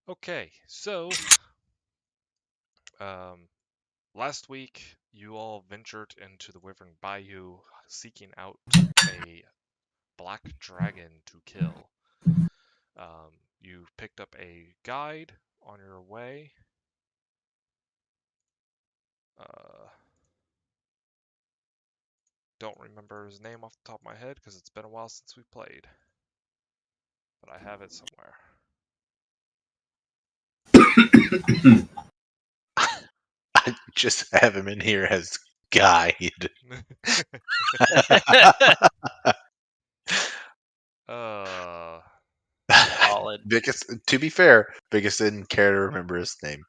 Okay, so last week you all ventured into the Wyvern Bayou seeking out a black dragon to kill. You picked up a guide on your way. Don't remember his name off the top of my head because it's been a while since we played, but I have it somewhere. I just have him in here as guide. Solid. Vickers, to be fair, Vickers didn't care to remember his name.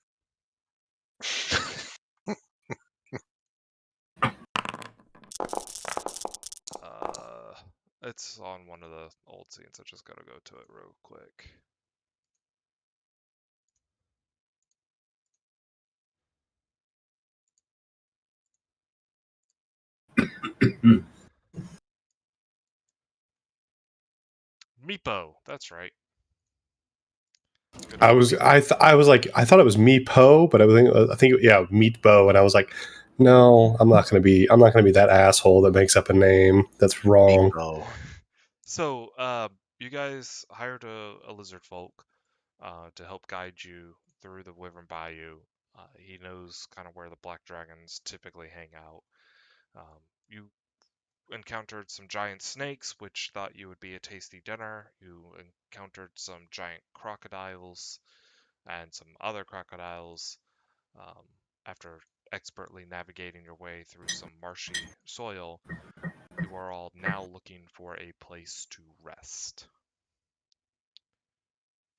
It's on one of the old scenes. I just gotta go to it real quick. Meepo, that's right. I was like, I thought it was Meepo, but I think Meatbo, and I was like, no, I'm not gonna be that asshole that makes up a name that's wrong. Oh, So, you guys hired a lizard folk to help guide you through the Wyvern Bayou. He knows kind of where the black dragons typically hang out. You encountered some giant snakes, which thought you would be a tasty dinner. You encountered some giant crocodiles and some other crocodiles. After expertly navigating your way through some marshy soil, you are all now looking for a place to rest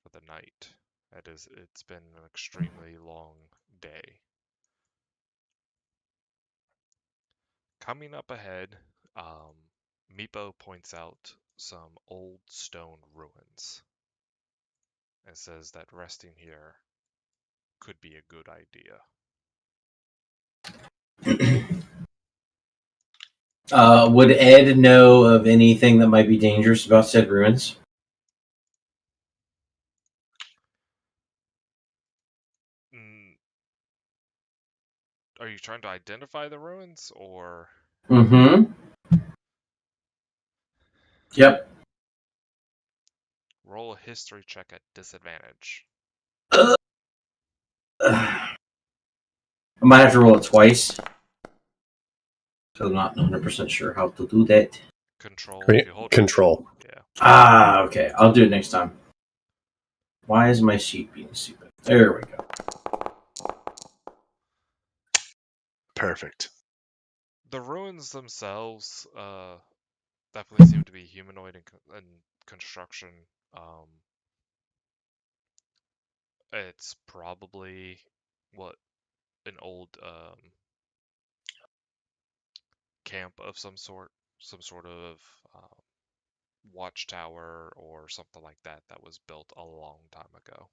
for the night. It's been an extremely long day. Coming up ahead, Meepo points out some old stone ruins and says that resting here could be a good idea. Would Ed know of anything that might be dangerous about said ruins? Are you trying to identify the ruins, or? Mm-hmm. Yep. Roll a history check at disadvantage. I might have to roll it twice. So I'm not 100% sure how to do that. Control. Right, If you hold control. Yeah. Okay. I'll do it next time. Why is my sheet being stupid? There we go. perfect. The ruins themselves definitely seem to be humanoid in construction. It's probably what an old camp of some sort of watchtower or something like that was built a long time ago.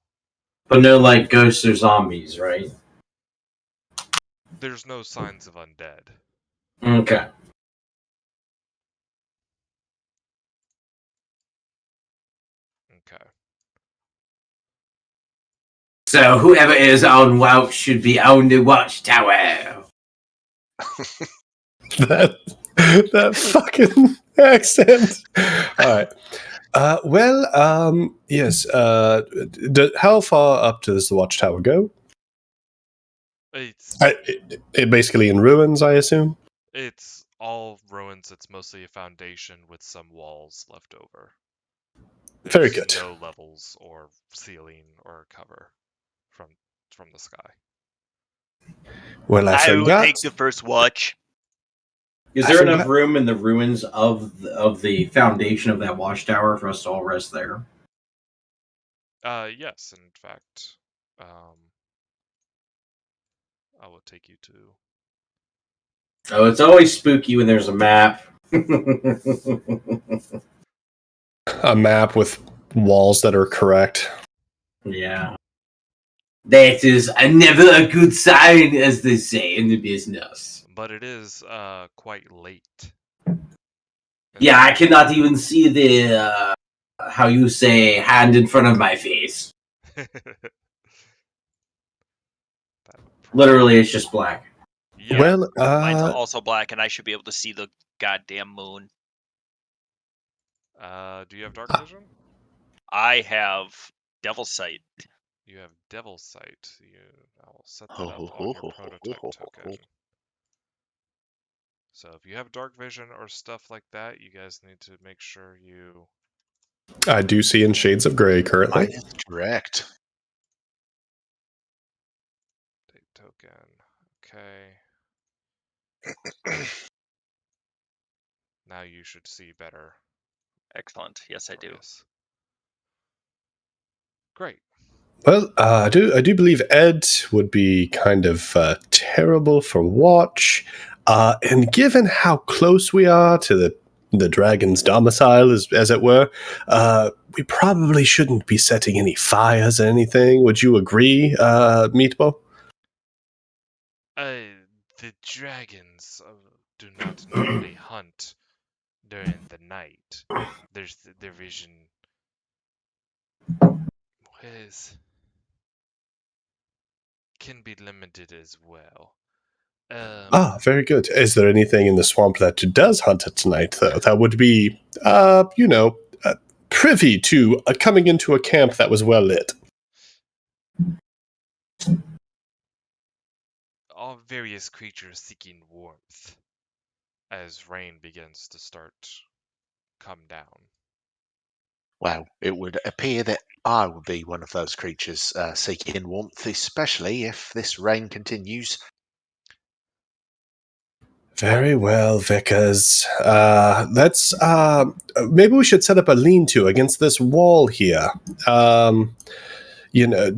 But no, like, ghosts or zombies, right? There's no signs of undead. Okay. Okay. So whoever is on watch should be on the watchtower. that fucking accent. All right. Yes. How far up does the watchtower go? It's It basically in ruins, I assume. It's all ruins. It's mostly a foundation with some walls left over. Very There's good. no levels or ceiling or cover from the sky. Well, I will take the first watch. Is there enough room in the ruins of the foundation of that watchtower for us to all rest there? Yes, in fact, I will take you to. Oh, it's always spooky when there's a map. A map with walls that are correct. Yeah. That is never a good sign, as they say in the business. But it is quite late. Yeah, I cannot even see the how you say hand in front of my face. Literally, it's just black. Yeah. Well, Mine's also black, and I should be able to see the goddamn moon. Do you have dark vision? I have Devil's Sight. You have Devil's Sight. I will set that up on your prototype token. So if you have dark vision or stuff like that, you guys need to make sure you... I do see in shades of gray currently. Mine is correct. Date token. Okay. Now you should see better. Excellent. Yes, I do. Yes. Great. Well, I do believe Ed would be kind of terrible for watch, and given how close we are to the dragon's domicile, as it were, we probably shouldn't be setting any fires or anything. Would you agree, Meatball? The dragons do not normally hunt during the night. Their vision can be limited as well. Very good. Is there anything in the swamp that does hunt at night, though? That would be, privy to coming into a camp that was well lit. All various creatures seeking warmth as rain begins to start come down. Well, it would appear that I would be one of those creatures seeking warmth, especially if this rain continues. Very well, Vickers. Let's maybe we should set up a lean-to against this wall here.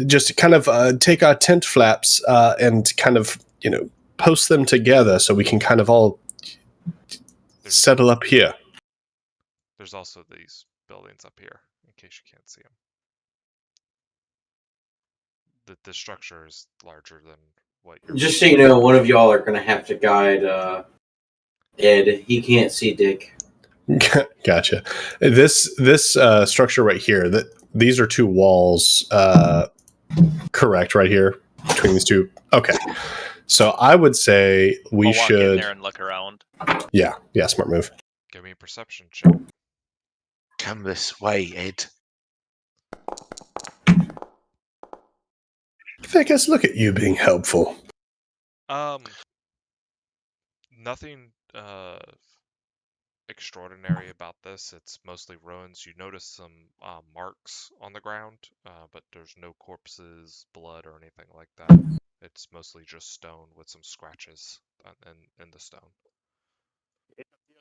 Just kind of take our tent flaps and kind of post them together so we can kind of all settle up here. There's also these buildings up here, in case you can't see them. The structure is larger than what you're... Just so you know, one of y'all are going to have to guide Ed. He can't see Dick. Gotcha. This structure right here, these are two walls, correct, right here between these two. Okay, so I would say we I'll walk should. in there and look around. Yeah, smart move. Give me a perception check. Come this way, Ed. Vickers, look at you being helpful. Nothing extraordinary about this. It's mostly ruins. You notice some marks on the ground, but there's no corpses, blood, or anything like that. It's mostly just stone with some scratches in the stone.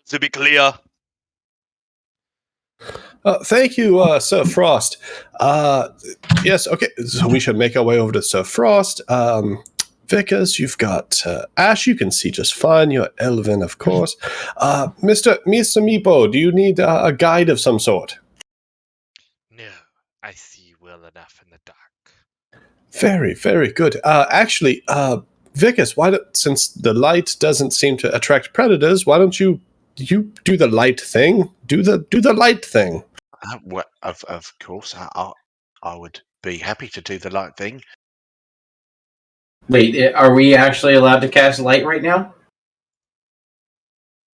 To be clear. Thank you, Sir Frost. Yes, okay, so we should make our way over to Sir Frost. Vickers, you've got Ash, you can see just fine. You're Elvin, of course. Mr. Meepo, do you need a guide of some sort? No, I see well enough in the dark. Very, very good. Actually, Vickers, since the light doesn't seem to attract predators, why don't you do the light thing? Do the light thing. Well, of course, I would be happy to do the light thing. Wait, are we actually allowed to cast light right now?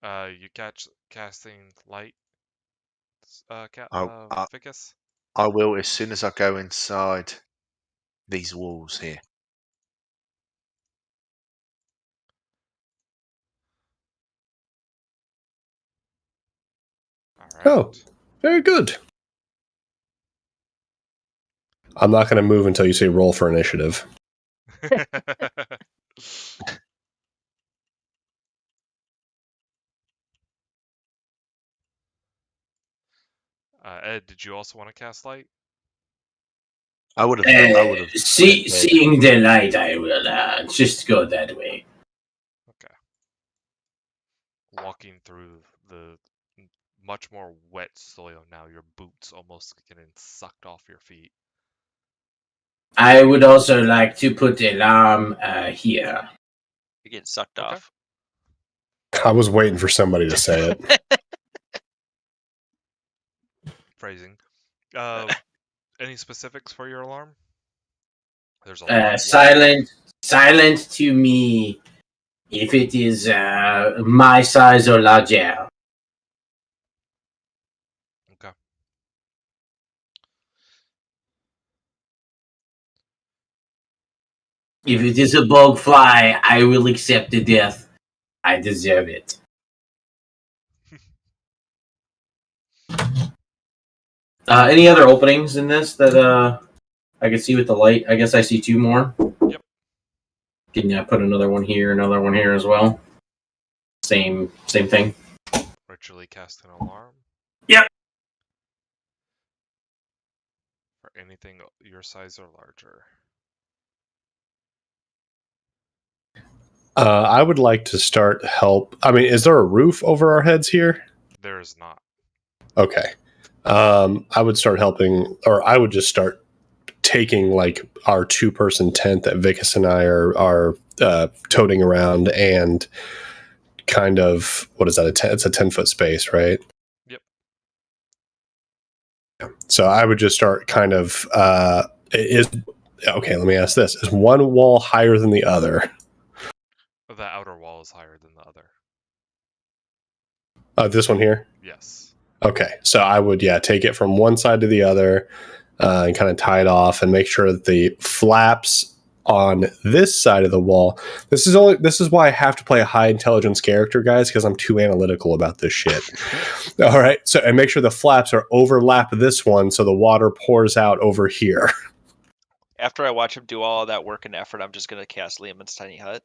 You casting light, Vicus? I will as soon as I go inside these walls here. All right. Oh, very good. I'm not going to move until you say roll for initiative. Ed, did you also want to cast light? I would have. Seeing the light, I will just go that way. Okay. Walking through the much more wet soil now, your boots almost getting sucked off your feet. I would also like to put the alarm here. You're getting sucked off. I was waiting for somebody to say it. Phrasing. Any specifics for your alarm? There's a long wall. Silent to me if it is my size or larger. Okay. If it is a bug fly, I will accept the death. I deserve it. Any other openings in this that I can see with the light? I guess I see 2 more. Yep. Can you put another one here as well? Same thing. Ritually cast an alarm. Yep. For anything your size or larger. I would like to start help. I mean, is there a roof over our heads here? There is not. Okay. I would start helping, or I would just start taking like our 2-person tent that Vicus and I are toting around, and kind of, what is that? It's a 10-foot space, right? Yep. So I would just start kind of okay. Let me ask this: is one wall higher than the other? The outer wall is higher than the other. This one here. Yes. Okay, so I would take it from one side to the other, and kind of tie it off, and make sure that the flaps on this side of the wall. This is why I have to play a high intelligence character, guys, because I'm too analytical about this shit. All right, so and make sure the flaps are overlap this one, so the water pours out over here. After I watch him do all of that work and effort, I'm just gonna cast Lehman's Tiny Hut.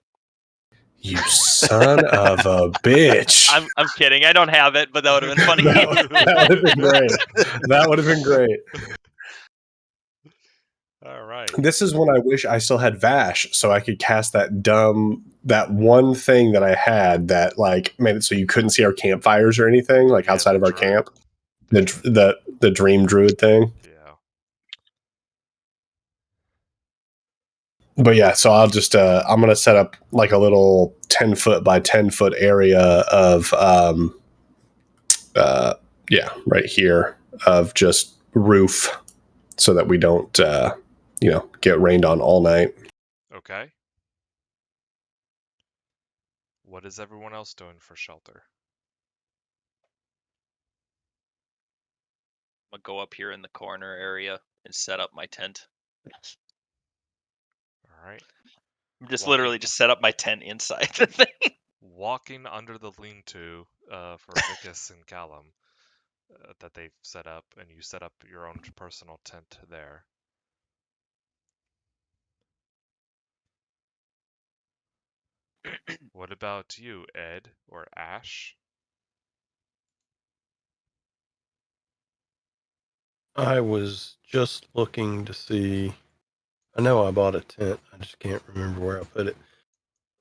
You son of a bitch! I'm kidding. I don't have it, but that would have been funny. that would have been great. That would have been great. All right. This is when I wish I still had Vash, so I could cast that one thing that I had that like made it so you couldn't see our campfires or anything like outside of our camp. The Dream Druid thing. Yeah. But yeah, so I'll just I'm gonna set up like a little 10-foot by 10-foot area of right here of just roof, so that we don't get rained on all night. Okay. What is everyone else doing for shelter? I'm gonna go up here in the corner area and set up my tent. All right. Just literally just set up my tent inside the thing. Walking under the lean-to for Vicus and Callum that they've set up, and you set up your own personal tent there. What about you, Ed or Ash? I was just looking to see. I know I bought a tent. I just can't remember where I put it.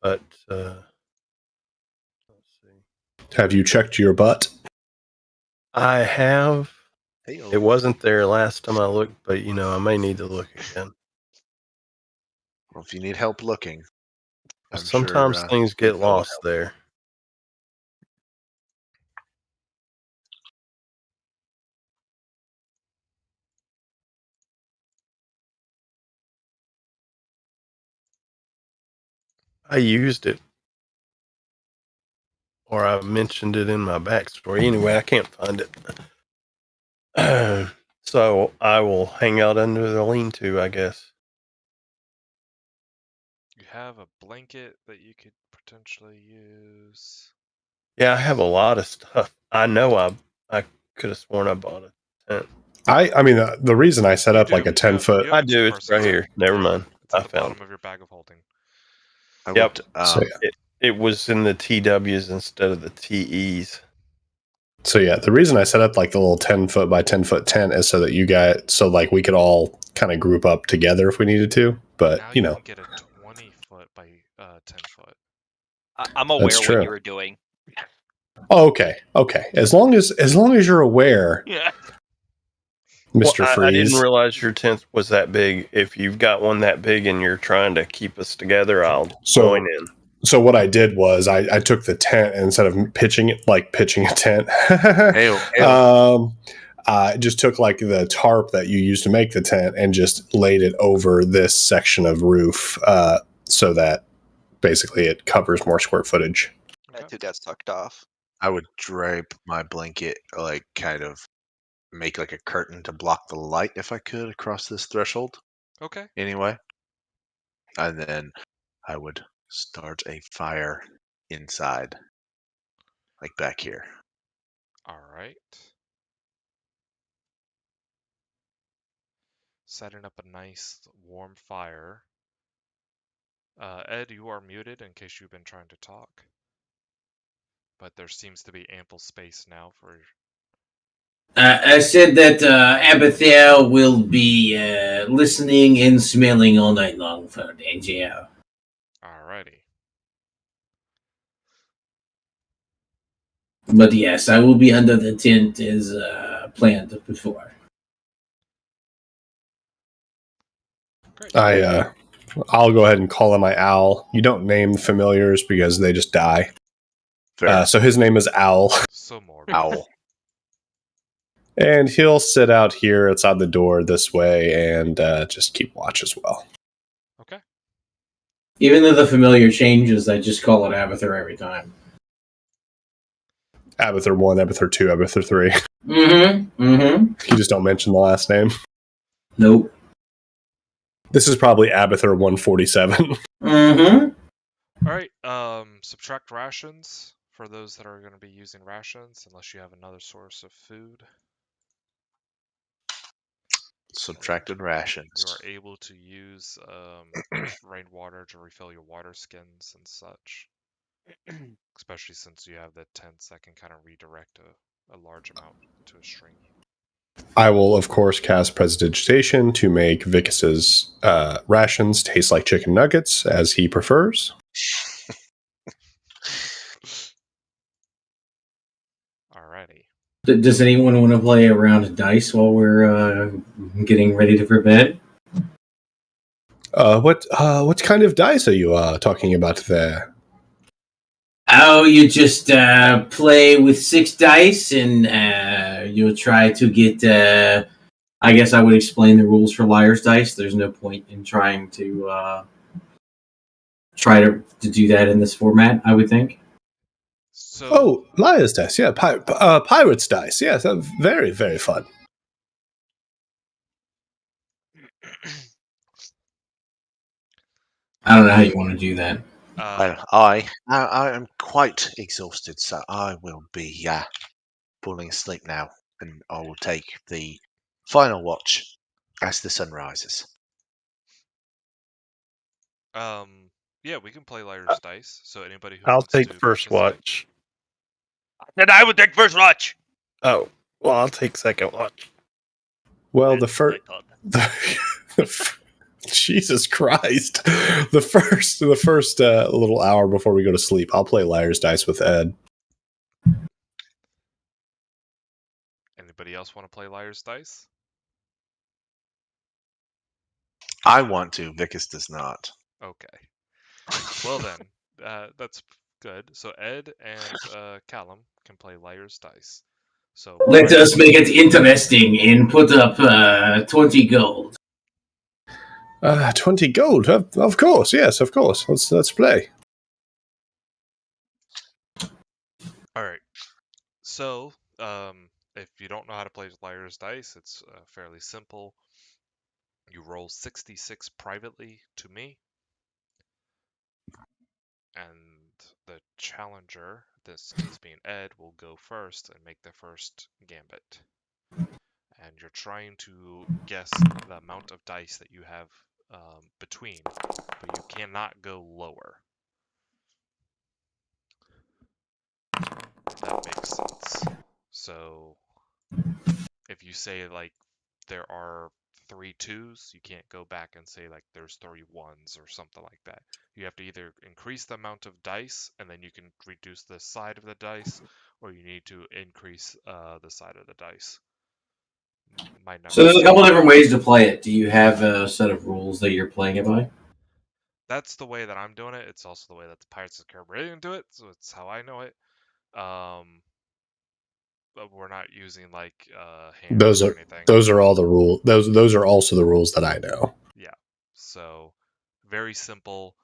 But let's see. Have you checked your butt? I have. Hey-o. It wasn't there last time I looked, but I may need to look again. Well, if you need help looking, I'm Sometimes sure, things get info will lost help. there. I used it, or I mentioned it in my backstory. Anyway, I can't find it. So I will hang out under the lean-to, I guess. You have a blanket that you could potentially use. Yeah, I have a lot of stuff. I know I could have sworn I bought a tent. I mean, the reason I set You up do. like a You 10-foot. have I a do. It's two-person right tent. here. Never mind. It's at I the found bottom of your bag of holding. I Yep. would, So it was in the TWs instead of the TEs. So yeah, the reason I set up like the little 10-foot by 10-foot tent is so that like we could all kind of group up together if we needed to. But Now you can get a 20-foot by 10-foot. I'm aware That's what true. you were doing. Oh, okay. As long as you're aware, Yeah. Mr. Well, I didn't Freeze. realize your tent was that big. If you've got one that big and you're trying to keep us together, I'll join in. So what I did was I took the tent, and instead of pitching a tent, Hey-o. just took like the tarp that you used to make the tent and just laid it over this section of roof so that basically it covers more square footage. Okay. That dude got sucked off. I would drape my blanket, like kind of make like a curtain to block the light if I could across this threshold. Okay. Anyway, and then I would start a fire inside, like back here. All right. Setting up a nice warm fire. Ed, you are muted in case you've been trying to talk. But there seems to be ample space now for. I said that Abathia will be listening and smelling all night long for danger. Alrighty. But yes, I will be under the tent as planned before. Great. I'll go ahead and call him my owl. You don't name familiars because they just die. Fair. So his name is Owl. So morbid. Owl. And he'll sit out here outside the door this way and just keep watch as well. Okay. Even though the familiar changes, I just call it Abathur every time. Abathur 1, Abathur 2, Abathur 3. Mm-hmm. You just don't mention the last name. Nope. This is probably Abathur 147. Mm-hmm. Alright, subtract rations for those that are going to be using rations, unless you have another source of food. Subtracted rations. You are able to use rainwater to refill your water skins and such. Especially since you have the tents that can kind of redirect a large amount to a stream. I will, of course, cast Prestidigitation to make Vicus's rations taste like chicken nuggets, as he prefers. Alrighty. Does anyone want to play a round of dice while we're getting ready for bed? What kind of dice are you talking about there? Oh, you just play with 6 dice and you'll try to get... I guess I would explain the rules for Liar's Dice. There's no point in trying to do that in this format, I would think. So, Liar's dice, yeah. Pirate's dice, yes. Very, very fun. I don't know how you want to do that. Well, I am quite exhausted, so I will be falling asleep now, and I will take the final watch as the sun rises. yeah, we can play Liar's Dice. So anybody who I'll wants take to first participate- watch. Then I would take first watch. Oh, well, I'll take second watch. Well, the first... Jesus Christ. The first little hour before we go to sleep, I'll play Liar's Dice with Ed. Anybody else want to play Liar's Dice? I want to. Vicus does not. Okay. Well then, that's good. So Ed and Callum can play Liar's Dice. So Let us make it interesting and put up 20 gold. 20 gold, of course, yes, of course. Let's play. All right. So, if you don't know how to play Liar's Dice, it's fairly simple. You roll 66 privately to me, and the challenger, this case being Ed, will go first and make the first gambit. And you're trying to guess the amount of dice that you have between, but you cannot go lower. If that makes sense. So, if you say like there are 3 2s, you can't go back and say like there's 3 1s or something like that. You have to either increase the amount of dice and then you can reduce the side of the dice, or you need to increase the side of the dice. So there's a couple different ways to play it. Do you have a set of rules that you're playing it by? That's the way that I'm doing it. It's also the way that the Pirates of the Caribbean do it, so it's how I know it. but we're not using like Those hands or are anything. those are all the rules. Those are also the rules that I know. Yeah. So very simple.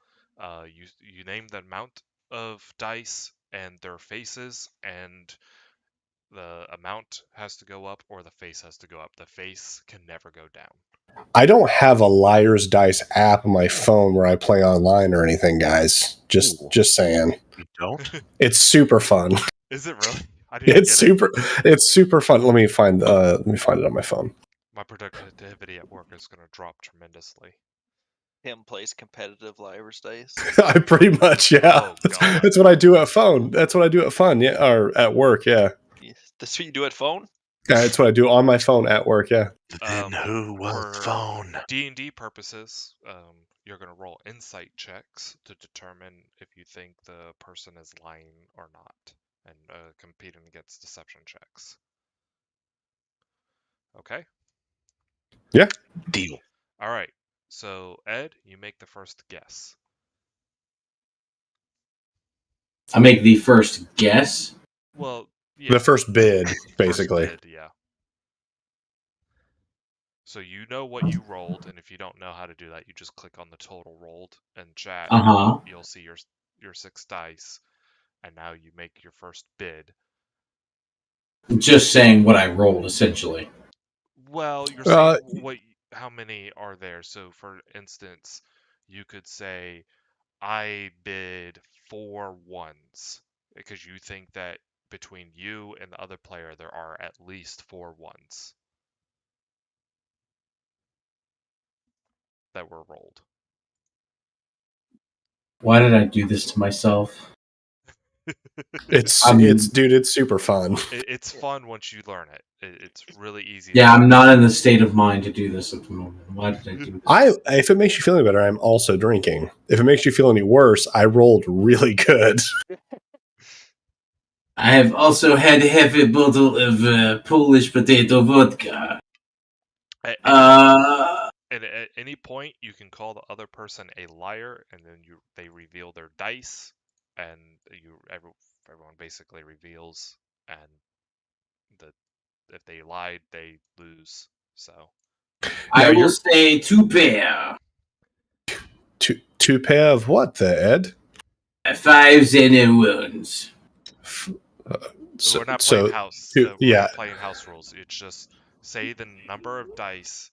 You name the amount of dice and their faces, and the amount has to go up or the face has to go up. The face can never go down. I don't have a Liar's Dice app on my phone where I play online or anything, guys. Ooh. Just saying. You don't? It's super fun. Is it really? I didn't It's get it. it's super fun. Let me find it on my phone. My productivity at work is going to drop tremendously. Tim plays competitive Liar's Dice. I pretty much, yeah. Oh, God. That's what I do at phone. That's what I do at fun, yeah, or at work, yeah. That's what you do at phone? That's what I do on my phone at work, yeah. Then who will For phone? D&D purposes, you're going to roll insight checks to determine if you think the person is lying or not, and competing against deception checks. Okay? Yeah. Deal. All right. So, Ed, you make the first guess. I make the first guess. Well, yeah. The first bid, First basically. bid, yeah. So you know what you rolled, and if you don't know how to do that, you just click on the total rolled and chat. Uh-huh. You'll see your 6 dice, and now you make your first bid. Just saying what I rolled, essentially. Well, you're saying how many are there. So, for instance, you could say, I bid 4 ones, because you think that between you and the other player, there are at least 4 ones that were rolled. Why did I do this to myself? It's super fun. It's fun once you learn it. It's really easy. Yeah, I'm not in the state of mind to do this at the moment. Why did I do this? If it makes you feel any better, I'm also drinking. If it makes you feel any worse, I rolled really good. I have also had a heavy bottle of Polish potato vodka. And at any point, you can call the other person a liar, and then they reveal their dice, and everyone basically reveals, and if they lied, they lose. So I will say 2 pair. Two pair of what there, Ed? 5s and a 1s. we're not playing house. We're not playing house rules. It's just say the number of dice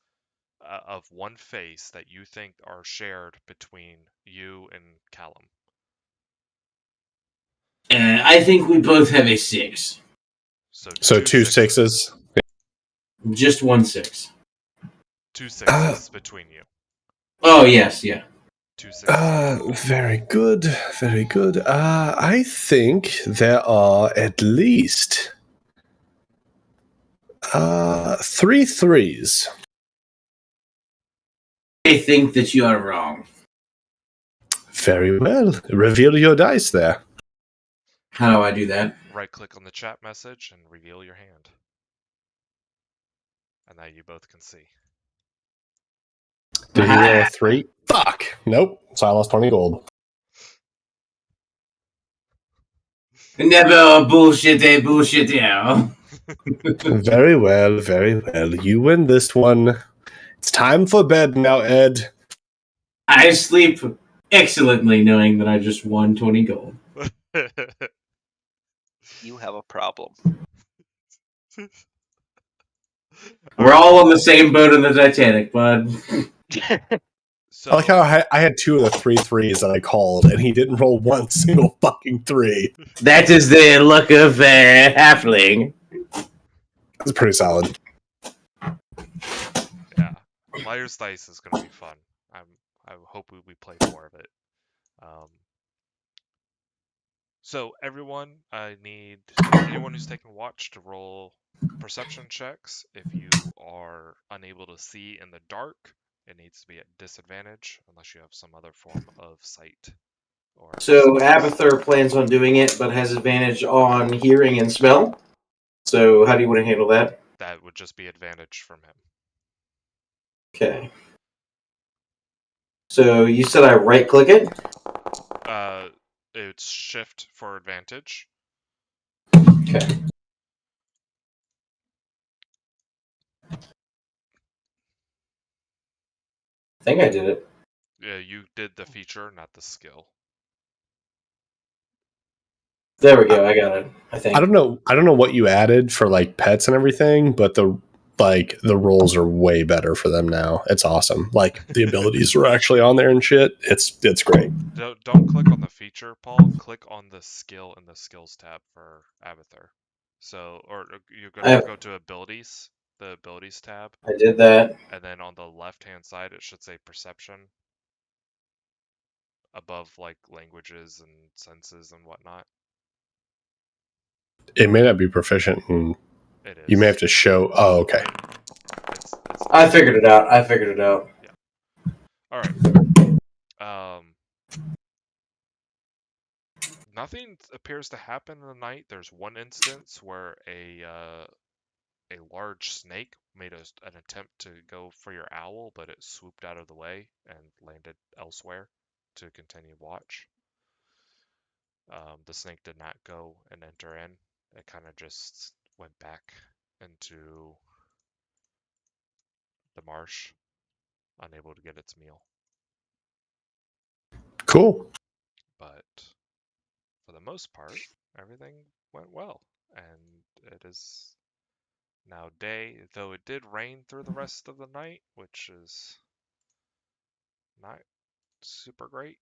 of one face that you think are shared between you and Callum. I think we both have a 6. So two sixes. Just 1 6. 2 6s between you. Oh, yes, yeah. 2 6s. Very good. Very good. I think there are at least 3 3s. I think that you are wrong. Very well. Reveal your dice there. How do I do that? Right click on the chat message and reveal your hand. And now you both can see. Did you roll a 3? Fuck! Nope. So I lost 20 gold. Never bullshit, yeah. Very well, very well. You win this one. It's time for bed now, Ed. I sleep excellently knowing that I just won 20 gold. You have a problem. We're all on the same boat in the Titanic, bud. So, I like how I had 2 of the 3 3s that I called, and he didn't roll one single fucking 3. That is the luck of halfling. That's pretty solid. yeah, Liar's Dice is going to be fun. I hope we play more of it. So everyone, I need anyone who's taking watch to roll perception checks. If you are unable to see in the dark, it needs to be at disadvantage unless you have some other form of sight. So Abathur plans on doing it, but has advantage on hearing and smell. So how do you want to handle that? That would just be advantage from him. Okay. So you said I right-click it? It's shift for advantage. Okay. I think I did it. Yeah, you did the feature, not the skill. There we go. I got it. I think. I don't know what you added for like pets and everything, but the rolls are way better for them now. It's awesome. Like the abilities are actually on there and shit. It's great. Don't click on the feature, Paul. Click on the skill in the skills tab for Abathur. So, or you're gonna go to abilities, the abilities tab, I did that. and then on the left-hand side it should say perception above like languages and senses and whatnot. It may not be proficient, and It is. you may have to show. Oh, okay. It's I figured it out. All right. Nothing appears to happen in the night. There's one instance where a large snake made an attempt to go for your owl, but it swooped out of the way and landed elsewhere to continue watch. The snake did not go and enter in. It kind of just went back into the marsh, unable to get its meal. Cool. But for the most part, everything went well, and it is now day, though it did rain through the rest of the night, which is not super great.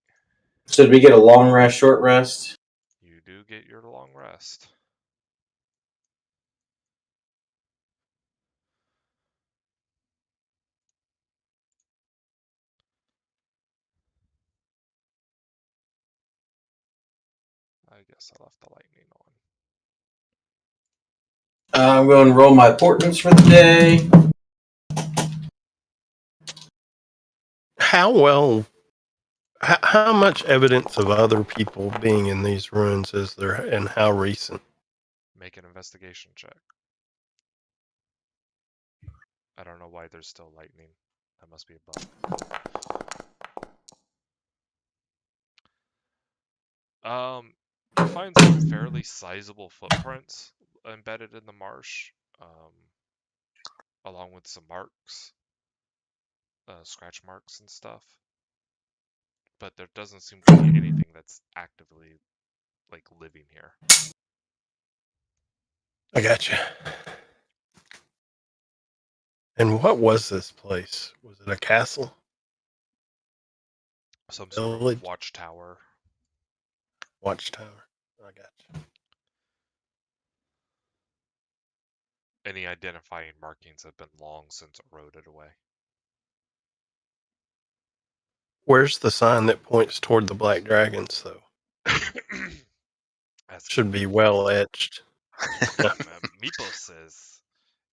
So did we get a long rest, short rest? You do get your long rest. I guess I left the lightning on. I'm going to roll my portents for the day. How much evidence of other people being in these ruins is there, and how recent? Make an investigation check. I don't know why there's still lightning. That must be a bug. You find some fairly sizable footprints embedded in the marsh, along with some marks, scratch marks and stuff. But there doesn't seem to be anything that's actively like living here. I gotcha. And what was this place? Was it a castle? Some sort of Village? watchtower. Watchtower. I gotcha. Any identifying markings have been long since eroded away. Where's the sign that points toward the Black Dragons, though? Should be well etched. Meepo says,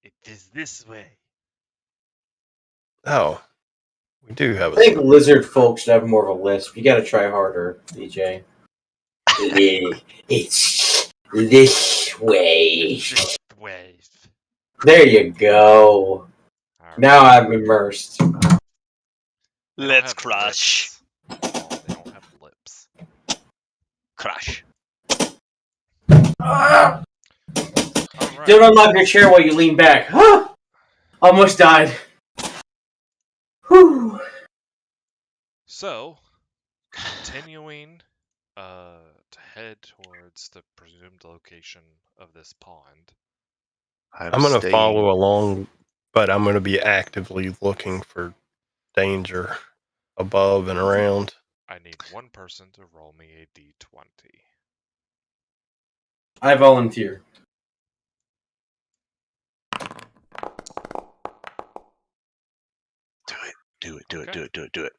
"It is this way." Oh, we do have a I think sign. lizard folk should have more of a lisp. You got to try harder, DJ. It's this way. This way. There you go. Right. Now I'm immersed. Let's crush. They don't have lips. Crush. Ah! Right. Don't unlock your chair while you lean back. Ah! Almost died. Whew. So, continuing to head towards the presumed location of this pond. I'm going to follow along, but I'm going to be actively looking for danger above and around. I need one person to roll me a d20. I volunteer. Do it.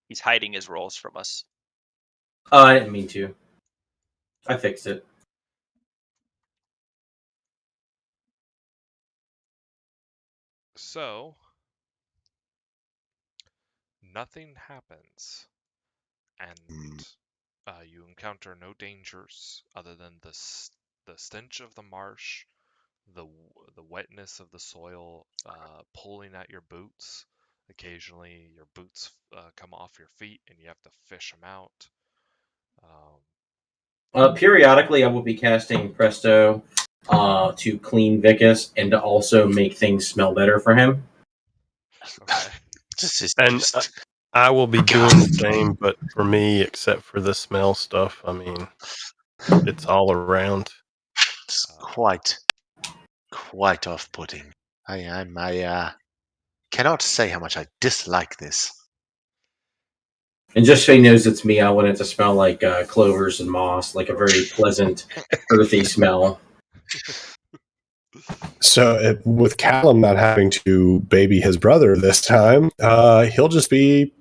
He's hiding his rolls from us. Oh, I didn't mean to. I fixed it. So, nothing happens, and you encounter no dangers other than the stench of the marsh, the wetness of the soil pulling at your boots. Occasionally, your boots come off your feet, and you have to fish them out. Periodically, I will be casting Presto to clean Vicus and to also make things smell better for him. Okay. This is And just I will be doing the same, but for me, except for the smell stuff, I mean, it's all around. it's quite off-putting. I cannot say how much I dislike this. And just so he knows it's me, I want it to smell like clovers and moss, like a very pleasant, earthy smell. So with Callum not having to baby his brother this time, he'll just be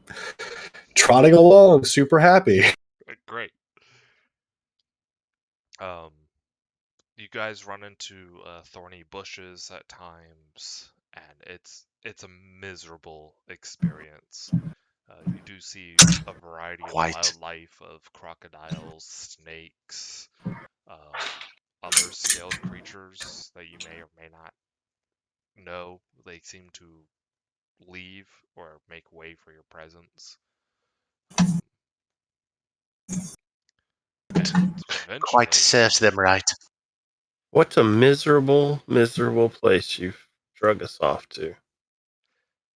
trotting along, super happy. Great. You guys run into thorny bushes at times, and it's a miserable experience. You do see a variety of Quite. wildlife of crocodiles, snakes, other scaled creatures that you may or may not know. They seem to leave or make way for your presence. And Quite eventually, serves them right. What's a miserable, miserable place you've drug us off to?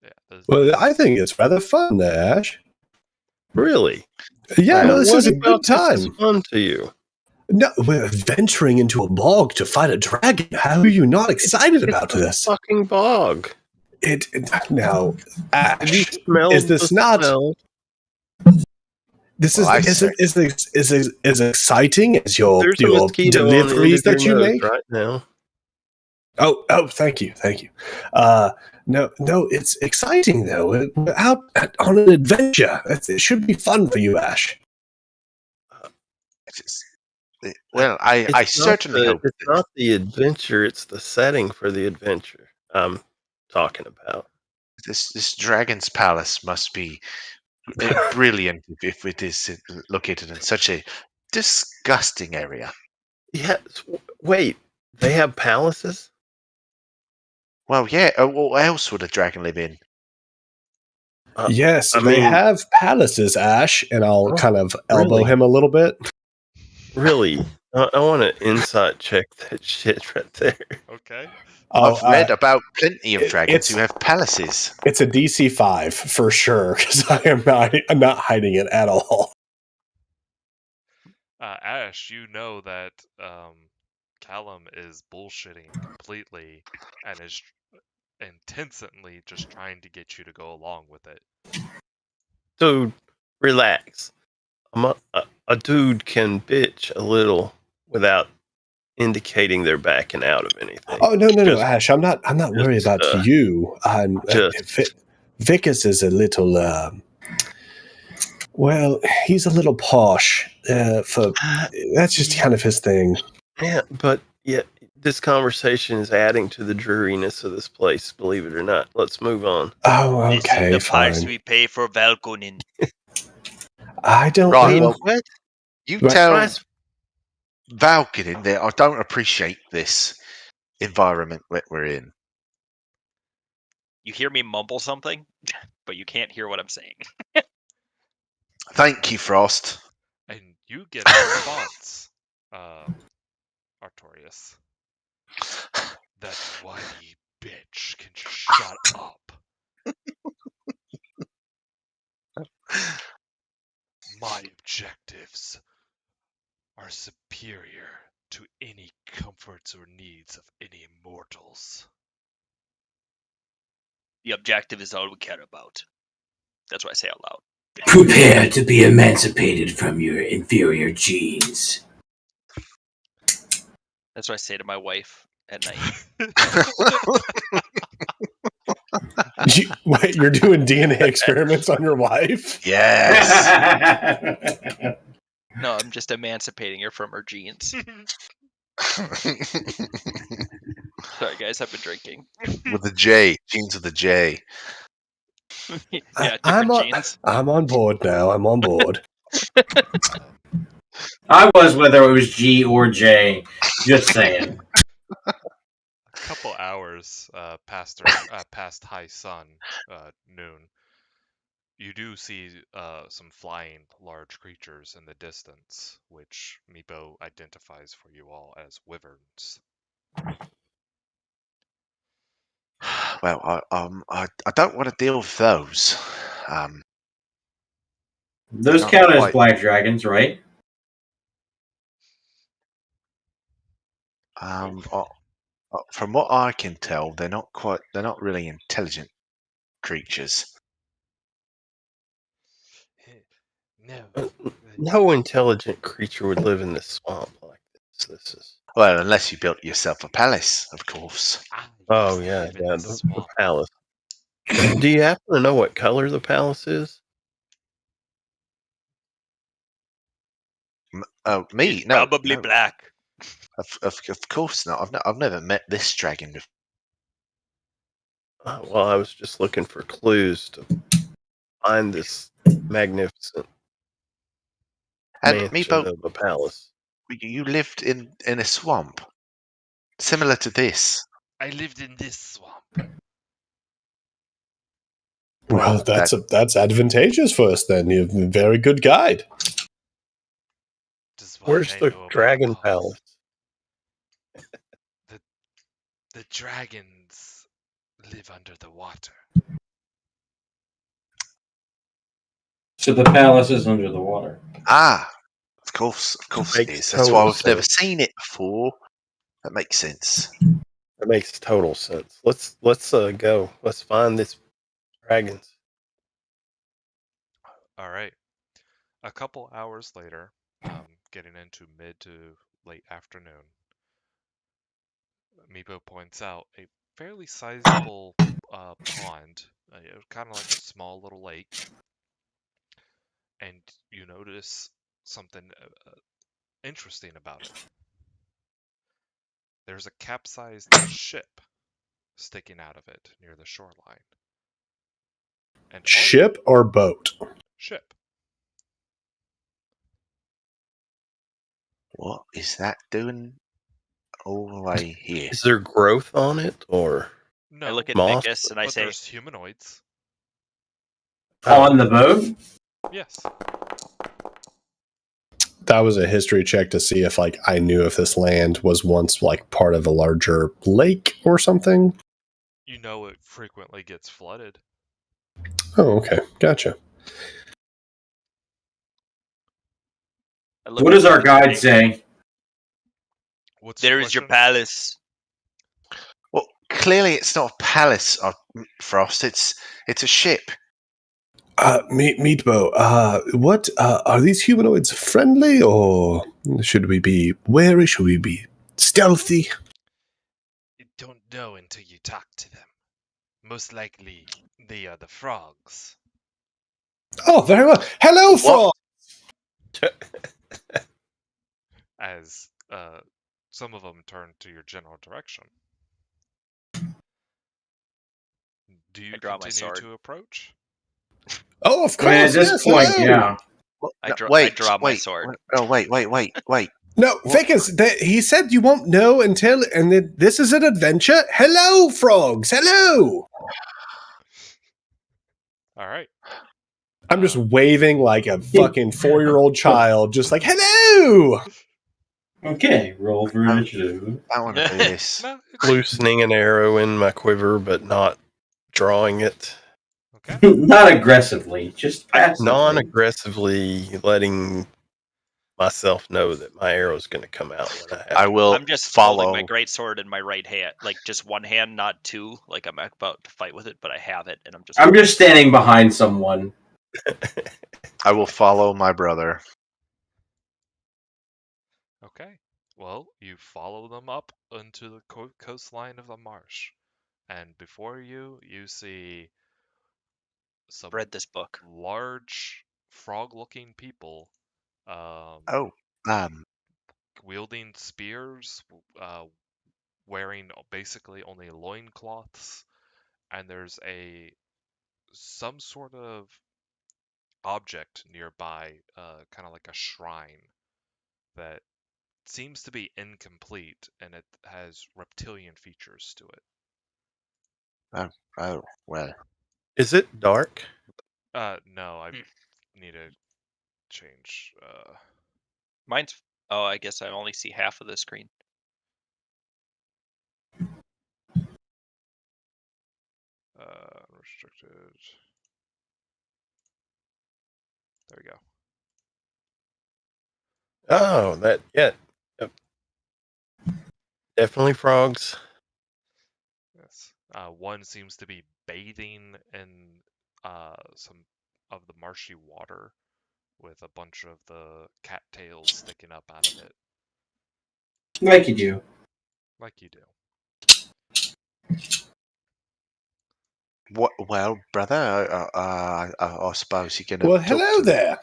yeah, Well, I think it's rather fun there, Ash. Really? Yeah, no, this What is a about good this is time. fun to you? No, we're venturing into a bog to fight a dragon. How are you not excited about It's a this? fucking bog. Now, Have you Ash, smelled is this the not? smell? This Well, I is as exciting as your There's a mosquito on the end deliveries of your that you nose make. right now. Oh, thank you. No, it's exciting though. We're out on an adventure. It should be fun for you, Ash. Well, I certainly hope It's that not the adventure, it's the setting for the adventure I'm talking about. this dragon's palace must be brilliant if it is located in such a disgusting area. Yeah, wait, they have palaces? Well, yeah. What else would a dragon live in? Yes, I they mean, have palaces, Ash, and I'll Oh, kind of elbow really? him a little bit. really? I want to insight check that shit right there. okay. Oh, I've read about plenty of dragons it's who have palaces. it's a DC 5 for sure because I'm not hiding it at all. Ash, you know that Callum is bullshitting completely and is intensely just trying to get you to go along with it. Dude, relax. A dude can bitch a little without indicating they're backing out of anything. Oh no, Just- Ash, I'm not worried about you. Vickers is a little well, he's a little posh. That's just kind of his thing. Yeah, but this conversation is adding to the dreariness of this place, believe it or not. Let's move on. Oh, This is okay, the price fine. we pay for Valkonen. I don't Right, know. well, What? You Right. tell Price- Valkyrin that I don't appreciate this environment that we're in. You hear me mumble something, but you can't hear what I'm saying. Thank you, Frost. And you get a response, Artorias. That whiny bitch can just shut up. My objectives are superior to any comforts or needs of any mortals. The objective is all we care about. That's what I say out loud. Prepare to be emancipated from your inferior genes. That's what I say to my wife at night. Wait, you're doing DNA experiments on your wife? Yes. No, I'm just emancipating her from her genes. Sorry, guys, I've been drinking. With a J. Genes with a J. Yeah, different genes. I'm on board now. I'm on board. I was whether it was G or J. Just saying. A couple hours past high sun, noon, you do see some flying large creatures in the distance, which Meepo identifies for you all as wyverns. Well, I don't want to deal with those. Those Not count as quite. black dragons, right? From what I can tell, they're not quite. They're not really intelligent creatures. No. No intelligent creature would live in this swamp like this. This is. Well, unless you built yourself a palace, of course. I Oh used to yeah, live in yeah. this The swamp. palace. Do you happen to know what color the palace is? Oh, me? It's No, probably no. black. Of course not. I've never met this dragon before. Well, I was just looking for clues to find this magnificent And mansion Meepo, of a palace. you lived in a swamp similar to this. I lived in this swamp. Well, that's advantageous for us then. You're a very good guide. Just why Where's I the know about dragon cause. palace? The dragons live under the water. So the palace is under the water. Ah, of course it Makes is. That's why total we've never sense. seen it before. That makes sense. That makes total sense. Let's go. Let's find this dragons. All right. A couple hours later, getting into mid to late afternoon, Meepo points out a fairly sizable pond, kind of like a small little lake, and you notice something interesting about it. There's a capsized ship sticking out of it near the shoreline. And Ship or boat? ship. What is that doing all the way here? Is there growth on it or No, I look at moss? Vicus and I but say, there's humanoids. On the boat? Yes. That was a history check to see if like I knew if this land was once like part of a larger lake or something. You know it frequently gets flooded. Oh, okay. Gotcha. I look What at does our Vicus and guide say? What's there is your question? palace. Well, clearly it's not a palace, Frost. It's a ship. Meatbo, what are these humanoids friendly or should we be wary? Should we be stealthy? You don't know until you talk to them. Most likely, they are the frogs. Oh, very well. Hello, frog. As some of them turn to your general direction. Do you I draw my continue sword. to approach? Oh, of I mean, course. at this Yes, point, hello. yeah. Well, I no, draw- I wait, draw my wait, sword. wait. No, What? Vicus, he said you won't know until, and then this is an adventure. Hello, frogs. Hello. All right. I'm just waving like a fucking 4-year-old child, just like, hello. Okay, roll for Oh. initiative. I want to do this. No, Loosening an arrow in my quiver, but not drawing it. okay. Not aggressively, just passively. Non-aggressively letting myself know that my arrow is going to come out when I have I to. will I'm just follow. holding my great sword in my right hand, like just one hand, not two. Like I'm about to fight with it, but I have it, and I'm just standing behind someone. I will follow my brother. Okay. Well, you follow them up onto the coastline of the marsh, and before you, you see some read this book. large frog-looking people Oh, wielding spears, wearing basically only loincloths, and there's some sort of object nearby, kind of like a shrine that seems to be incomplete, and it has reptilian features to it. oh, well. Is it dark? No, I Hmm. need to change. Mine's. Oh, I guess I only see half of the screen. Restricted. There we go. Oh, that yeah. Yep. Definitely frogs. Yes. One seems to be bathing in some of the marshy water with a bunch of the cattails sticking up out of it, Like you do. like you do. What? Well, brother, I suppose you're gonna Well, talk hello to me. there.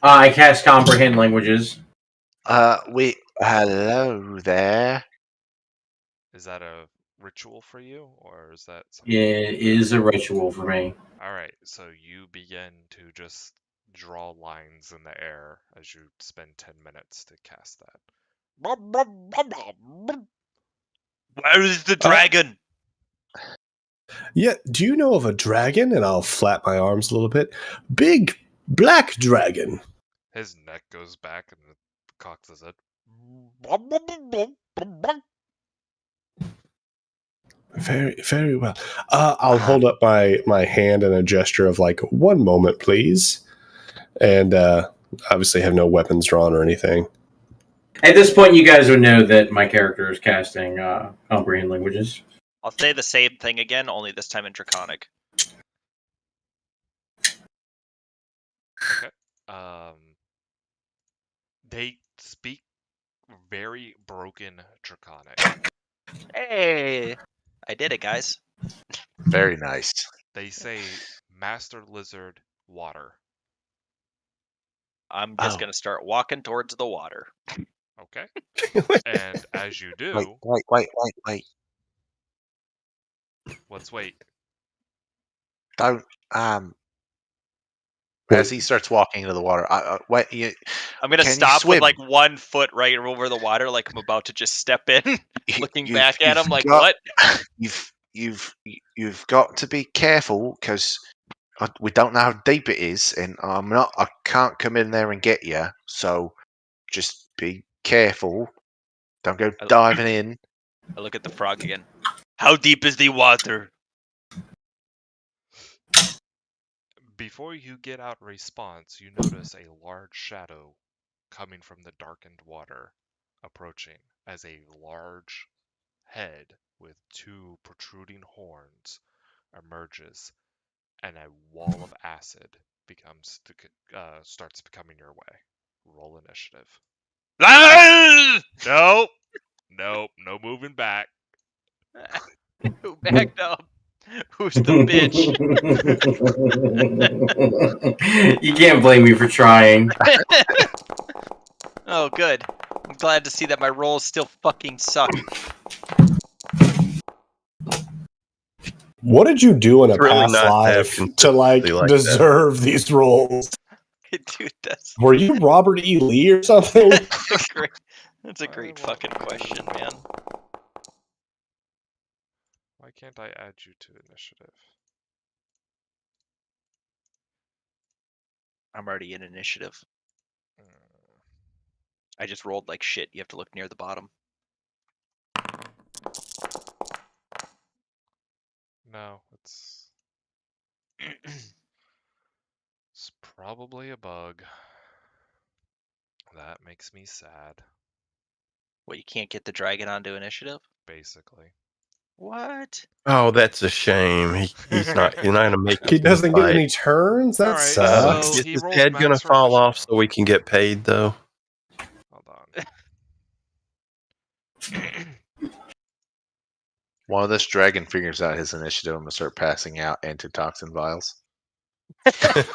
I cast comprehend languages. Hello there. Is that a ritual for you, or is that something? It is a ritual for me. All right, so you begin to just draw lines in the air as you spend 10 minutes to cast that. Where is the dragon? Yeah, do you know of a dragon? And I'll flap my arms a little bit. Big black dragon. His neck goes back and it cocks his head. Very, very well. I'll hold up my hand in a gesture of like, 1 moment, please. And obviously have no weapons drawn or anything. At this point, you guys would know that my character is casting comprehend languages. I'll say the same thing again, only this time in Draconic. Okay. They speak very broken Draconic. Hey! I did it, guys. Very nice. They say Master Lizard Water. I'm just Oh. gonna start walking towards the water. Okay. And as you do, Wait. let's wait. Don't As he starts walking into the water, wait. I'm gonna Can you stop with swim? like 1 foot right over the water, like I'm about to just step in, looking You've- back at you've him like, got- what? You've got to be careful because we don't know how deep it is, and I can't come in there and get you. So just be careful. Don't go diving in. I look at the frog again. How deep is the water? Before you get out a response, you notice a large shadow coming from the darkened water, approaching as a large head with 2 protruding horns emerges, and a wall of acid starts becoming your way. Roll initiative. Nope. No moving back. Who backed up? Who's the bitch? You can't blame me for trying. Oh, good. I'm glad to see that my rolls still fucking suck. What did you do in a It's really past nice to have life to consistency like like that. deserve these roles? Dude, that's Were you Robert E. Lee or something? that's a great fucking question, man. Why can't I add you to initiative? I'm already in initiative. I just rolled like shit. You have to look near the bottom. No, it's probably a bug. That makes me sad, What, you can't get the dragon onto initiative? basically. What? Oh, that's a shame. He's not gonna make it He to the doesn't get fight. any turns? That Alright, sucks. so Is he his rolls head gonna max for fall off initiative. so we can get paid though? Hold on. While this dragon figures out his initiative, I'm gonna start passing out antitoxin vials. I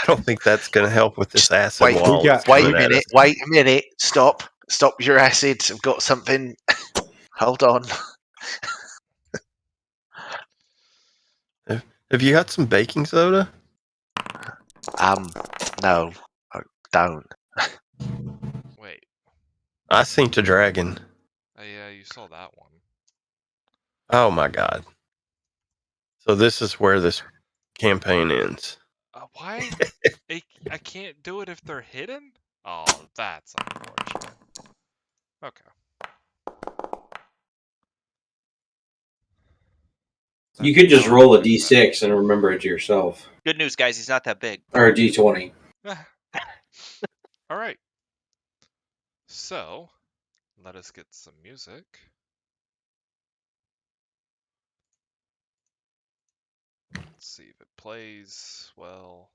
don't think that's gonna help with this acid Wait, wall. that's wait a coming at minute. us. Wait a minute. Stop your acid. I've got something. Hold on. Have you got some baking soda? No, I don't. Wait. I seen the dragon. Yeah, you saw that one. Oh my god. So this is where this campaign ends. Why? I can't do it if they're hidden? Oh, that's unfortunate. Okay. You could just roll a d6 and remember it to yourself. Good news, guys. He's not that big. Or a d20. All right. So, let us get some music. Let's see if it plays well.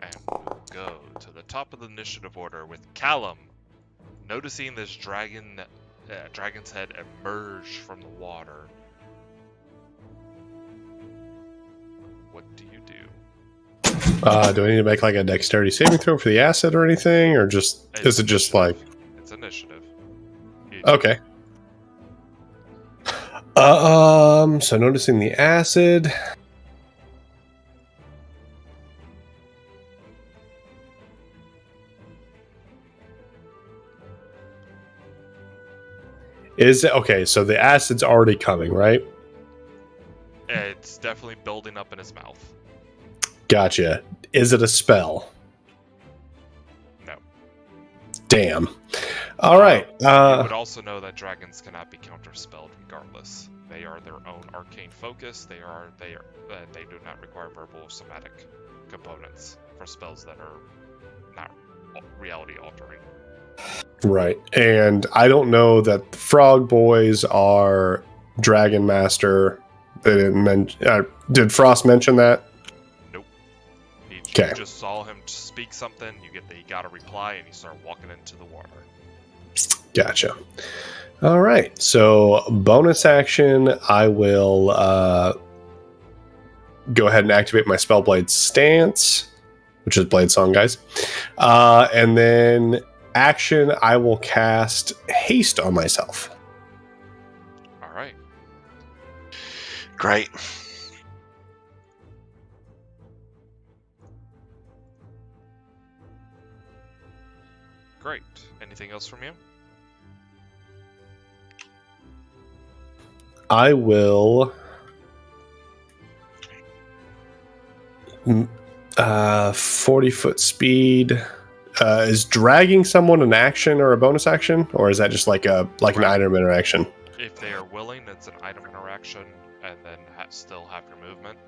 And we'll go to the top of the initiative order with Callum, noticing this dragon's head emerge from the water. What do you do? Do I need to make like a dexterity saving throw for the acid or anything, or just is it just like It's initiative. okay? So noticing the acid. Is it okay? So the acid's already coming, right? It's definitely building up in his mouth. Gotcha. Is it a spell? No. Damn. All right. You would also know that dragons cannot be counterspelled regardless. They are their own arcane focus. They do not require verbal or somatic components for spells that are not reality altering. Right. And I don't know that the Frog Boys are Dragon Master. They didn't mention. Did Frost mention that? Nope. You Okay. just saw him speak something. He got a reply, and he started walking into the water. Gotcha. All right. So bonus action, I will go ahead and activate my Spellblade Stance, which is Blade Song, guys. And then action, I will cast Haste on myself. All right. Great. Great. Anything else from you? I will 40-foot speed. Is dragging someone an action or a bonus action, or is that just like an item interaction? If they are willing, it's an item interaction, and then still have your movement.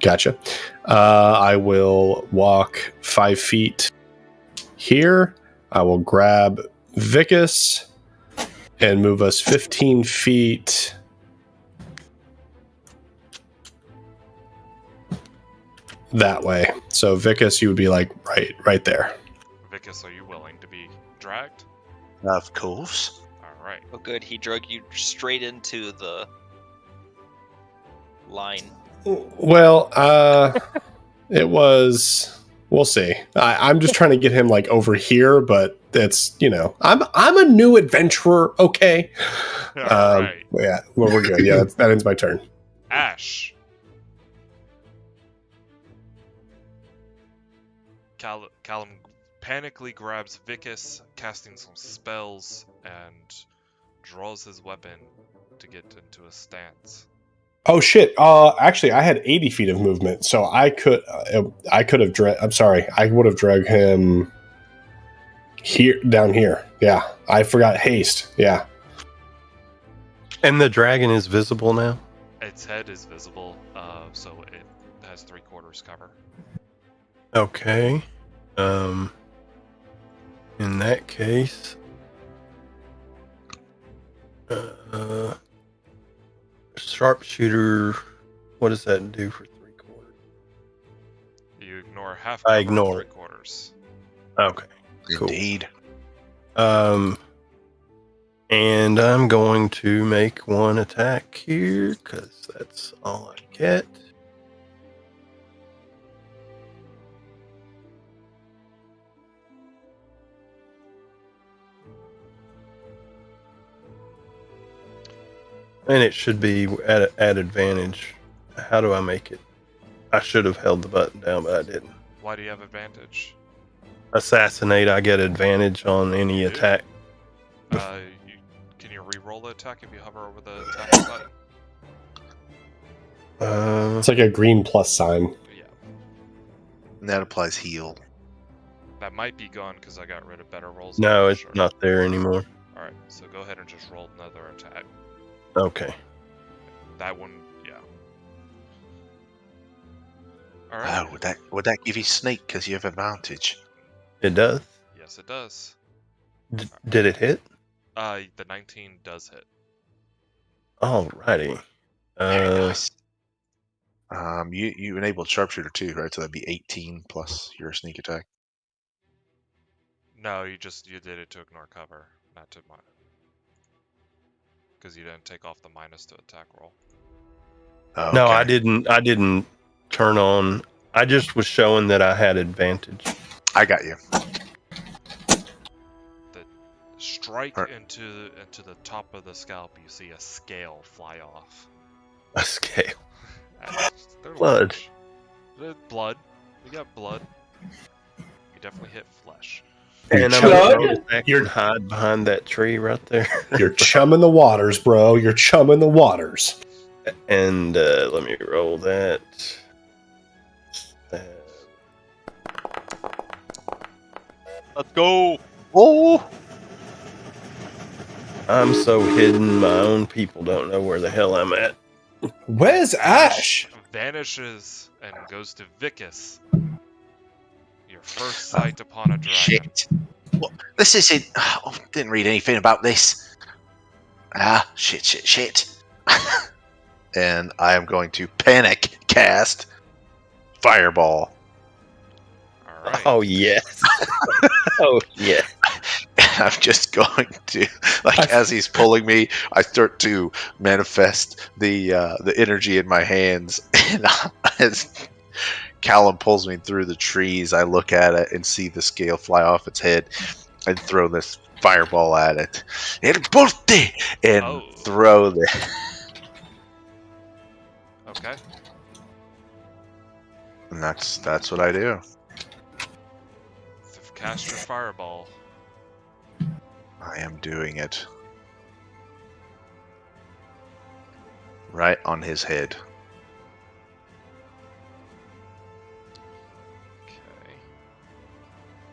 Gotcha. I will walk 5 feet here. I will grab Vicus and move us 15 feet that way. So Vicus, you would be like right there. Vicus, are you willing to be dragged? Of course. All right. Oh, good. He drug you straight into the line. Well, it was. We'll see. I'm just trying to get him like over here, but it's I'm a new adventurer. Okay. All right. Yeah. Well, we're good. Yeah, that ends my turn. Ash. Callum panically grabs Vicus, casting some spells, and draws his weapon to get into a stance. Oh shit! Actually, I had 80 feet of movement, so I could have. I'm sorry. I would have dragged him down here. Yeah, I forgot haste. Yeah. And the dragon is visible now? Its head is visible, so it has 3/4 cover. Okay. In that case, sharpshooter, what does that do for 3/4? You ignore half. I ignore it. 3/4. Okay. Cool. Indeed. And I'm going to make one attack here, because that's all I get. And it should be at advantage. How do I make it? I should have held the button down, but I didn't. Why do you have advantage? Assassinate, I get advantage on any attack. Can you re-roll the attack if you hover over the attack button? It's like a green plus sign. Yeah. And that applies heal. That might be gone because I got rid of better rolls. No, I'm it's sure. not there anymore. All right, so go ahead and just roll another attack. Okay. That one, yeah. All right. Oh, would that give you sneak because you have advantage? It does? Yes, it does. Did it hit? The 19 does hit. Alrighty. Very nice. You enabled sharpshooter too, right? So that'd be 18 plus your sneak attack. No, you did it to ignore cover, not to because you didn't take off the minus to attack roll. Oh, No, okay. I didn't turn on. I just was showing that I had advantage. I got you. The strike Alright. into the top of the scalp, you see a scale fly off. A scale. They're Blood. large. Blood. We got blood. You definitely hit flesh. And I'm Blood? gonna go back and hide behind that tree right there. You're chumming the waters, bro. You're chumming the waters. And let me roll that. Let's go. Oh, I'm so hidden, my own people don't know where the hell I'm at. Where's Ash? Vanishes and goes to Vicus. Your first sight upon a dragon. shit. Well, this isn't. Oh, didn't read anything about this. Shit. And I am going to panic cast Fireball. All right. Oh, yes. Oh, yeah. I'm just going to, as he's pulling me, I start to manifest the energy in my hands, and as Callum pulls me through the trees, I look at it and see the scale fly off its head, and throw this fireball at it. El Porte! And Oh. throw the. Okay. And that's what I do. Cast your fireball. I am doing it. Right on his head. Okay.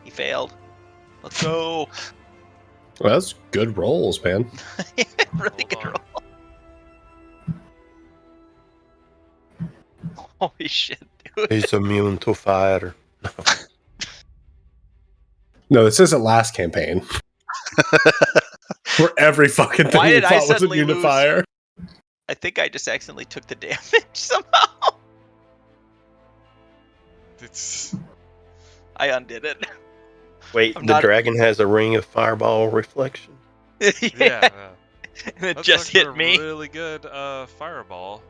He failed. Let's go. Well, that's good rolls, man. Really good Hold roll. Holy shit, dude. He's immune to fire. No, this isn't last campaign. Where every fucking thing Why we did I fought was a suddenly lose? unifier. I think I just accidentally took the damage somehow. It's I undid it. Wait, I'm the not- dragon has a ring of fireball reflection. yeah. And it That's just actually hit a me. Really good fireball.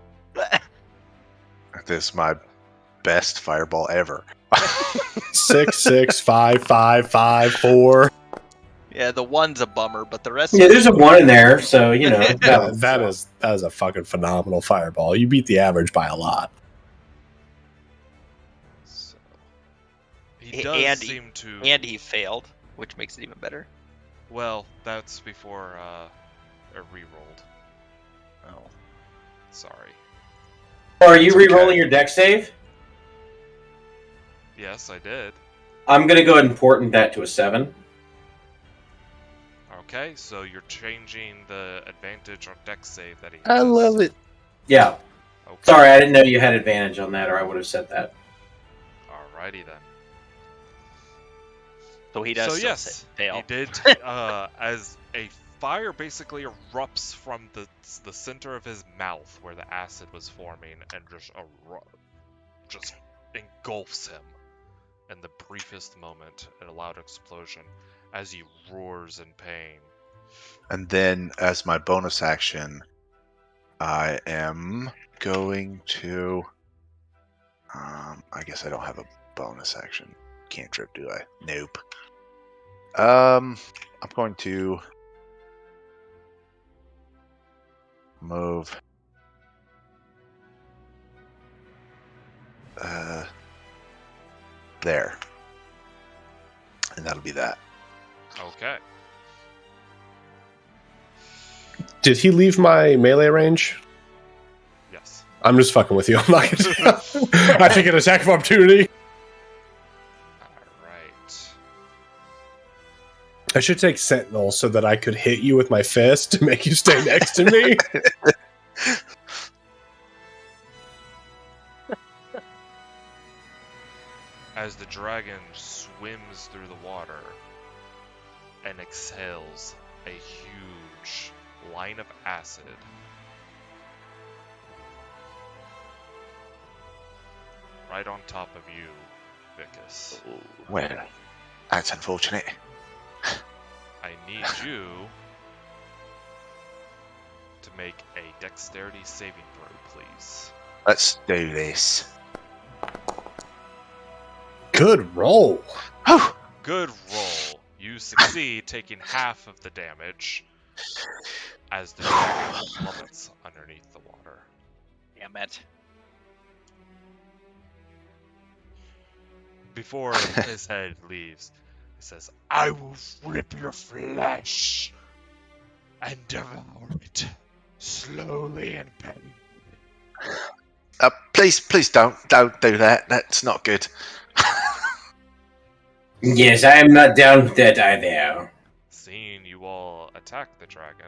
This is my best fireball ever. 6, 6, 5, 5, 5, 4. Yeah, the one's a bummer, but the rest. Yeah, there's a one in there, so you know. That is a fucking phenomenal fireball. You beat the average by a lot. So, A- he does and seem to. And he failed, which makes it even better. Well, that's before it re-rolled. Oh. Sorry. Are you It's re-rolling okay. your deck save? Yes, I did. I'm gonna go ahead and portent that to a 7. Okay, so you're changing the advantage on dex save that he has. I love it. Yeah. Okay. Sorry, I didn't know you had advantage on that, or I would have said that. Alrighty then. So he does So still yes, fail. he did. As a fire basically erupts from the center of his mouth where the acid was forming, and just engulfs him in the briefest moment in a loud explosion as he roars in pain. And then, as my bonus action, I am going to. I guess I don't have a bonus action cantrip, do I? Nope. I'm going to move. There. And that'll be that. Okay. Did he leave my melee range? Yes. I'm just fucking with you. I'm not gonna I take an attack of opportunity. Alright. I should take Sentinel so that I could hit you with my fist to make you stay next to me. As the dragon swims through the water and exhales a huge line of acid, right on top of you, Vicus. Well, that's unfortunate. I need you to make a dexterity saving throw, please. Let's do this. Good roll. Oh, Good roll. You succeed, taking half of the damage as the dragon plummets underneath the water. Damn it. Before his head leaves, he says, I will rip your flesh and devour it slowly and painfully. please don't do that. That's not good. Yes, I am not down with that either. Seeing you all attack the dragon,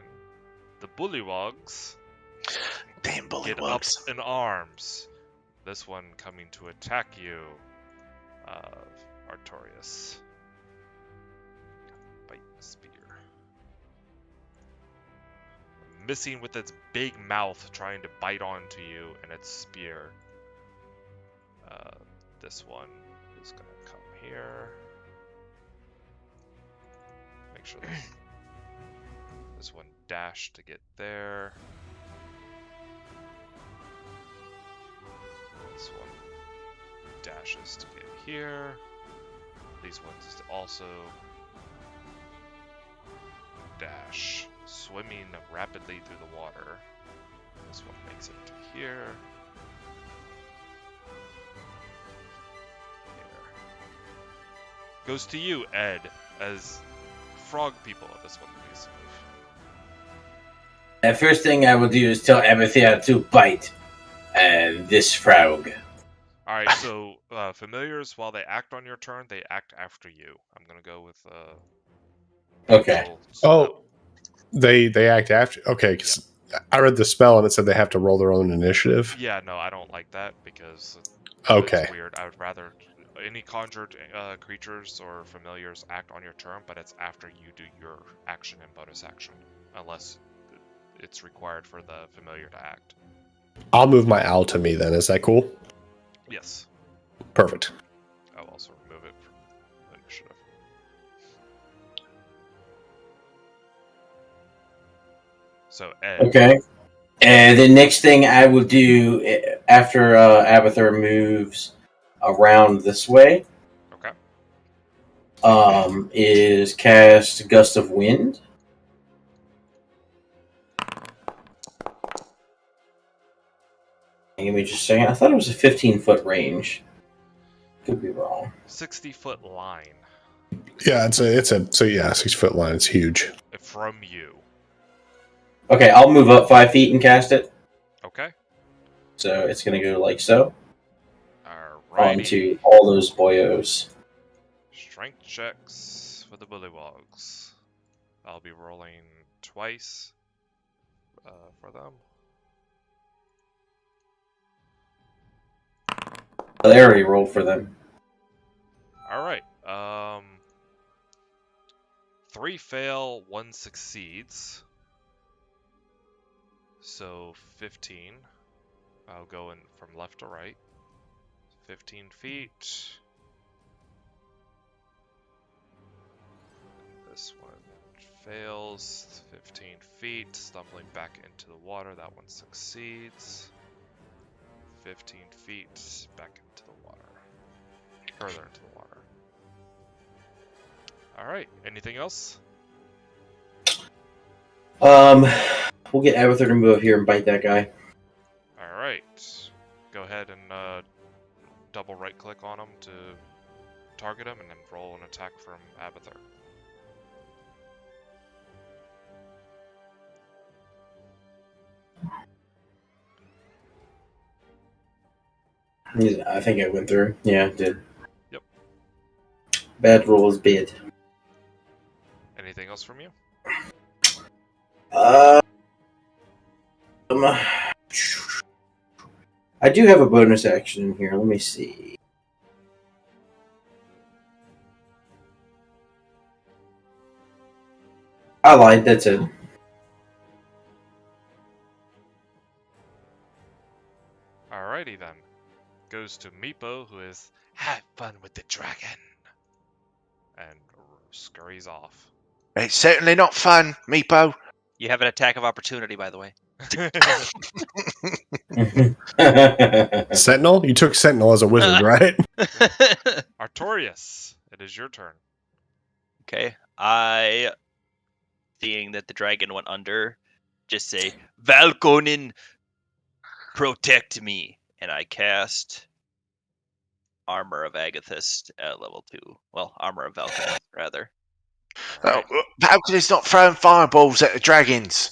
the bullywogs Damn get up bullywogs. in arms. This one coming to attack you, Artorias. Bite spear. Missing with its big mouth trying to bite onto you and its spear. This one is gonna come here. Make sure this one dash to get there. This one dashes to get here. These ones also dash, swimming rapidly through the water. This one makes it to here. Goes to you, Ed, as frog people. This one, please. The first thing I will do is tell Abathea to bite this frog. Alright, so familiars, while they act on your turn, they act after you. I'm gonna go with Okay. Oh, they act after. Okay, 'cause I read the spell and it said they have to roll their own initiative. Yeah, no, I don't like that because Okay. it's weird. I would rather any conjured creatures or familiars act on your turn, but it's after you do your action and bonus action, unless it's required for the familiar to act. I'll move my owl to me then. Is that cool? Yes, Perfect. I'll also remove it from initiative. So Ed, Okay. The next thing I will do after Abathur moves around this way okay, is cast Gust of Wind. Give me just a second. I thought it was a 15-foot range. Could be wrong. 60-foot line Yeah, it's a 6-foot line. It's huge. from you. Okay, I'll move up 5 feet and cast it. Okay, So it's going to go like so alrighty. onto all those boyos. Strength checks for the bullywogs. I'll be rolling twice for them. They already rolled for them. Alright, 3 fail, 1 succeeds. So 15. I'll go in from left to right. 15 feet. This one fails. 15 feet. Stumbling back into the water. That one succeeds. 15 feet back into the water. Further into the water. Alright, anything else? We'll get Abathur to move up here and bite that guy. Alright. Go ahead and double right click on him to target him and then roll an attack from Abathur. I think I went through. Yeah, it did. Yep. Bad roll is bad. else from you? I do have a bonus action in here. Let me see. I lied. That's it. Alrighty then. Goes to Meepo, who is have fun with the dragon, and scurries off. It's certainly not fun, Meepo. You have an attack of opportunity, by the way. Sentinel? You took Sentinel as a wizard, right? Artorias, it is your turn. Okay. I, seeing that the dragon went under, just say, Valkonen, protect me. And I cast Armor of Agathist at level 2. Well, Armor of Valkonen, rather. Alright. How can it's not throwing fireballs at the dragons?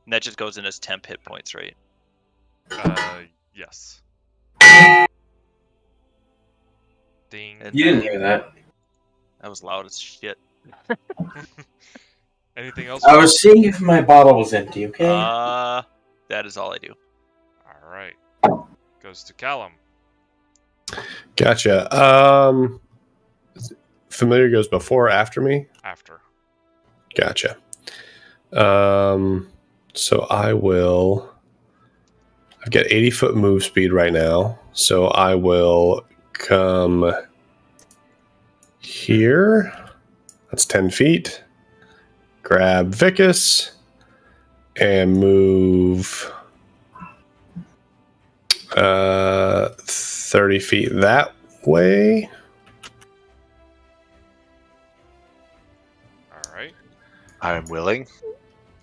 And that just goes in as temp hit points, right? Yes. Ding. And You didn't hear that. that was loud as shit. Anything else? I was seeing if my bottle was empty, okay? That is all I do. Alright. Goes to Callum. Gotcha. Familiar goes before or after me? After. Gotcha. So I will. I've got 80-foot move speed right now, so I will come here. That's 10 feet. Grab Vicus and move 30 feet that way. Alright. I am willing.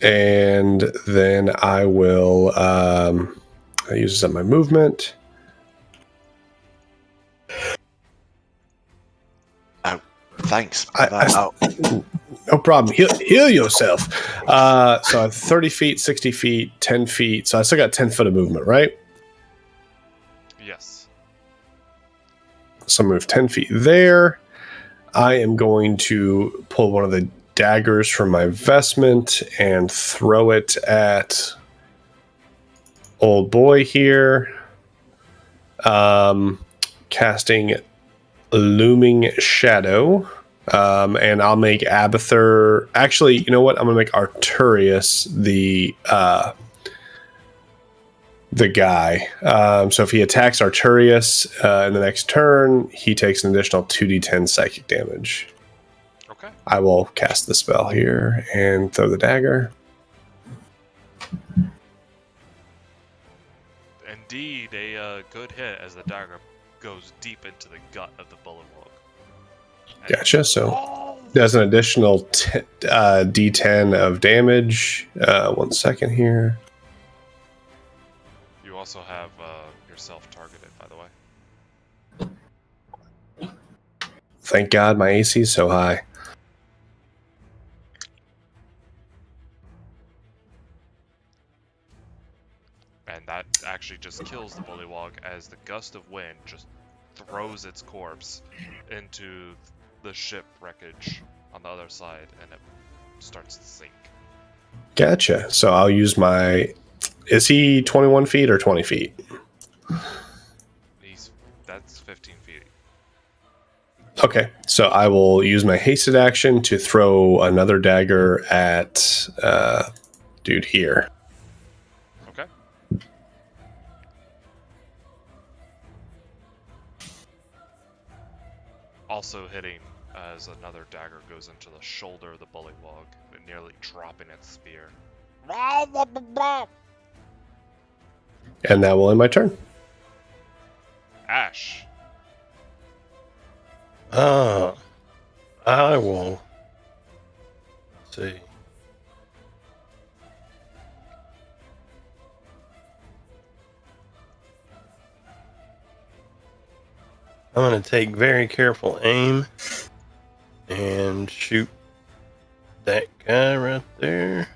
And then I will I use this on my movement. Oh, thanks. For I- that. I- Oh, No problem. Heal yourself. So I have 30 feet, 60 feet, 10 feet. So I still got 10 foot of movement, right? Yes. So I move 10 feet there. I am going to pull one of the daggers from my vestment and throw it at old boy here. Casting Looming Shadow. And I'll make Abathur. Actually, you know what? I'm gonna make Arturius the guy. So if he attacks Arturius in the next turn, he takes an additional 2d10 psychic damage. Okay. I will cast the spell here and throw the dagger. Indeed, a good hit as the dagger goes deep into the gut of the bullywug. And- Gotcha. So Oh! there's an additional d10 of damage. 1 second here. You also have yourself targeted, by the way. Thank God my AC is so high. And that actually just kills the bullywug as the gust of wind just throws its corpse into the ship wreckage on the other side, and it starts to sink. Gotcha. So I'll use my. Is he 21 feet or 20 feet? That's 15 feet. Okay. So I will use my hasted action to throw another dagger at dude here. Okay. Also hitting as another dagger goes into the shoulder of the bullywug, nearly dropping its spear. And that will end my turn. Ash. I will. Let's see. I'm going to take very careful aim and shoot that guy right there.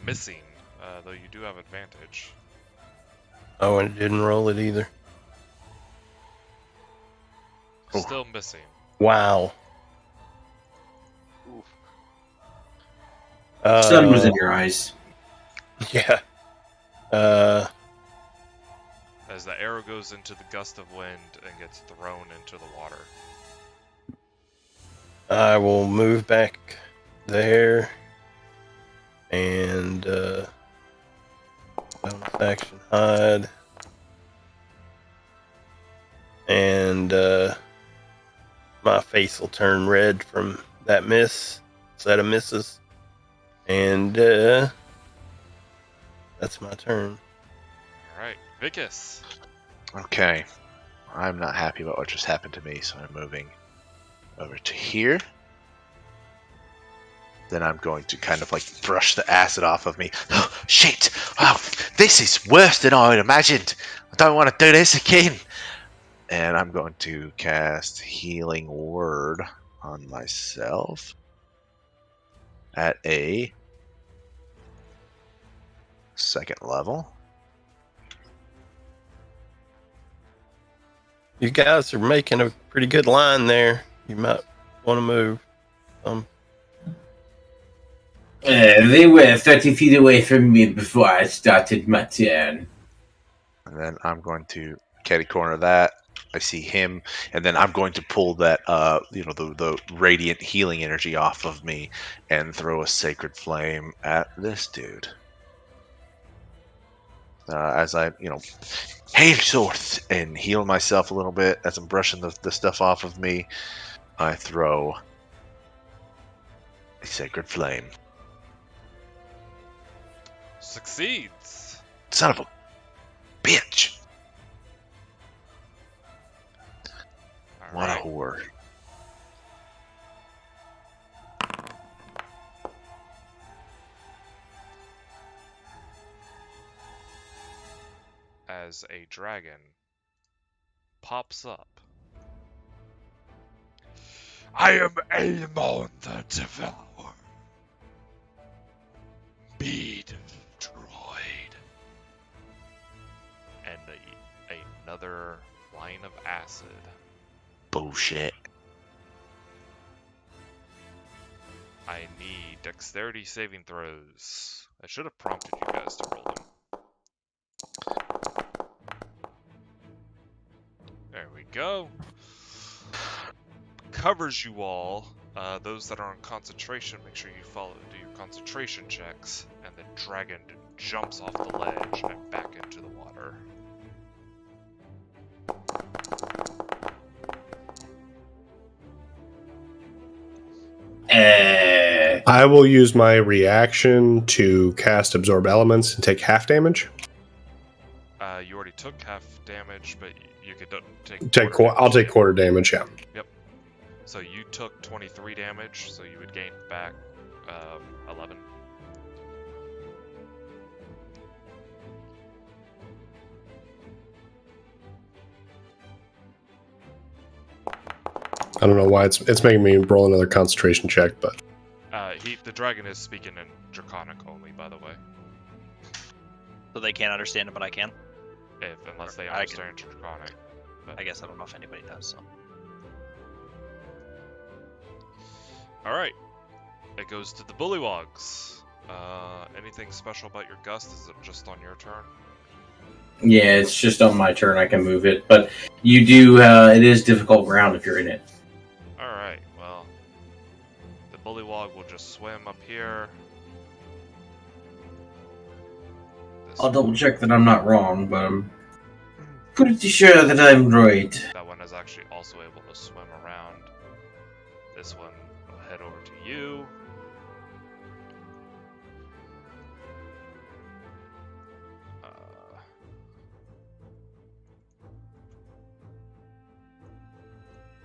Missing, though you do have advantage. Oh, and it didn't roll it either. Still missing. Wow. Sun was in your eyes. Yeah. As the arrow goes into the gust of wind and gets thrown into the water. I will move back there and bonus action hide. And my face will turn red from that set of misses. And that's my turn. Alright, Vicus. Okay. I'm not happy about what just happened to me, so I'm moving over to here. Then I'm going to kind of like brush the acid off of me. Oh, shit! Oh, this is worse than I had imagined. I don't want to do this again. And I'm going to cast Healing Word on myself at a 2nd level. You guys are making a pretty good line there. You might want to move. They were 30 feet away from me before I started my turn. And then I'm going to catty corner that. I see him, and then I'm going to pull that, the radiant healing energy off of me and throw a sacred flame at this dude. As I, hail forth and heal myself a little bit as I'm brushing the stuff off of me, I throw a sacred flame. Succeeds. Son of a bitch! What a Alright. whore. As a dragon pops up. I am Aemon the Devourer. Be destroyed. And another line of acid. Bullshit. I need dexterity saving throws. I should have prompted you guys to roll them. There we go. Covers you all. Those that are on concentration, make sure you do your concentration checks. And the dragon jumps off the ledge and back into the water. I will use my reaction to cast Absorb Elements and take half damage. You already took half damage, but you could take I'll take quarter damage, yeah. Yep. So you took 23 damage, so you would gain back 11. I don't know why it's making me roll another concentration check, but The dragon is speaking in Draconic only, by the way. So they can't understand it, but I can. Unless they I can. understand Draconic. But... I guess I don't know if anybody does. So. Alright. It goes to the Bullywogs. Anything special about your gust? Is it just on your turn? Yeah, it's just on my turn. I can move it, but you do. It is difficult ground if you're in it. Alright, well. The Bullywog will just swim up here. I'll double check that I'm not wrong, but I'm pretty sure that I'm right. That one is actually also able to swim around. This one will head over to you.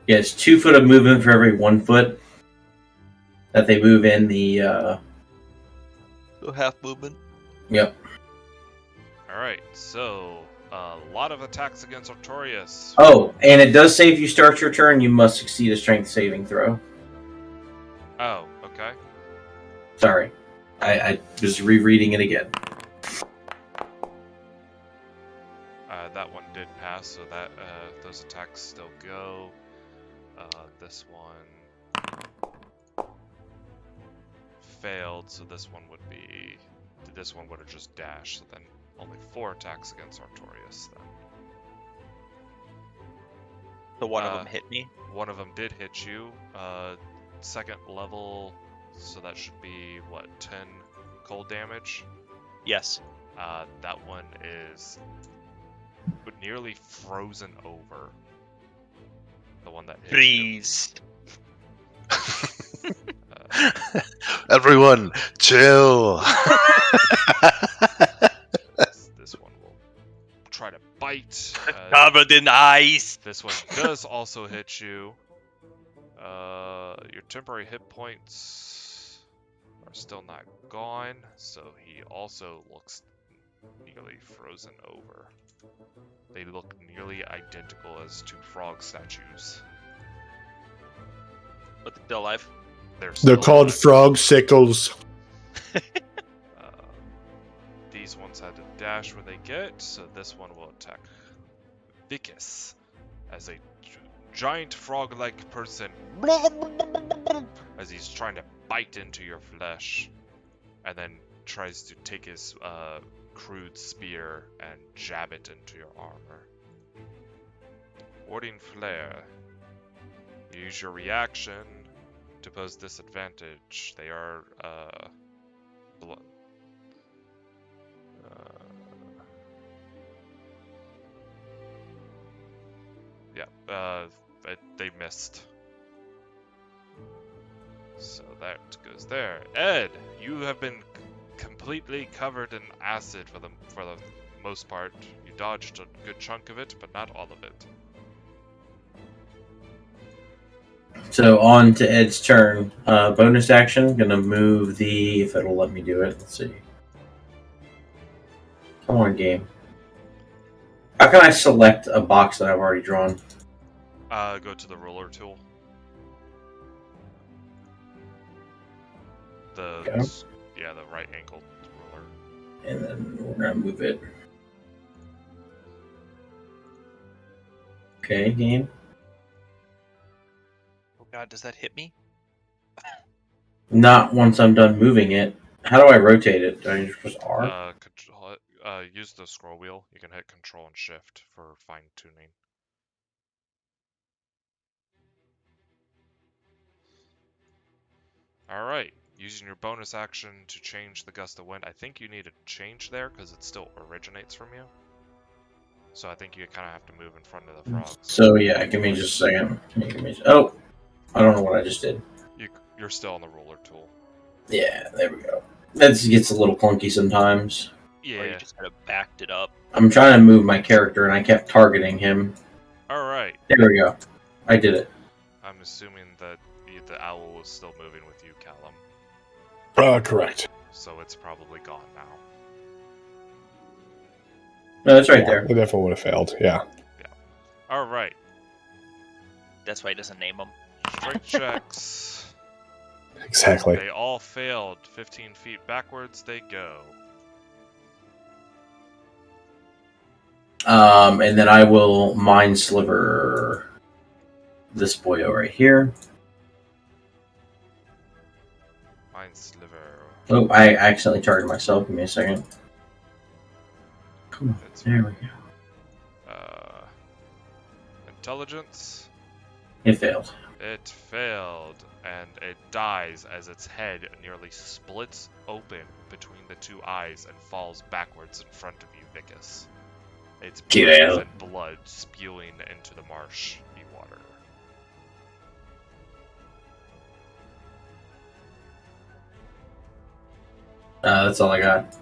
Yeah, it's 2 foot of movement for every 1 foot that they move in the. So half movement. Yep. Alright, so a lot of attacks against Artorias. Oh, and it does say if you start your turn, you must succeed a strength saving throw. Oh, okay. Sorry. I was rereading it again. That one did pass, so that those attacks still go. This one failed, so this one would be. This one would have just dashed, so then only 4 attacks against Artorias then. The one of them hit me. One of them did hit you. Second level, so that should be, what, 10 cold damage? Yes. That one is nearly frozen over. The one that hit Freeze. Everyone, chill. This one will try to bite. Covered in ice. This one does also hit you. Your temporary hit points are still not gone, so he also looks nearly frozen over. They look nearly identical as 2 frog statues. But they're still alive. They're They're still called alive. frog sickles. These ones had to dash where they get, so this one will attack Vicus as a giant frog-like person as he's trying to bite into your flesh, and then tries to take his crude spear and jab it into your armor. Warding Flare. Use your reaction to pose disadvantage. They are blood. They missed. So that goes there. Ed, you have been completely covered in acid for the most part. You dodged a good chunk of it, but not all of it. So on to Ed's turn. Bonus action. Gonna move the. If it'll let me do it. Let's see. Come on, game. How can I select a box that I've already drawn? Go to the ruler tool. Okay. Yeah, the right angled ruler. And then we're gonna move it. Okay, game. Oh god, does that hit me? Not once I'm done moving it. How do I rotate it? Do I just press R? Use the scroll wheel. You can hit Control and Shift for fine tuning. Alright, using your bonus action to change the gust of wind. I think you need a change there because it still originates from you. So I think you kind of have to move in front of the frogs. So yeah, give me just a second. Oh, I don't know what I just did. You're still on the ruler tool. Yeah, there we go. That just gets a little clunky sometimes. Yeah. Or you just kind of backed it up. I'm trying to move my character and I kept targeting him. Alright. There we go. I did it. I'm assuming that the owl was still moving with you, Callum. Correct. So it's probably gone now. No, it's right Yeah, there. It definitely would have failed. Yeah. Alright. That's why he doesn't name them. Strength checks. Exactly. They all failed. 15 feet backwards they go. And then I will mind sliver this boyo right here. Mind sliver. Oh, I accidentally targeted myself. Give me a second. Come on. It's There we go. Intelligence. It failed. It failed, and it dies as its head nearly splits open between the 2 eyes and falls backwards in front of you, Vicus. Its Get brains out. and blood spewing into the marshy water. That's all I got.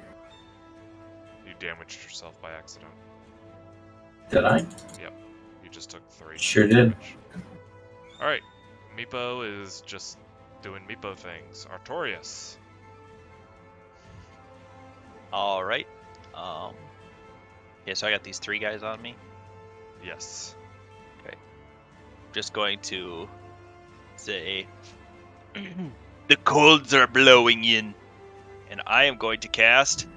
You damaged yourself by accident. Did I? You just took 3. Sure did. Alright, Meepo is just doing Meepo things. Artorias. Alright. Yeah, so I got these 3 guys on me. Yes. Just going to say the colds are blowing in, and I am going to cast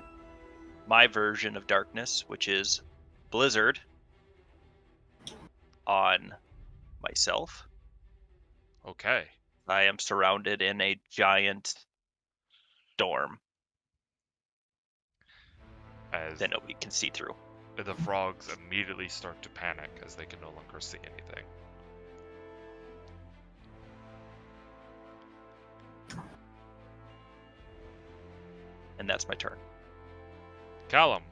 my version of darkness, which is Blizzard, on myself, Okay. I am surrounded in a giant storm As that nobody can see through. the frogs immediately start to panic as they can no longer see anything. And that's my turn. Callum.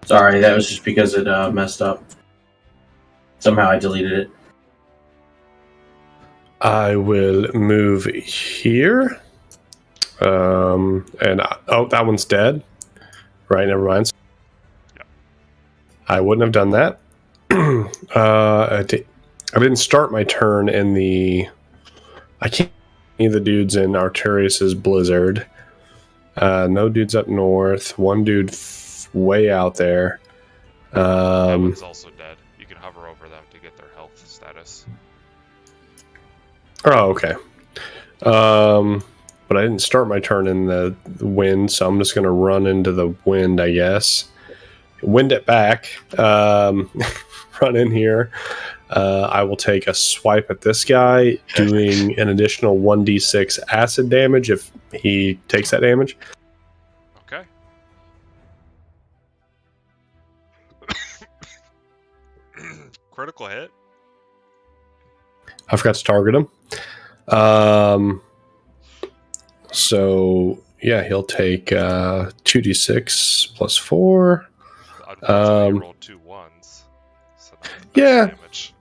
Sorry, that was just because it messed up. Somehow I deleted it. I will move here. That one's dead. Right, never mind. Yeah. I wouldn't have done that. I didn't start my turn in the. I can't see the dudes in Arturius's Blizzard. No dudes up north. One dude way out there. That one's also dead. You can hover over them to get their health status. Oh, okay. But I didn't start my turn in the wind, so I'm just going to run into the wind, I guess. Wind it back. Run in here. I will take a swipe at this guy, doing an additional 1d6 acid damage if he takes that damage. Okay. Critical hit. I forgot to target him. So, yeah, he'll take 2d6 plus 4. Unfortunately, you rolled 2 1s. So that's Yeah. damage.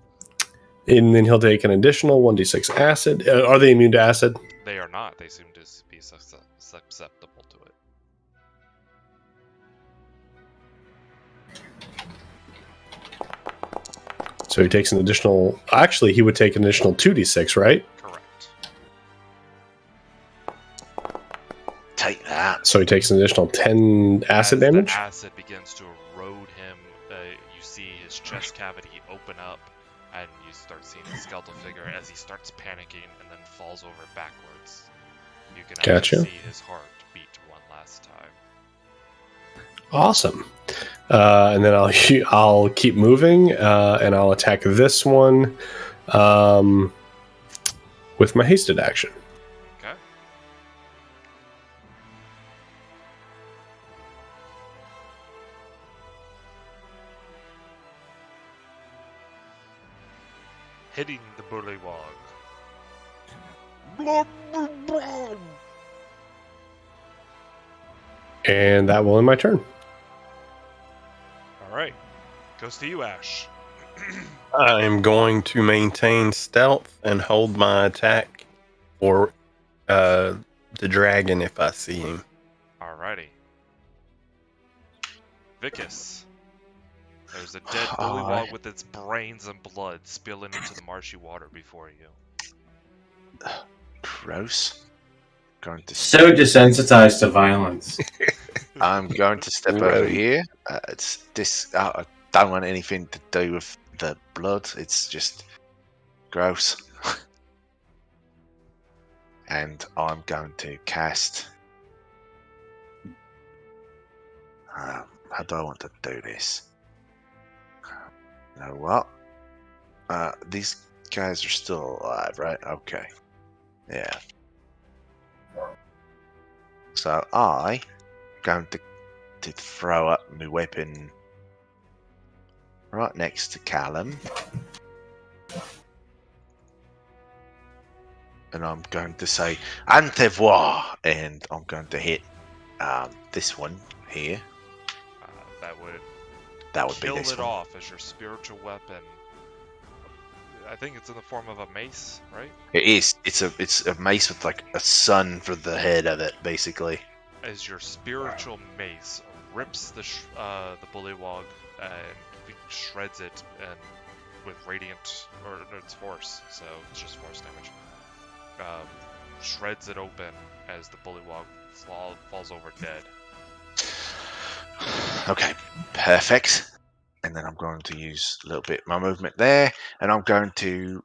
And then he'll take an additional 1d6 acid. Are they immune to acid? They are not. They seem to be susceptible to it. So he takes an additional. Actually, he would take an additional 2d6, right? Correct. Take that. So he takes an additional 10 acid As damage. The acid begins to erode him. You see his chest cavity open up, and you start seeing the skeletal figure as he starts panicking and then falls over backwards. You can Gotcha. actually see his heart beat one last time. Awesome. And then I'll keep moving, and I'll attack this one with my hasted action. Okay. Hitting the bullywog. And that will end my turn. All right. Goes to you, Ash. I'm going to maintain stealth and hold my attack for the dragon if I see him. Alrighty. Vicus. There's a dead bullywog with its brains and blood spilling into the marshy water before you. Gross. Going to So desensitized to violence. I'm going to step over Right. here. It's this. I don't want anything to do with the blood. It's just gross. And I'm going to cast. How do I want to do this? You know what? These guys are still alive, right? Okay. Yeah. So I'm going to throw up my weapon right next to Callum. And I'm going to say Antevoir, and I'm going to hit this one here. That would That would be kill this it one. off as your spiritual weapon. I think it's in the form of a mace, right? It is. It's a mace with like a sun for the head of it, basically. As your spiritual mace rips the bullywog and shreds it, and with radiant, or no, it's force, so it's just force damage. Shreds it open as the bullywog falls over dead. Okay, perfect. And then I'm going to use a little bit of my movement there, and I'm going to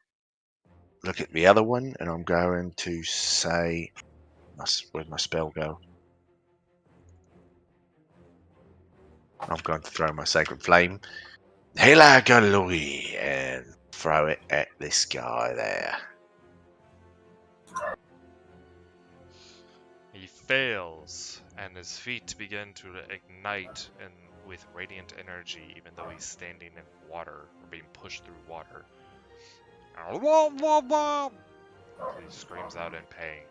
look at the other one, and I'm going to say, where'd my spell go? I'm going to throw my Sacred Flame, Hela Galui, and throw it at this guy there. He fails, and his feet begin to ignite and with radiant energy, even though he's standing in water or being pushed through water. He screams out in pain.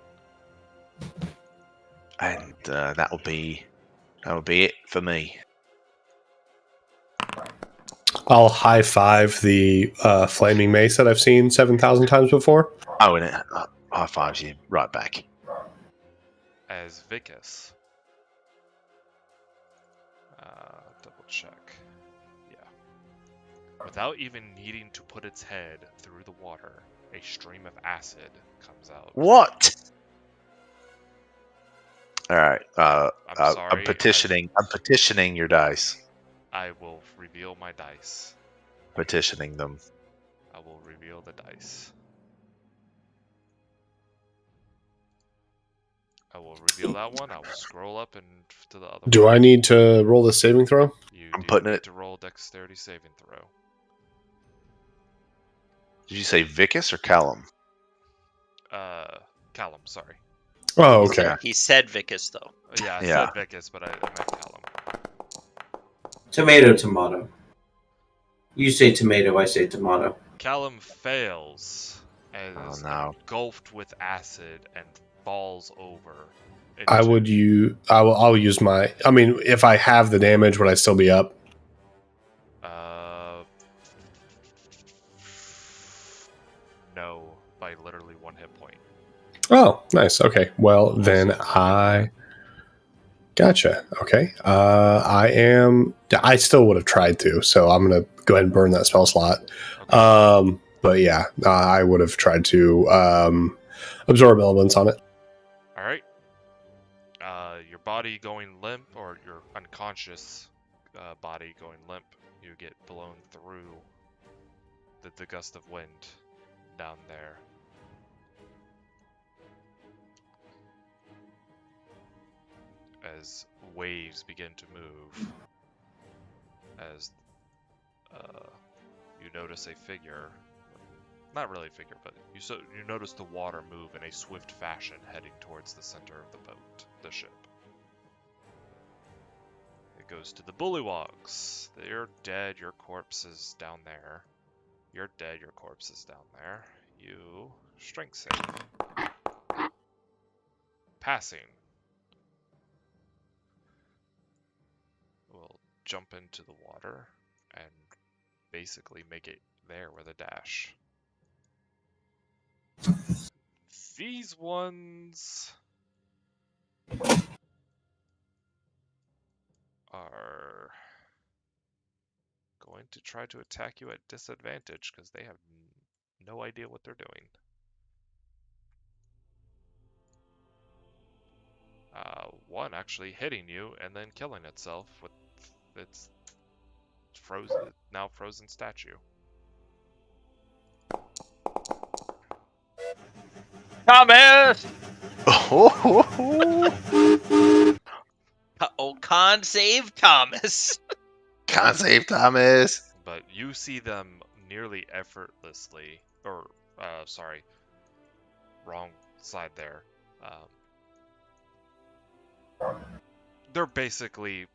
And that will be it for me. I'll high five the flaming mace that I've seen 7,000 times before. Oh, and it high fives you right back. As Vicus, double check. Yeah. Without even needing to put its head through the water, a stream of acid comes out. What? All right. I'm I'm sorry. petitioning. I'm petitioning your dice. I will reveal my dice. Petitioning them. I will reveal the dice. I will reveal that one. I will scroll up and to the other Do one. I need to roll the saving throw? You I'm do putting need it- to roll dexterity saving throw. Did you say Vicus or Callum? Callum, sorry. Oh, okay. He said Vicus, though. Yeah, I Yeah. said Vicus, but I meant Callum. Tomato, tomato. You say tomato, I say tomato. Callum fails and Oh, is no. engulfed with acid and falls over. I would I'll use my. I mean, if I have the damage, would I still be up? No, by literally 1 hit point. Oh, nice. Okay. Well, then I. Gotcha. Okay. I still would have tried to, so I'm gonna go ahead and burn that spell slot. Okay. But yeah, I would have tried to absorb elements on it. All right. Your body going limp, or your unconscious body going limp, you get blown through the gust of wind down there. As waves begin to move, as you notice a figure, not really a figure, but you notice the water move in a swift fashion heading towards the center of the boat, the ship. It goes to the bullywogs. They're dead, your corpse is down there. You're dead, your corpse is down there. You strength save. Passing. We'll jump into the water and basically make it there with a dash. These ones are going to try to attack you at disadvantage because they have no idea what they're doing. One actually hitting you and then killing itself with its now frozen statue. Thomas! Oh, Oh, con save Thomas. can't save Thomas. But you see them nearly effortlessly, or sorry, wrong side there. They're basically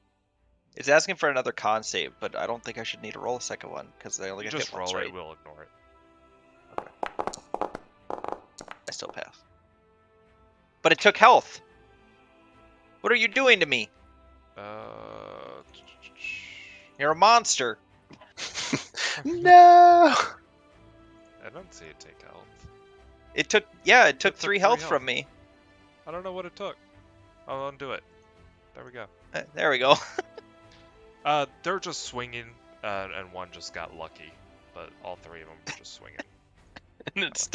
It's asking for another con save, but I don't think I should need to roll a second one because I only got just hit once, roll right? it. We'll ignore it. I still pass. But it took health. What are you doing to me? You're a monster. No. I don't see it take health. It took 3 health from me. I don't know what it took. I'll undo it. There we go. There we go. They're just swinging, and one just got lucky, but all three of them were just swinging. And it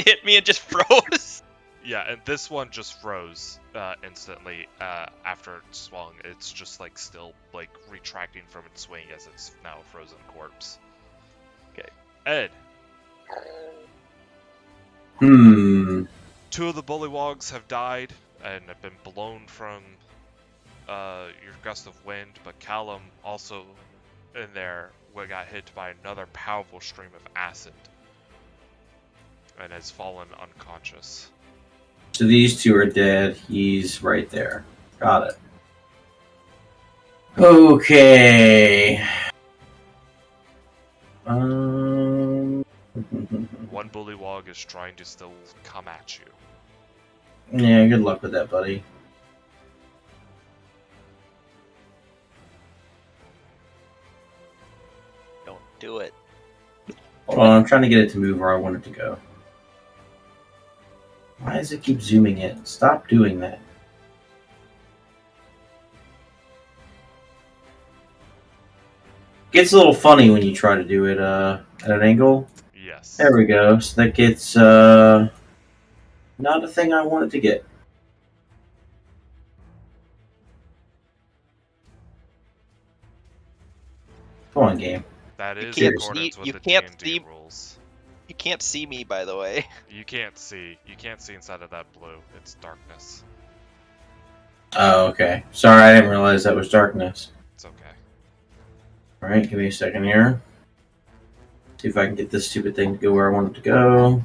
hit me and just froze. Yeah, and this one just froze instantly after it swung. It's just like still like retracting from its swing as it's now a frozen corpse. Okay, Ed. Two of the bullywogs have died and have been blown from your gust of wind, but Callum also in there got hit by another powerful stream of acid and has fallen unconscious. So these two are dead. He's right there. Got it. Okay. One bullywog is trying to still come at you. Yeah, good luck with that, buddy. Don't do it. Hold on, I'm trying to get it to move where I want it to go. Why does it keep zooming in? Stop doing that. Gets a little funny when you try to do it at an angle. Yes. There we go. So that gets not a thing I wanted to get. Come on, game. That is can't in accordance see- with you the can't D&D see- rules. You can't see me, by the way. You can't see. You can't see inside of that blue. It's darkness. Oh, okay. Sorry, I didn't realize that was darkness. It's okay. Alright, give me a second here. See if I can get this stupid thing to go where I want it to go.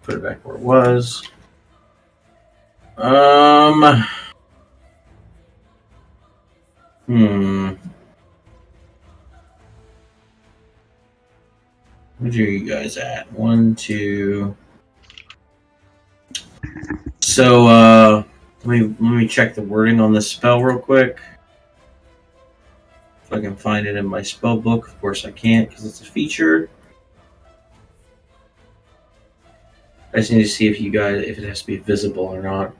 Put it back where it was. Where are you guys at? 1, 2. So, let me check the wording on this spell real quick. If I can find it in my spell book. Of course I can't because it's a feature. I just need to see if it has to be visible or not.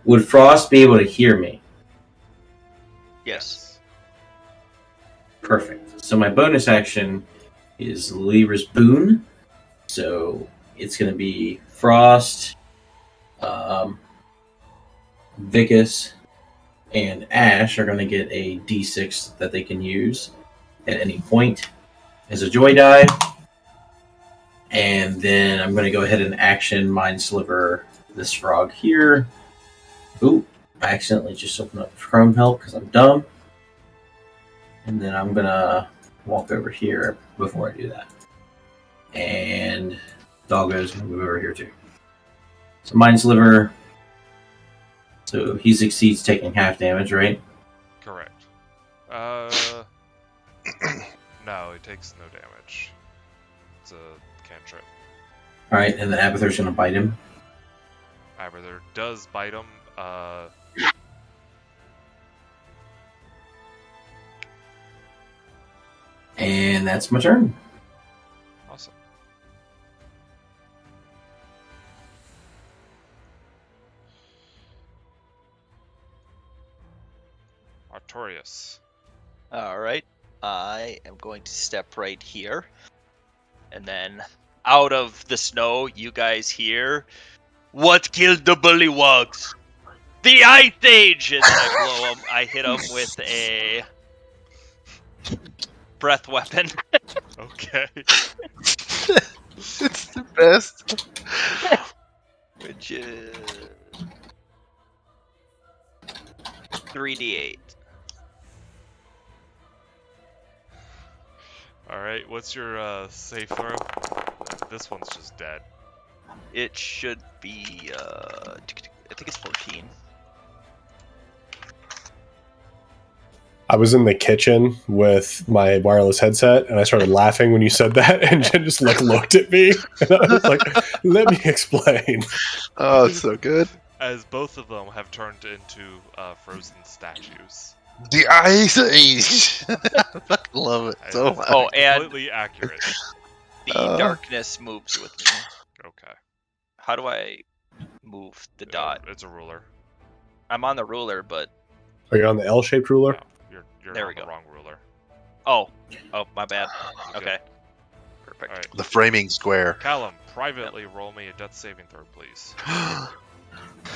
Would Frost be able to hear me? Yes. Perfect. So my bonus action is Lyra's Boon. So it's going to be Frost, Vicus, and Ash are going to get a d6 that they can use at any point as a joy die. And then I'm going to go ahead and action Mind Sliver this frog here. Ooh, I accidentally just opened up Chrome Help because I'm dumb. And then I'm going to walk over here before I do that. And Doggo's going to move over here too. So Mind Sliver. So he succeeds taking half damage, right? Correct. No, it takes no damage. It's a cantrip. Alright, and the Abathur's going to bite him. Abathur does bite him. And that's my turn. Awesome. Artorias. All right. I am going to step right here. And then out of the snow, you guys hear, "What killed the bullywogs? The Ice Age!" And then I blow him. I hit him with a breath weapon. Okay. It's the best. Which is 3d8. Alright, what's your save throw? This one's just dead. It should be, I think it's 14. I was in the kitchen with my wireless headset, and I started laughing when you said that, and Jen just like looked at me, and I was like, "Let me explain." Oh, it's so good. As both of them have turned into frozen statues. The Ice Age. I fucking love it so It's much. Oh, and completely accurate. the darkness moves with me. Okay. How do I move the dot? It's a ruler. I'm on the ruler, but Are you on the L-shaped ruler? No, you're There on we the go. wrong ruler. oh, my bad. Good. Okay, perfect. Alright. The framing square. Callum, privately roll me a death saving throw, please.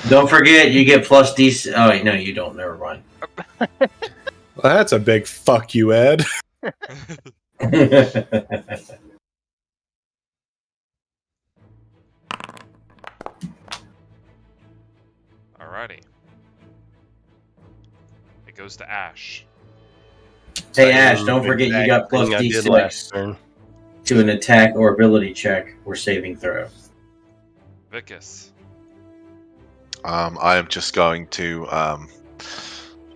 Don't forget, you get plus D. Oh, wait, no, you don't. Never mind. Well, that's a big fuck you, Ed. Alrighty. It goes to Ash. Hey Ash, don't Same forget you exact got plus thing I did last D6 turn. to an attack or ability check or saving throw. Vicus. I am just going to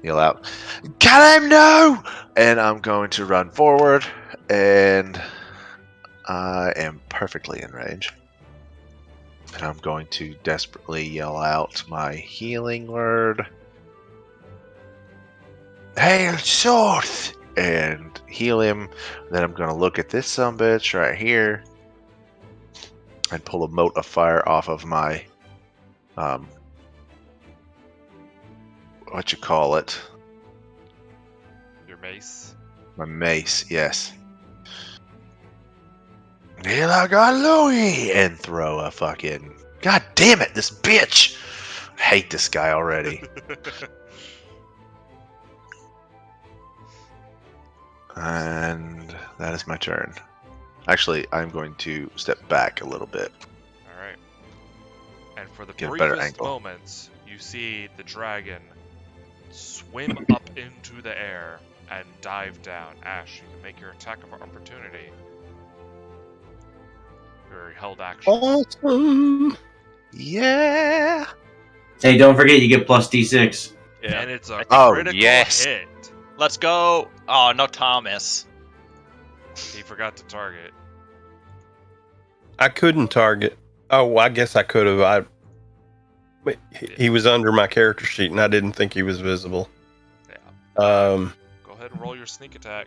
yell out, "Get him, no!" And I'm going to run forward, and I am perfectly in range. And I'm going to desperately yell out my healing word. Hail Source! And heal him. Then I'm going to look at this sumbitch right here and pull a mote of fire off of my, what you call it? Your mace. My mace, yes. Louis, and throw a fucking. God damn it, this bitch! I hate this guy already. And that is my turn. Actually, I'm going to step back a little bit. Alright. And for the Get a better briefest angle. moments, you see the dragon swim up into the air and dive down. Ash, you can make your attack of opportunity. Your held action. Awesome. Yeah! Hey, don't forget you get plus D6. Yeah. And it's a Oh, critical yes. hit. Let's go. Oh, no, Thomas. He forgot to target. I couldn't target. Oh, I guess I could have. He was under my character sheet, and I didn't think he was visible. Yeah. Um. Go ahead and roll your sneak attack.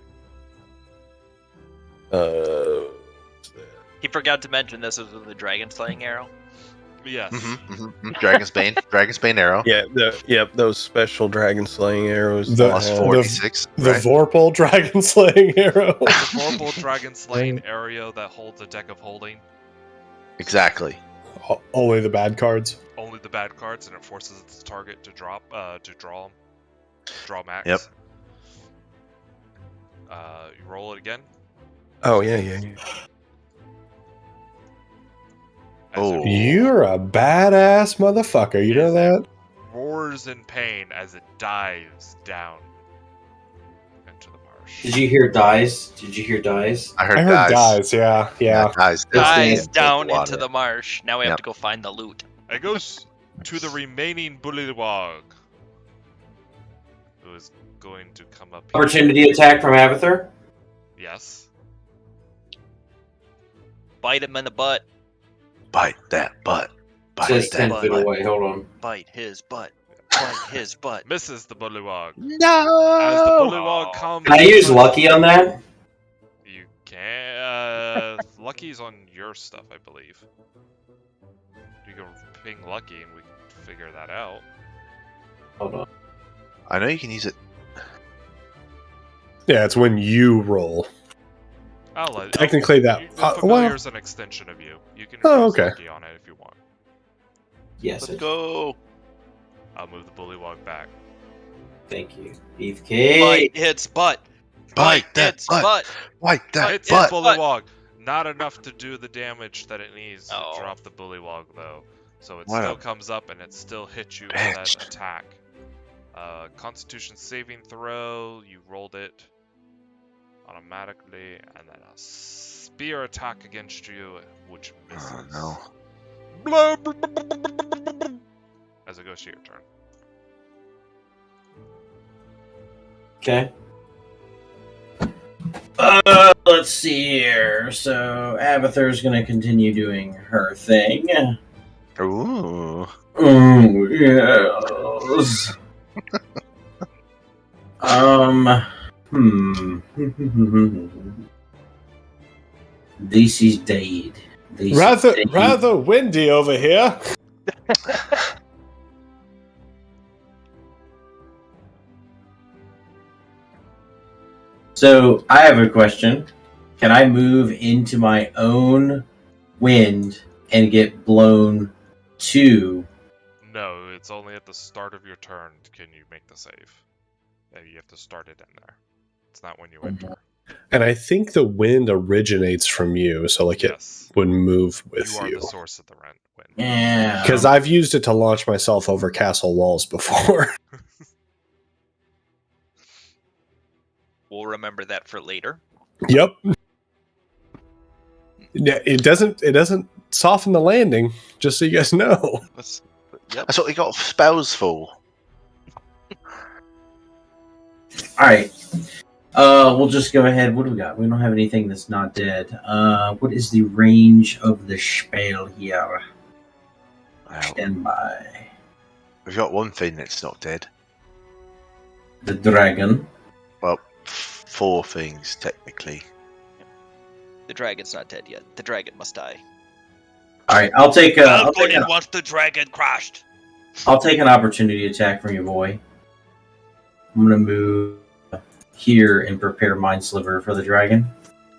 He forgot to mention this was with the dragon slaying arrow. Yes. Dragon's Bane. Dragon's Bane arrow. Yeah. Those special dragon slaying arrows. The- that Plus have- 46. The Right? Vorpal dragon slaying arrow. The horrible dragon slaying arrow that holds a deck of holding. Exactly. Only the bad cards. Only the bad cards, and it forces its target to draw them. Draw max. Yep. You roll it again. Oh yeah. As Oh. it You're a badass motherfucker. You know that? roars in pain as it dives down into the marsh. Did you hear dies? Did you hear dies? I heard, I heard guys. Yeah. Guys. Dies thing- down Water. into the marsh. Now we have Yep. to go find the loot. It goes to the remaining bullywog, who is going to come up here. Opportunity attack from Abathur? Yes. Bite him in the butt. Bite that butt. Bite Says that 10 butt. feet away. Hold on. Bite his butt. Bite his butt. Misses the bullywog. No! As the bullywog comes. Can I use lucky on that? You can. Lucky's on your stuff, I believe. You can ping Lucky and we can figure that out. Hold on. I know you can use it. Yeah, it's when you roll. Technically that- The well- familiar's an extension of you. You can Oh, use okay. Lucky on it if you want. Yes. Let's go. I'll move the bullywog back. Thank you. Beefcake. Bite its butt. Bite that its butt. butt. Bite that It's butt. the bullywog. Not enough to do the damage that it needs to Oh. drop the bullywog, though. So it What still a comes up and it still hits you with that bitch. attack. Constitution saving throw. You rolled it automatically, and then a spear attack against you, which misses. Oh no. Blah, blah, blah, blah, blah, blah, blah. As it goes to your turn. Okay. Let's see here. So Abathur's gonna continue doing her thing. Ooh. Oh yes. This is dead. This is dead. Rather windy over here. So I have a question. Can I move into my own wind and get blown to? No, it's only at the start of your turn can you make the save. You have to start it in there. It's not when you enter. And I think the wind originates from you, so like Yes. it would move with You are you. the source of the wind. Yeah. Because I've used it to launch myself over castle walls before. We'll remember that for later. Yep. Yeah, it doesn't soften the landing, just so you guys know. Yep. That's what we got spells for. All right. We'll just go ahead. What do we got? We don't have anything that's not dead. What is the range of the spell here? Well, Stand by. we've got one thing that's not dead. The dragon. Well, 4 things technically. The dragon's not dead yet. The dragon must die. All right. I'll take Falconin wants the dragon crushed. I'll take an opportunity attack from your boy. I'm gonna move here and prepare Mind Sliver for the dragon.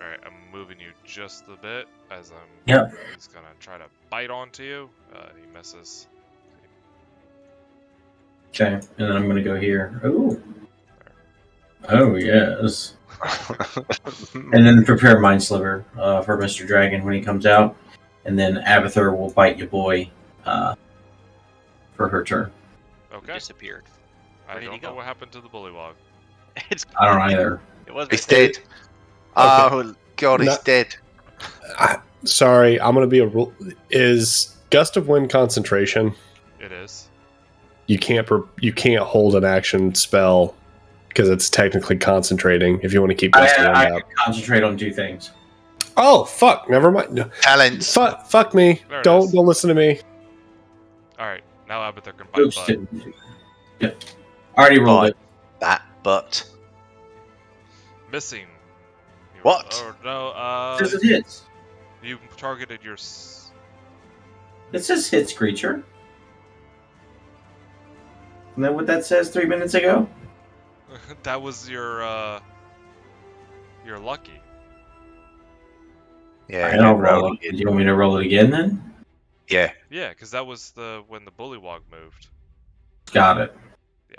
Alright, I'm moving you just a bit as I'm. Yep. He's gonna try to bite onto you. He misses. Okay, and then I'm gonna go here. Oh. Oh yes. And then prepare Mind Sliver for Mr. Dragon when he comes out, and then Abathur will bite your boy for her turn. He Okay. disappeared. I Where did he don't know go? what happened to the bullywog. It's, I don't either. it was He's dead. Oh god, he's No. dead. Sorry, I'm gonna be a rule. Is gust of wind concentration? It is. You can't hold an action spell because it's technically concentrating. If you want to keep gust of wind I out. can concentrate on 2 things. Oh fuck! Never mind. No. Talents. Fuck me. There it Don't is. listen to me. Alright, now Abathur can bite Oops, butt. didn't. Yep. Already rolled it. That but Missing. You- What? Or no, This is hits. you targeted your. It says hits creature. Isn't that what that says 3 minutes ago? That was your lucky. yeah, Alright, I'll you roll roll it. again. Do you want me to roll it again then? Yeah. Yeah, because that was when the bullywog moved. Got it. Yeah.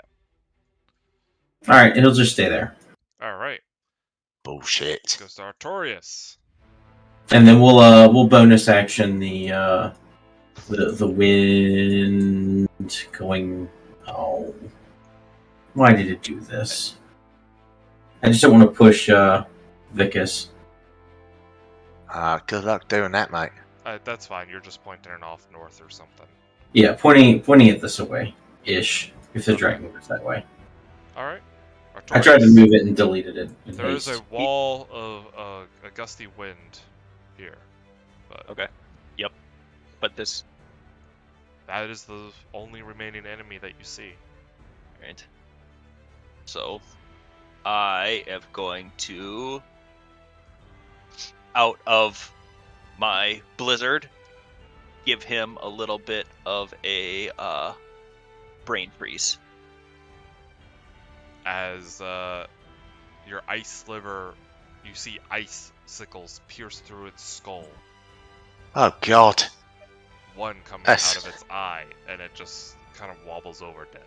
Alright, it'll just stay there. Alright, Bullshit. goes to Artorias. And then we'll bonus action the wind going. Oh, why did it do this? I just don't want to push Vicus. Good luck doing that, mate. That's fine. You're just pointing it off north or something. Yeah, pointing it this way ish. If the dragon goes that way, All right. I tried to move it and deleted it. in There is a haste. wall of a gusty wind here, but Okay. Yep. But this. that is the only remaining enemy that you see. Right. So, I am going to, out of my blizzard, give him a little bit of a brain freeze. As your ice sliver, you see icicles pierce through its skull. Oh god. One coming That's- out of its eye, and it just kind of wobbles over dead.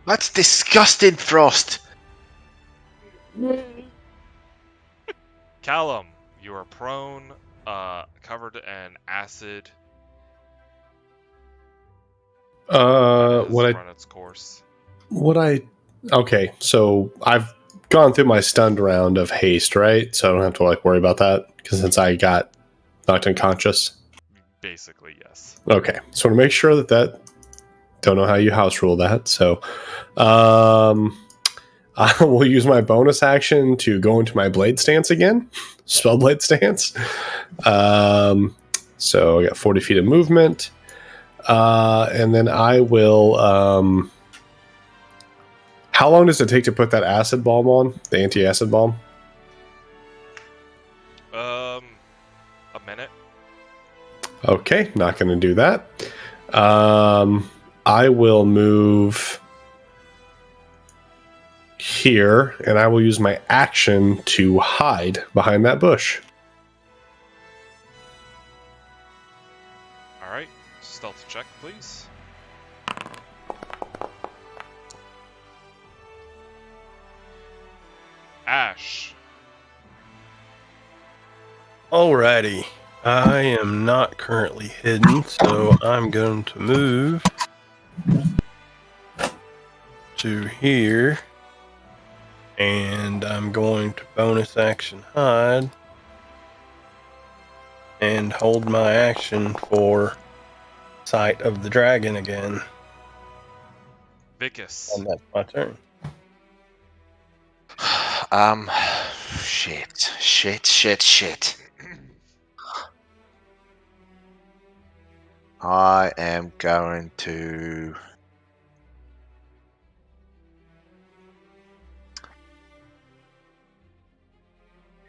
That's disgusting, Frost. Callum, you are prone, covered in acid. That has What run its course. Okay, so I've gone through my stunned round of haste, right? So I don't have to worry about that because since I got knocked unconscious. Basically, yes. Okay, so to make sure that don't know how you house rule that. So I will use my bonus action to go into my blade stance again, spell blade stance. So I got 40 feet of movement, and then I will. How long does it take to put that acid bomb on? The anti-acid bomb? A minute. Okay, not going to do that. I will move here, and I will use my action to hide behind that bush. All right. Stealth check, please. Ash, Alrighty. I am not currently hidden, so I'm going to move to here. And I'm going to bonus action hide. And hold my action for sight of the dragon again. Vicus. And that's my turn. Shit. I am going to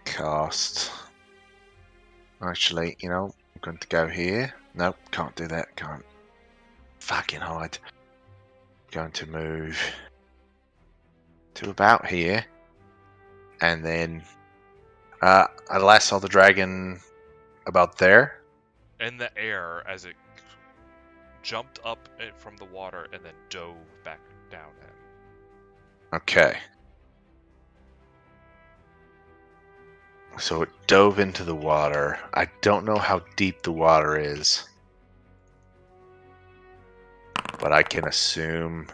cast. Actually, I'm going to go here. Nope, can't do that. Can't fucking hide. Going to move to about here, and then I last saw the dragon about there. In the air as it jumped up from the water and then dove back down in. Okay. So it dove into the water. I don't know how deep the water is, but I can assume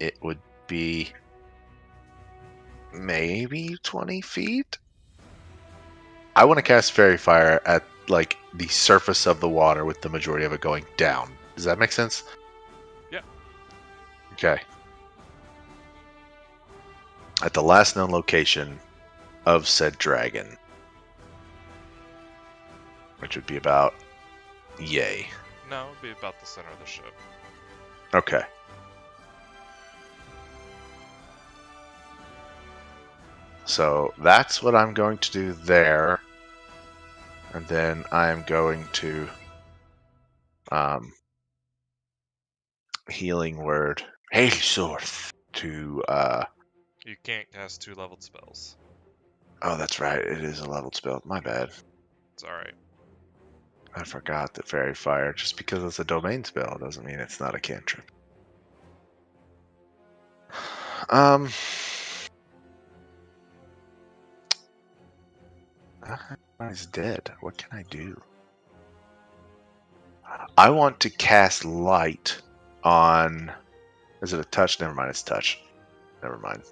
it would be maybe 20 feet. I want to cast Fairy Fire at like the surface of the water with the majority of it going down. Does that make sense? Yeah. Okay. At the last known location of said dragon, which would be about yay. No, it'd be about the center of the ship. Okay. So that's what I'm going to do there. And then I am going to healing word Hail Source to You can't cast 2 leveled spells. oh, that's right, it is a leveled spell. My bad. It's alright. I forgot that Fairy Fire, just because it's a domain spell doesn't mean it's not a cantrip. Everybody's dead. What can I do? I want to cast light on. Is it a touch? Never mind, it's touch. Never mind.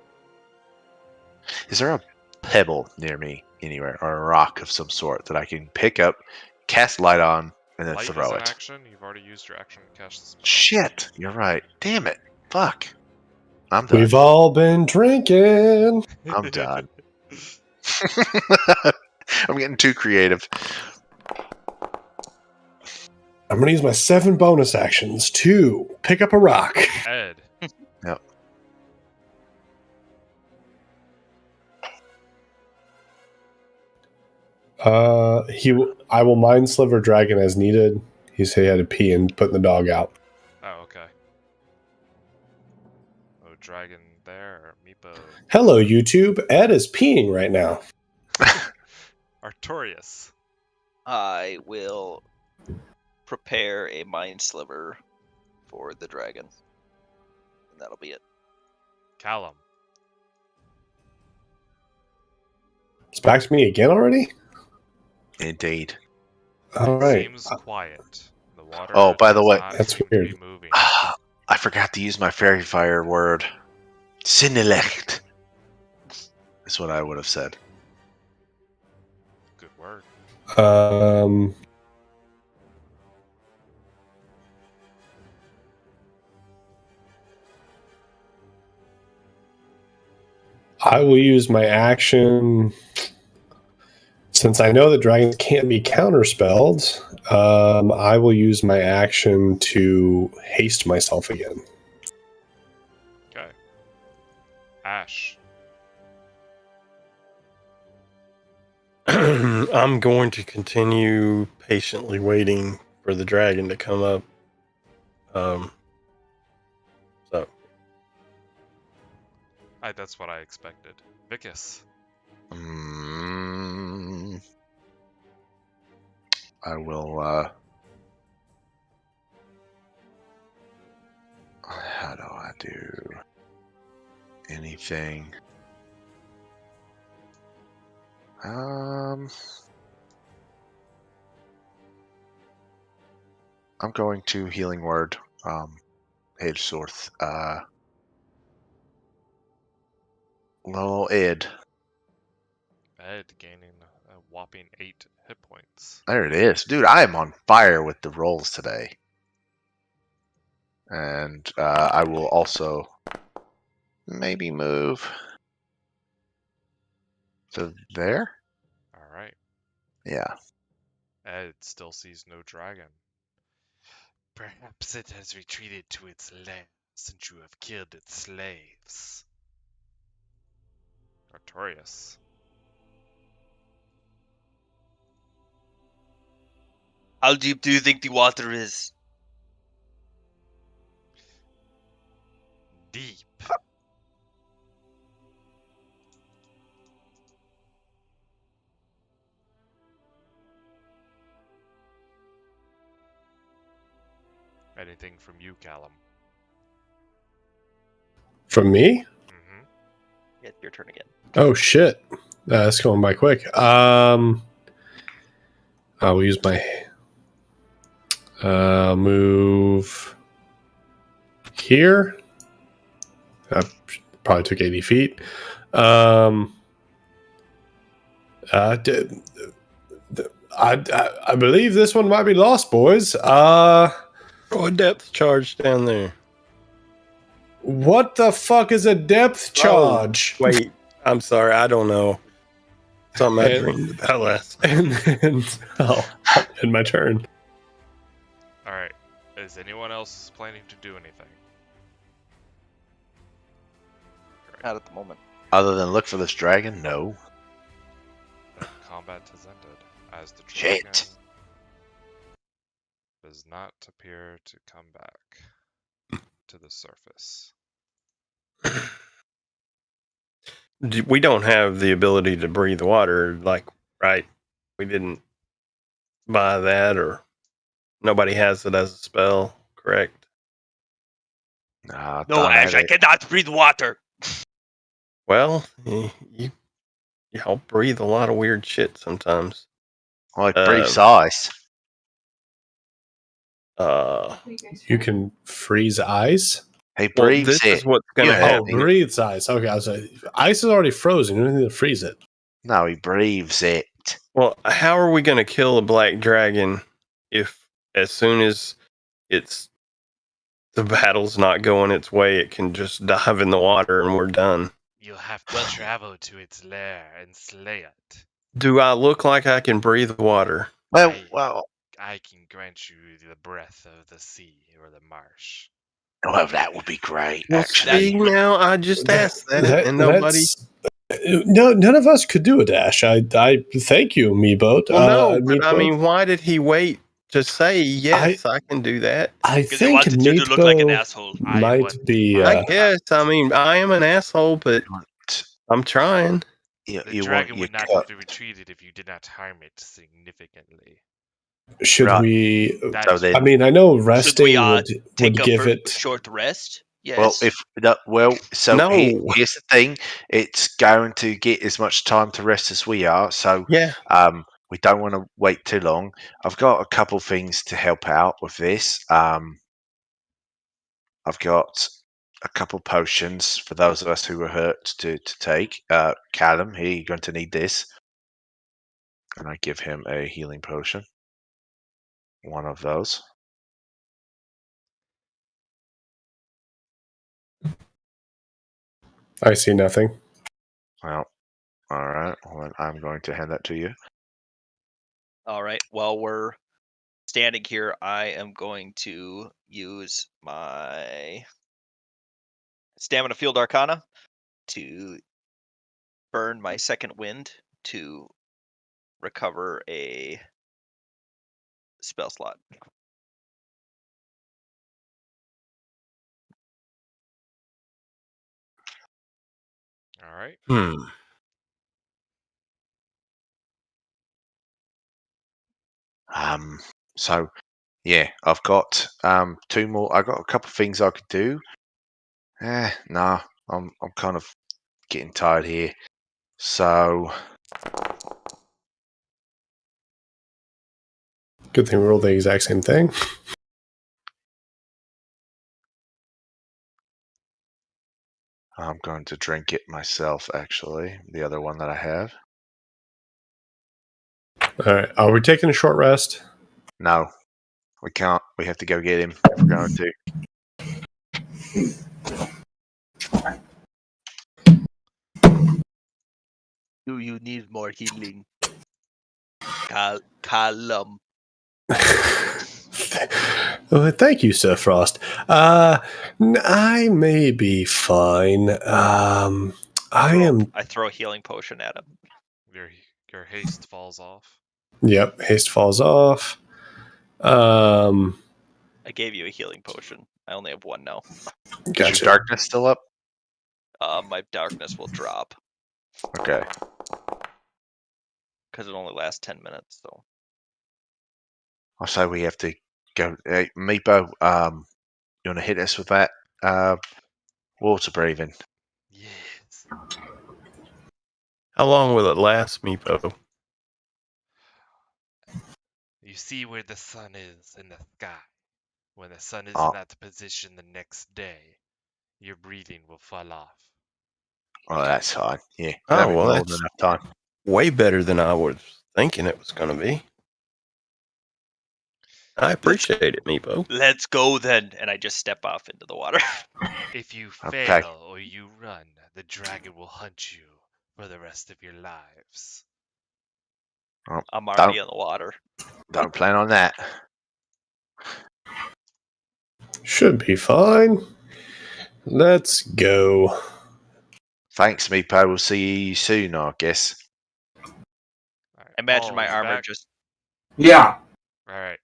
Is there a pebble near me anywhere, or a rock of some sort that I can pick up, cast light on, and then Light throw is an it? action. You've already used your action to cast the spell. Shit, you're right. Damn it. Fuck. I'm done. We've all been drinking. I'm done. I'm getting too creative. I'm going to use my 7 bonus actions to pick up a rock. Ed. Yep. I will mind sliver dragon as needed. He said he had to pee and putting the dog out. Oh, okay. Oh, dragon there. Meepo. Hello, YouTube. Ed is peeing right now. Artorias. I will prepare a mind sliver for the dragon. And that'll be it. Callum. It's back to me again already? Indeed. All right. Seems quiet. The water. Oh, by the does way- not That's seem to weird. be moving. I forgot to use my Fairy Fire word. Sinnelecht. That's what I would have said. Good word. I will use my action. Since I know that dragons can't be counterspelled, I will use my action to haste myself again. Okay. Ash. I'm going to continue patiently waiting for the dragon to come up. So That's what I expected. Vicus. I will, how do I do anything? I'm going to healing word. Edgeworth. Little Ed. Ed gaining a whopping 8 hit points. There it is, dude. I am on fire with the rolls today. And I will also maybe move to there. All right. Yeah. Ed still sees no dragon. Perhaps it has retreated to its lair since you have killed its slaves. Artorias. How deep do you think the water is? Deep. Anything from you, Callum? From me? Mm-hmm. Yeah, your turn again. Oh shit. That's going by quick. I'll use my move here. I probably took 80 feet. I believe this one might be lost, boys. Throw a depth charge down there. What the fuck is a depth charge? Wait, I'm sorry, I don't know. Something I And- dreamed about last. And then, in my turn. All right. Is anyone else planning to do anything? Not at the moment. Other than look for this dragon, no. Combat has ended as the Shit. dragon does not appear to come back to the surface. We don't have the ability to breathe water, like, right? We didn't buy that, or nobody has it as a spell, correct? Nah, No, done Ash, at I it. cannot breathe water. Well, y'all breathe a lot of weird shit sometimes. Like briefs ice. You can freeze ice? He Well, breathes this it. is what's going to Yeah. happen. Oh, breathes ice. Okay, I was like, ice is already frozen. You don't need to freeze it. No, he breathes it. Well, how are we going to kill a black dragon if, as soon as the battle's not going its way, it can just dive in the water and we're done? You'll have to travel to its lair and slay it. Do I look like I can breathe water? Well, I can grant you the breath of the sea or the marsh. well, that would be great. Well, Actually, see, now I just asked that, and nobody. No, none of us could do a dash. I thank you, Meeboat. Well, no, but I Meatboat. mean, why did he wait to say yes? I can do that. I Because he think wanted you to look like an Meatboat asshole. might be. I guess. I mean, I am an asshole, but I'm trying. you The want dragon your would not cut. have retreated if you did not harm it significantly. Should Right. we? That So is then- I mean, I know Should resting we would take a give it. short rest? Yes. So No. here's the thing: it's going to get as much time to rest as we are. So Yeah. we don't want to wait too long. I've got a couple things to help out with this. I've got a couple potions for those of us who were hurt to take. Callum, here, you're going to need this. And I give him a healing potion. One of those. I see nothing. Well, all right. Well, I'm going to hand that to you. All right. While we're standing here, I am going to use my Stamina Field Arcana to burn my second wind to recover a spell slot. all right. So yeah, I've got two more. I've got a couple of things I could do. Nah, I'm kind of getting tired here. So Good thing we rolled the exact same thing. I'm going to drink it myself, actually. The other one that I have. All right. Are we taking a short rest? No, we can't. We have to go get him if we're going to. Do you need more healing? Callum. Well, thank you, Sir Frost. I may be fine. I throw a healing potion at him. Your haste falls off. Yep, haste falls off. I gave you a healing potion. I only have one now. Is Gotcha. your darkness still up? My darkness will drop Okay. because it only lasts 10 minutes. So I'll say we have to go. Hey, Meepo, you want to hit us with that water breathing? Yes. How long will it last, Meepo? You see where the sun is in the sky. When the sun is Oh. in that position the next day, your breathing will fall off. Oh, that's fine. Yeah, Oh, that'll be well, more that's- than enough time. Way better than I was thinking it was going to be. I appreciate it, Meepo. let's go then. And I just step off into the water. If you Okay. fail or you run, the dragon will hunt you for the rest of your lives. I'm already in the water. Don't plan on that. Should be fine. Let's go. Thanks, Meepo. We'll see you soon, I guess. All right, Imagine Paul, my you armor back? just. Yeah. All right.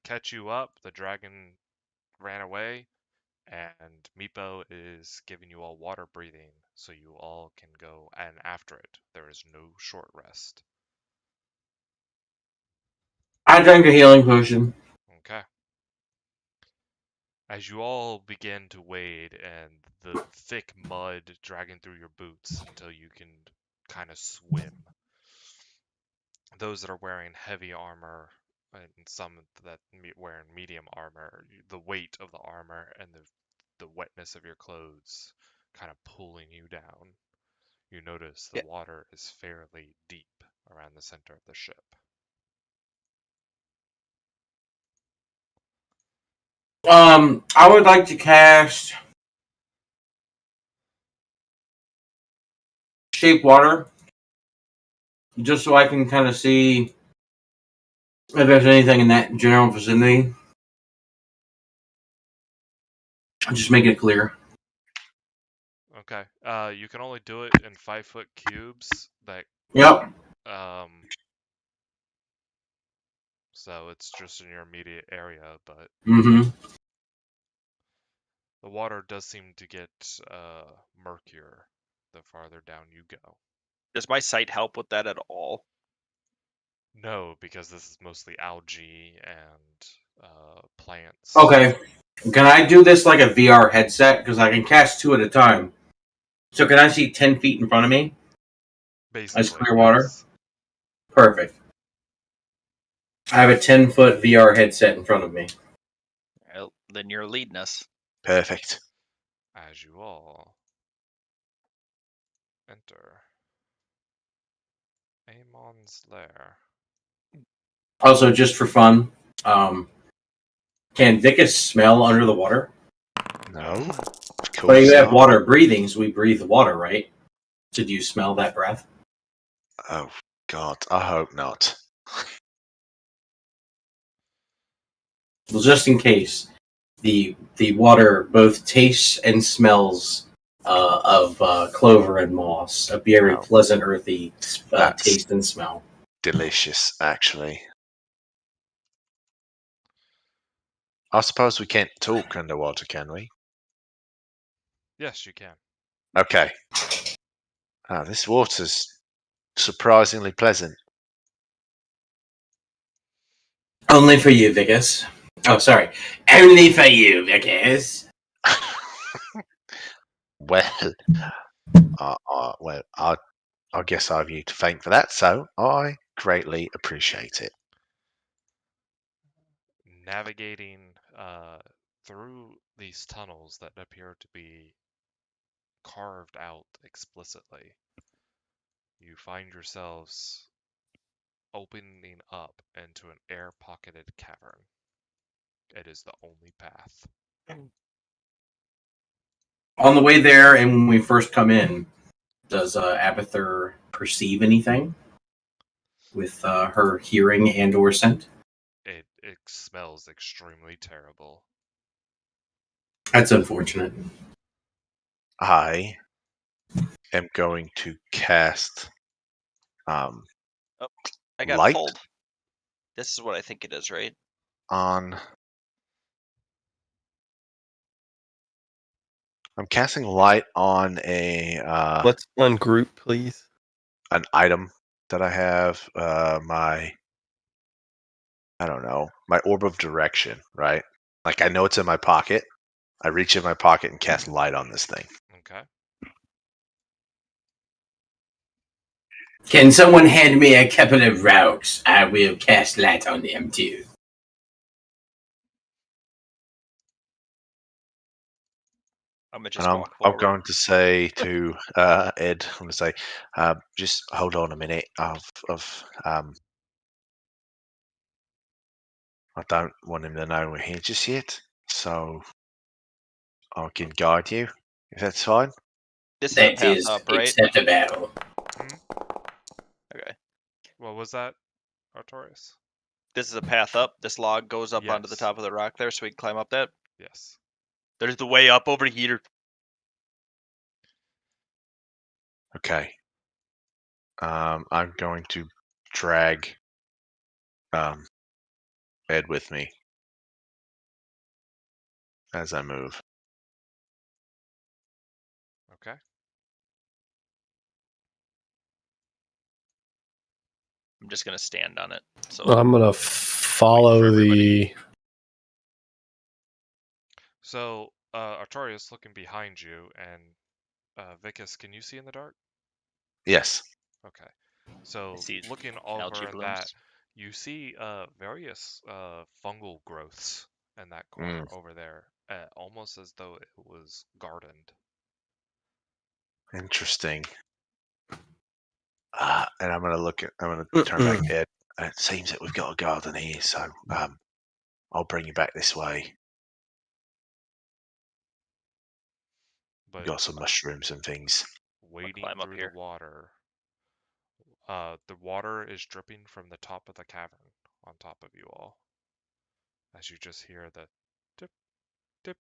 Catch you up. The dragon ran away, and Meepo is giving you all water breathing, so you all can go and after it. There is no short rest. I drank a healing potion. Okay. As you all begin to wade and the thick mud dragging through your boots until you can kind of swim, those that are wearing heavy armor and some that wearing medium armor, the weight of the armor and the wetness of your clothes kind of pulling you down. You notice the Yeah. water is fairly deep around the center of the ship. I would like to cast shape water, just so I can kind of see if there's anything in that general vicinity. Just make it clear. Okay. You can only do it in 5-foot cubes. Yep. So it's just in your immediate area, but Mm-hmm. the water does seem to get murkier the farther down you go. Does my sight help with that at all? No, because this is mostly algae and plants. Okay. Can I do this like a VR headset? Because I can cast 2 at a time. So can I see 10 feet in front of me? Basically, clear water? yes. Perfect. I have a 10-foot VR headset in front of me. Well, then you're leading us. Perfect. As you all enter Amon's lair. Also, just for fun, can Vicus smell under the water? No, of But course you have not. water breathing, so we breathe the water, right? So do you smell that breath? Oh, God, I hope not. Well, just in case, the water both tastes and smells of clover and moss. A very Wow. pleasant, earthy That's taste and smell. delicious, actually. I suppose we can't talk underwater, can we? Yes, you can. Okay. This water's surprisingly pleasant. Only for you, Vicus. Oh, sorry. Only for you, Vicus. Well, I guess I have you to thank for that, so I greatly appreciate it. Navigating through these tunnels that appear to be carved out explicitly. You find yourselves opening up into an air-pocketed cavern. It is the only path. On the way there, and when we first come in, does Abather perceive anything with her hearing and/or scent? It smells extremely terrible. That's unfortunate. I am going to cast I got light pulled. This is what I think it is, right? on. I'm casting light on Let's ungroup, please. an item that I have. I don't know, my orb of direction, right? Like I know it's in my pocket. I reach in my pocket and cast light on this thing. Okay. Can someone hand me a couple of rocks? I will cast light on them too. I'm gonna And just I'm walk forward. going to say to Ed, I'm going to say, just hold on a minute. I don't want him to know we're here just yet, so I can guide you if that's fine. This is a That path is up, right? acceptable. Okay. What was that, Artorias? This is a path up. This log goes up onto the Yes. top of the rock there, so we can climb up that. Yes. There's the way up over here. Okay. I'm going to drag Ed with me as I move. Okay. I'm just gonna stand on it. So I'm gonna follow everybody. the. So, Artorias looking behind you, and Vicus, can you see in the dark? Yes. Okay. So, see looking algae over that, blooms. you see various fungal growths in that corner over there, almost as though it was gardened. Interesting. And I'm going to turn back to Ed. It seems that we've got a garden here, so I'll bring you back this way. We've But got some mushrooms and things. wading climb up through the here. water is dripping from the top of the cavern on top of you all, as you just hear the dip, dip,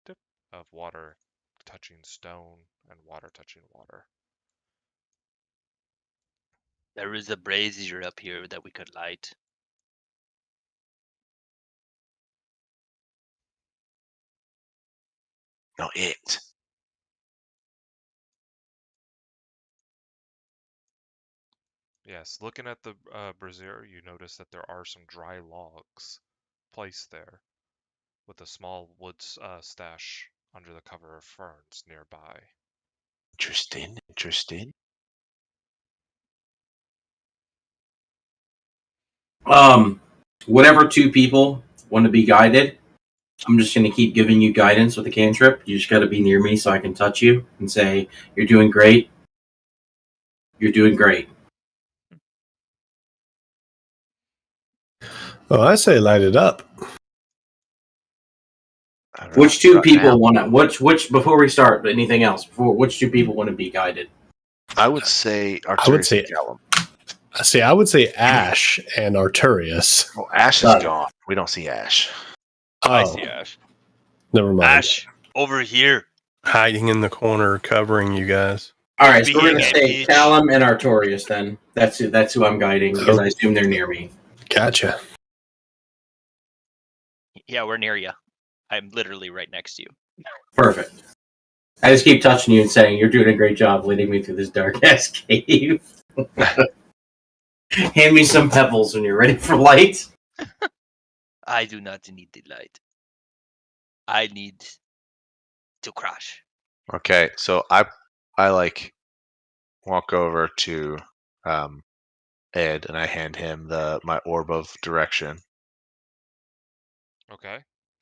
dip of water touching stone and water touching water. There is a brazier up here that we could light. Not it. Yes, looking at the brazier, you notice that there are some dry logs placed there, with a small wood stash under the cover of ferns nearby. Interesting. Whatever two people want to be guided, I'm just going to keep giving you guidance with the cantrip. You just got to be near me so I can touch you and say, "You're doing great. You're doing great." Oh, I say light it up. Which two Right people now, want to? Which before we start? Anything else? Which two people want to be guided? I would say I would Artorias say. and Callum. See, I would say Ash and Arturius. Well, Ash is Done. gone. We don't see Ash. I Oh, see Ash. never mind. Ash, over here. Hiding in the corner, covering you guys. All right, so we're going to Being a say bitch. Callum and Artorius. Then that's who I'm guiding because I assume they're near me. Gotcha. Yeah, we're near you. I'm literally right next to you. Perfect. I just keep touching you and saying you're doing a great job leading me through this dark ass cave. Hand me some pebbles when you're ready for light. I do not need the light. I need to crash. Okay, so I like walk over to Ed and I hand him my orb of direction Okay.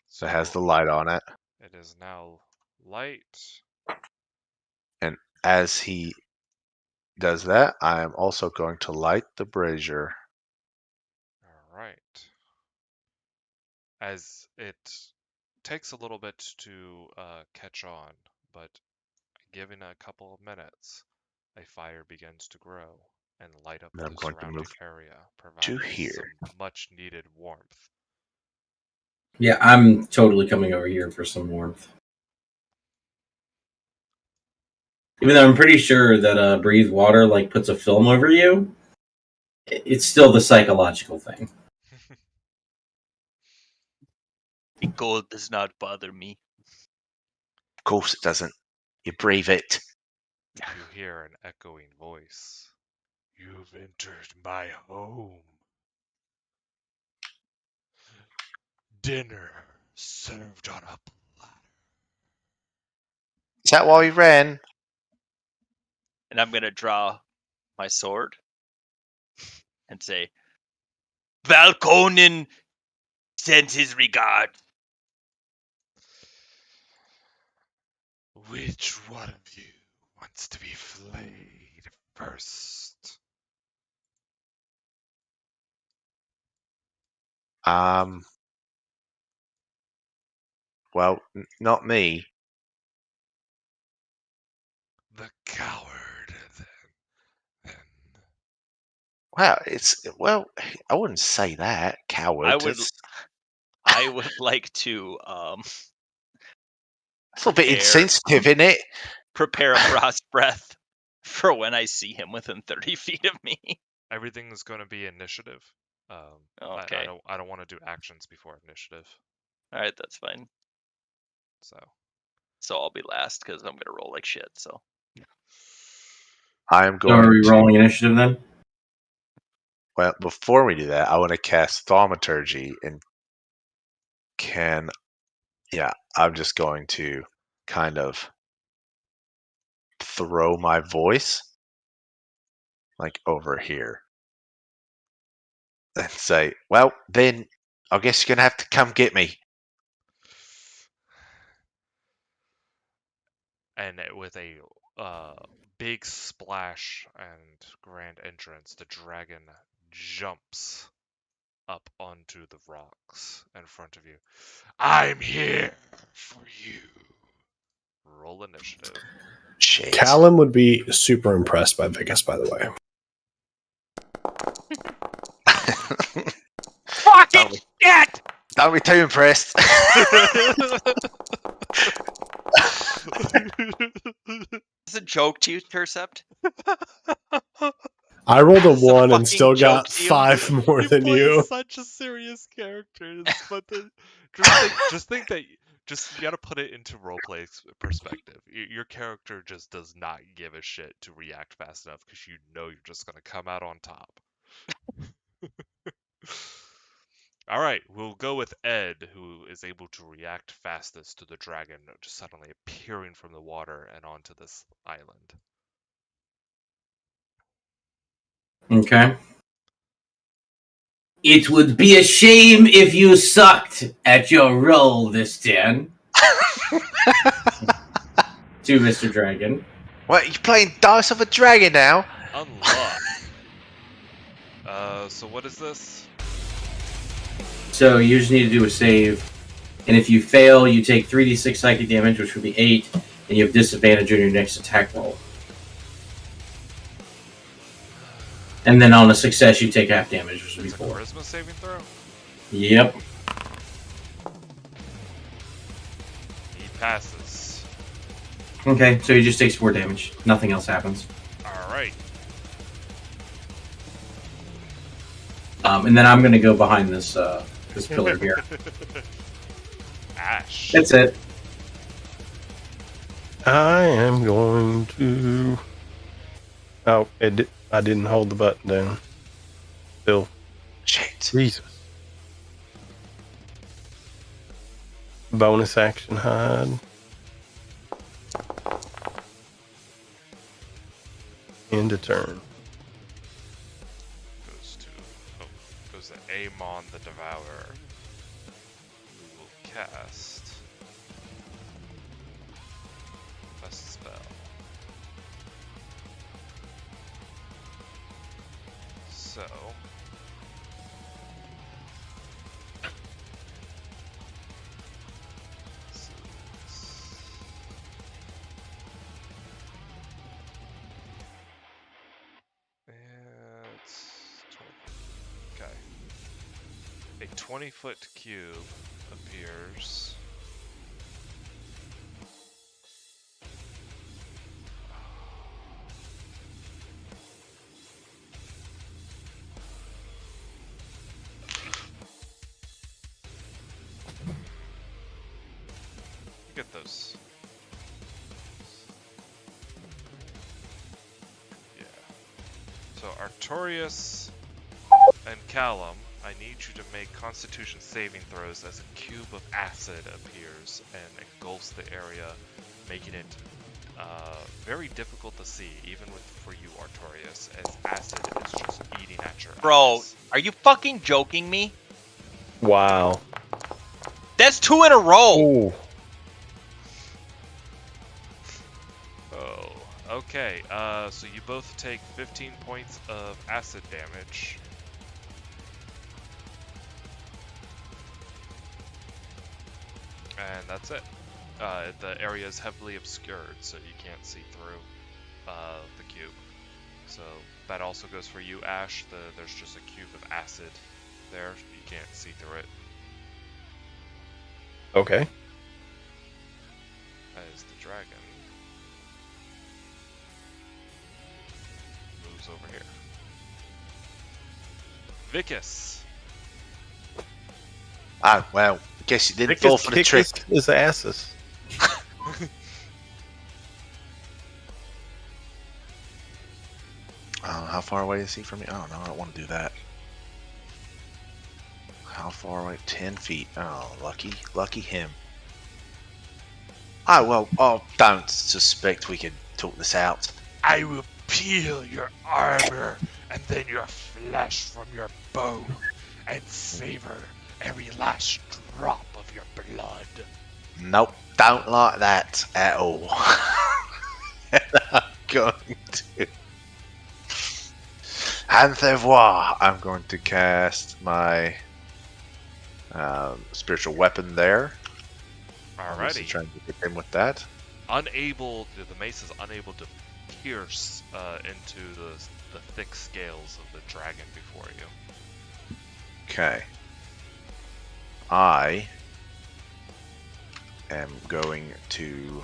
So that has the light on it. it is now light. as he does that, I am also going to light the brazier. All right. As it takes a little bit to catch on, but given a couple of minutes, a fire begins to grow and light up And I'm the going to surrounding move area, to providing here. some much needed warmth. Yeah, I'm totally coming over here for some warmth. Even though I'm pretty sure that breathe water like puts a film over you, it's still the psychological thing. The cold does not bother me. Of course it doesn't. You breathe it. You hear an echoing voice. You've entered my home. Dinner served on a platter. Is that why we ran? And I'm gonna draw my sword and say, Valkonen sends his regards. Which one of you wants to be flayed first? Well, not me. The coward, then. Well, I wouldn't say that, coward. I would like to It's a little bit prepare insensitive, isn't it? prepare a frost breath for when I see him within 30 feet of me. Everything is going to be initiative. Okay. I don't want to do actions before initiative. All right, that's fine. So I'll be last because I'm gonna roll like shit. So I am So going are we to. rolling initiative then? Well, before we do that, I want to cast Thaumaturgy and I'm just going to kind of throw my voice like over here and say, well, then I guess you're going to have to come get me. And with a big splash and grand entrance, the dragon jumps up onto the rocks in front of you. I'm here for you. Roll initiative. Shit. Callum would be super impressed by Vegas, by the way. fucking shit. Don't be too impressed. Is it a joke to you, Tercept? I rolled a This is a 1 and fucking still got joke to you. 5 more than play you. such a serious character, but just think that you gotta put it into roleplay perspective. Your character just does not give a shit to react fast enough because you know you're just gonna come out on top. All right, we'll go with Ed, who is able to react fastest to the dragon just suddenly appearing from the water and onto this island. Okay. It would be a shame if you sucked at your role this turn. To Mr. Dragon. What, you playing Dice of a Dragon now? Unlock. So what is this? So you just need to do a save. And if you fail, you take 3d6 psychic damage, which would be 8, and you have disadvantage on your next attack roll. And then on a success, you take half damage, which would be It's a 4. charisma saving throw? Yep. He passes. Okay, so he just takes 4 damage. Nothing else happens. Alright. And then I'm going to go behind this this pillar here. Ash. That's it. I am going to. Oh, I didn't hold the button down. Bill. Shit. Jesus. Bonus action hide. End of turn. Goes to Amon the Devourer, who will cast a spell. So. It's 20. Okay. A 20-foot cube appears. Get those. Yeah. So Artorias and Callum, I need you to make Constitution saving throws as a cube of acid appears and engulfs the area, making it very difficult to see, even for you, Artorias, as acid is just eating at your Bro, eyes. are you fucking joking me? Wow. That's 2 in a row. Ooh. Oh, okay. So you both take 15 points of acid damage. And that's it. The area is heavily obscured, so you can't see through the cube. So that also goes for you, Ash. There's just a cube of acid there. You can't see through it. Okay. As the dragon moves over here. Vicus. Ah, well, I guess you didn't fall for the trick. His asses. How far away is he from me? Oh, no, I don't want to do that. How far away? 10 feet. Oh, lucky him. Don't suspect we could talk this out. I will peel your armor and then your flesh from your bone and savor every last drop of your blood. Nope, don't like that at all. And I'm going to... Anthevoir. I'm going to cast my spiritual weapon there. Obviously Alrighty. trying to get him with that. The mace is unable to pierce into the thick scales of the dragon before you. Okay. I am going to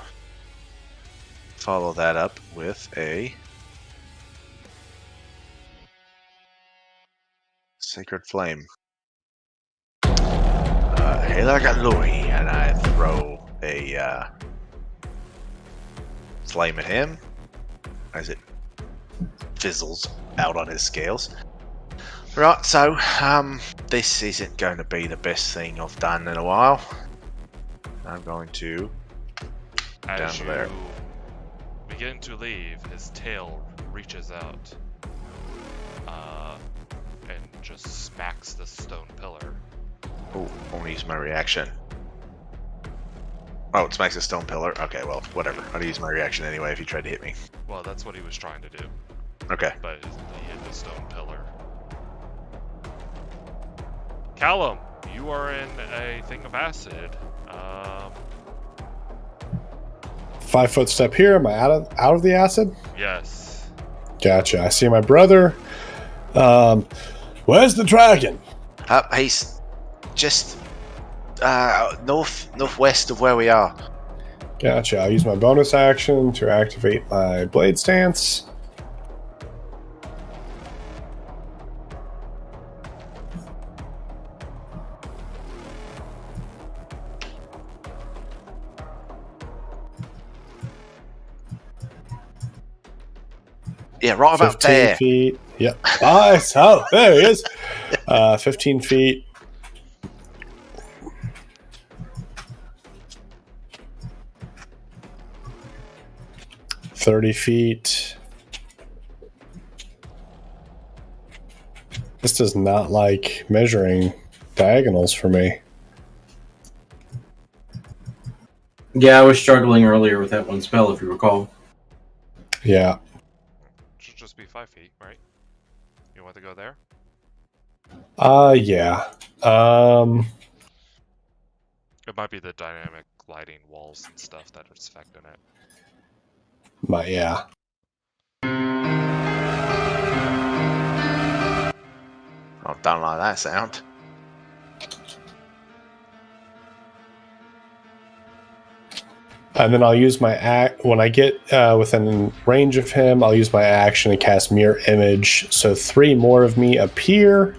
follow that up with a Sacred Flame. Helagaloi, and I throw a flame at him as it fizzles out on his scales. Right, so this isn't going to be the best thing I've done in a while. I'm going to As down you there. begin to leave, his tail reaches out and just smacks the stone pillar. Oh, I want to use my reaction. Oh, it smacks a stone pillar. Okay, well, whatever. I'll use my reaction anyway if he tried to hit me. Well, that's what he was trying to do, Okay. but he hit the stone pillar. Callum, you are in a thing of acid. 5 foot step here. Am I out of the acid? Yes. Gotcha. I see my brother. Where's the dragon? He's just northwest of where we are. Gotcha. I'll use my bonus action to activate my blade stance. Yeah, right about 15 there. feet. Yep. Nice. Oh, there he is. 15 feet. $30 This does not like measuring diagonals for me. Yeah, I was struggling earlier with that one spell, if you recall. Yeah. Should just be 5 feet, right? You want to go there? Yeah. It might be the dynamic lighting walls and stuff that is affecting it. Yeah. I don't like that sound. And then I'll use my when I get within range of him, I'll use my action to cast Mirror Image. So 3 more of me appear.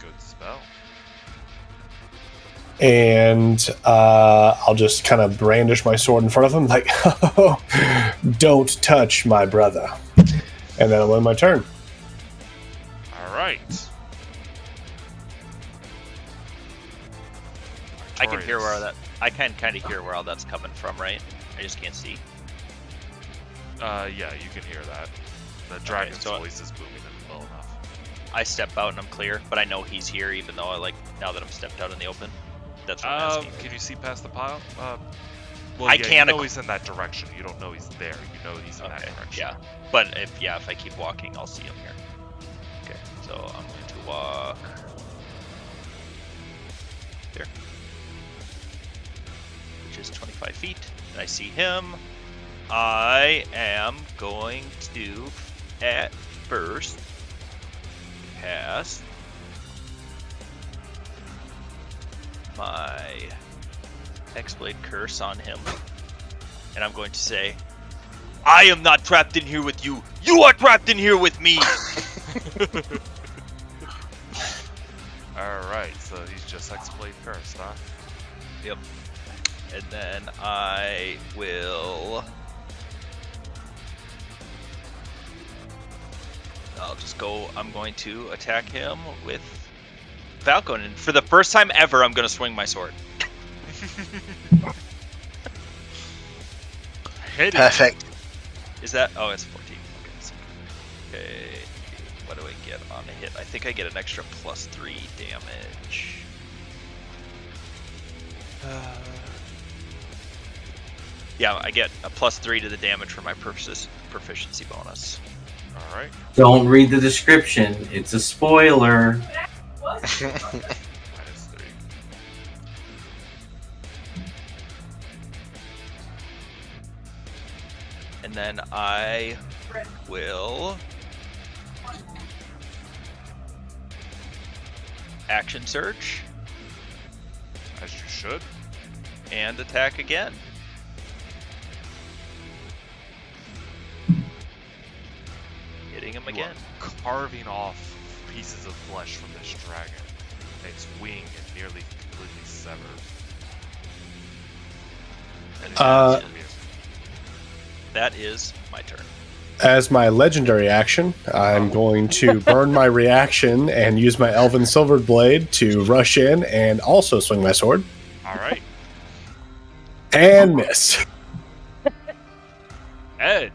Good spell. And I'll just kind of brandish my sword in front of him, like, oh, don't touch my brother. And then I'll end my turn. All right. I can hear where Artorias. I can kind of hear where all that's coming from, right? I just can't see. Yeah, you can hear that. The dragon's so- voice is booming in well enough. I step out and I'm clear, but I know he's here, even though now that I'm stepped out in the open. That's what I'm asking. Can you see past the pile? Well, I yeah, can't You know he's in that direction. You don't know he's there. You know he's in that Okay, direction. yeah. But if I keep walking, I'll see him here. Okay, so I'm going to walk there, which is 25 feet. And I see him. I am going to, at first, cast my X-Blade Curse on him. And I'm going to say, I am not trapped in here with you. You are trapped in here with me. All right, so he's just X-Blade cursed, huh? Yep. And then I will. I'll just go. I'm going to attack him with Falcon, and for the first time ever, I'm going to swing my sword. Hit it. Perfect. Is that? Oh, it's 14. Okay. What do I get on a hit? I think I get an extra +3 damage. Yeah, I get a +3 to the damage for my proficiency bonus. All right. Don't read the description. It's a spoiler. -3. And then I will action search As you should. and attack again. Hitting him You are again. carving off pieces of flesh from this dragon. Its wing is nearly completely severed. And it is That is my turn. As my legendary action, I'm going to burn my reaction and use my Elven Silver Blade to rush in and also swing my sword. All right. And miss. Ed,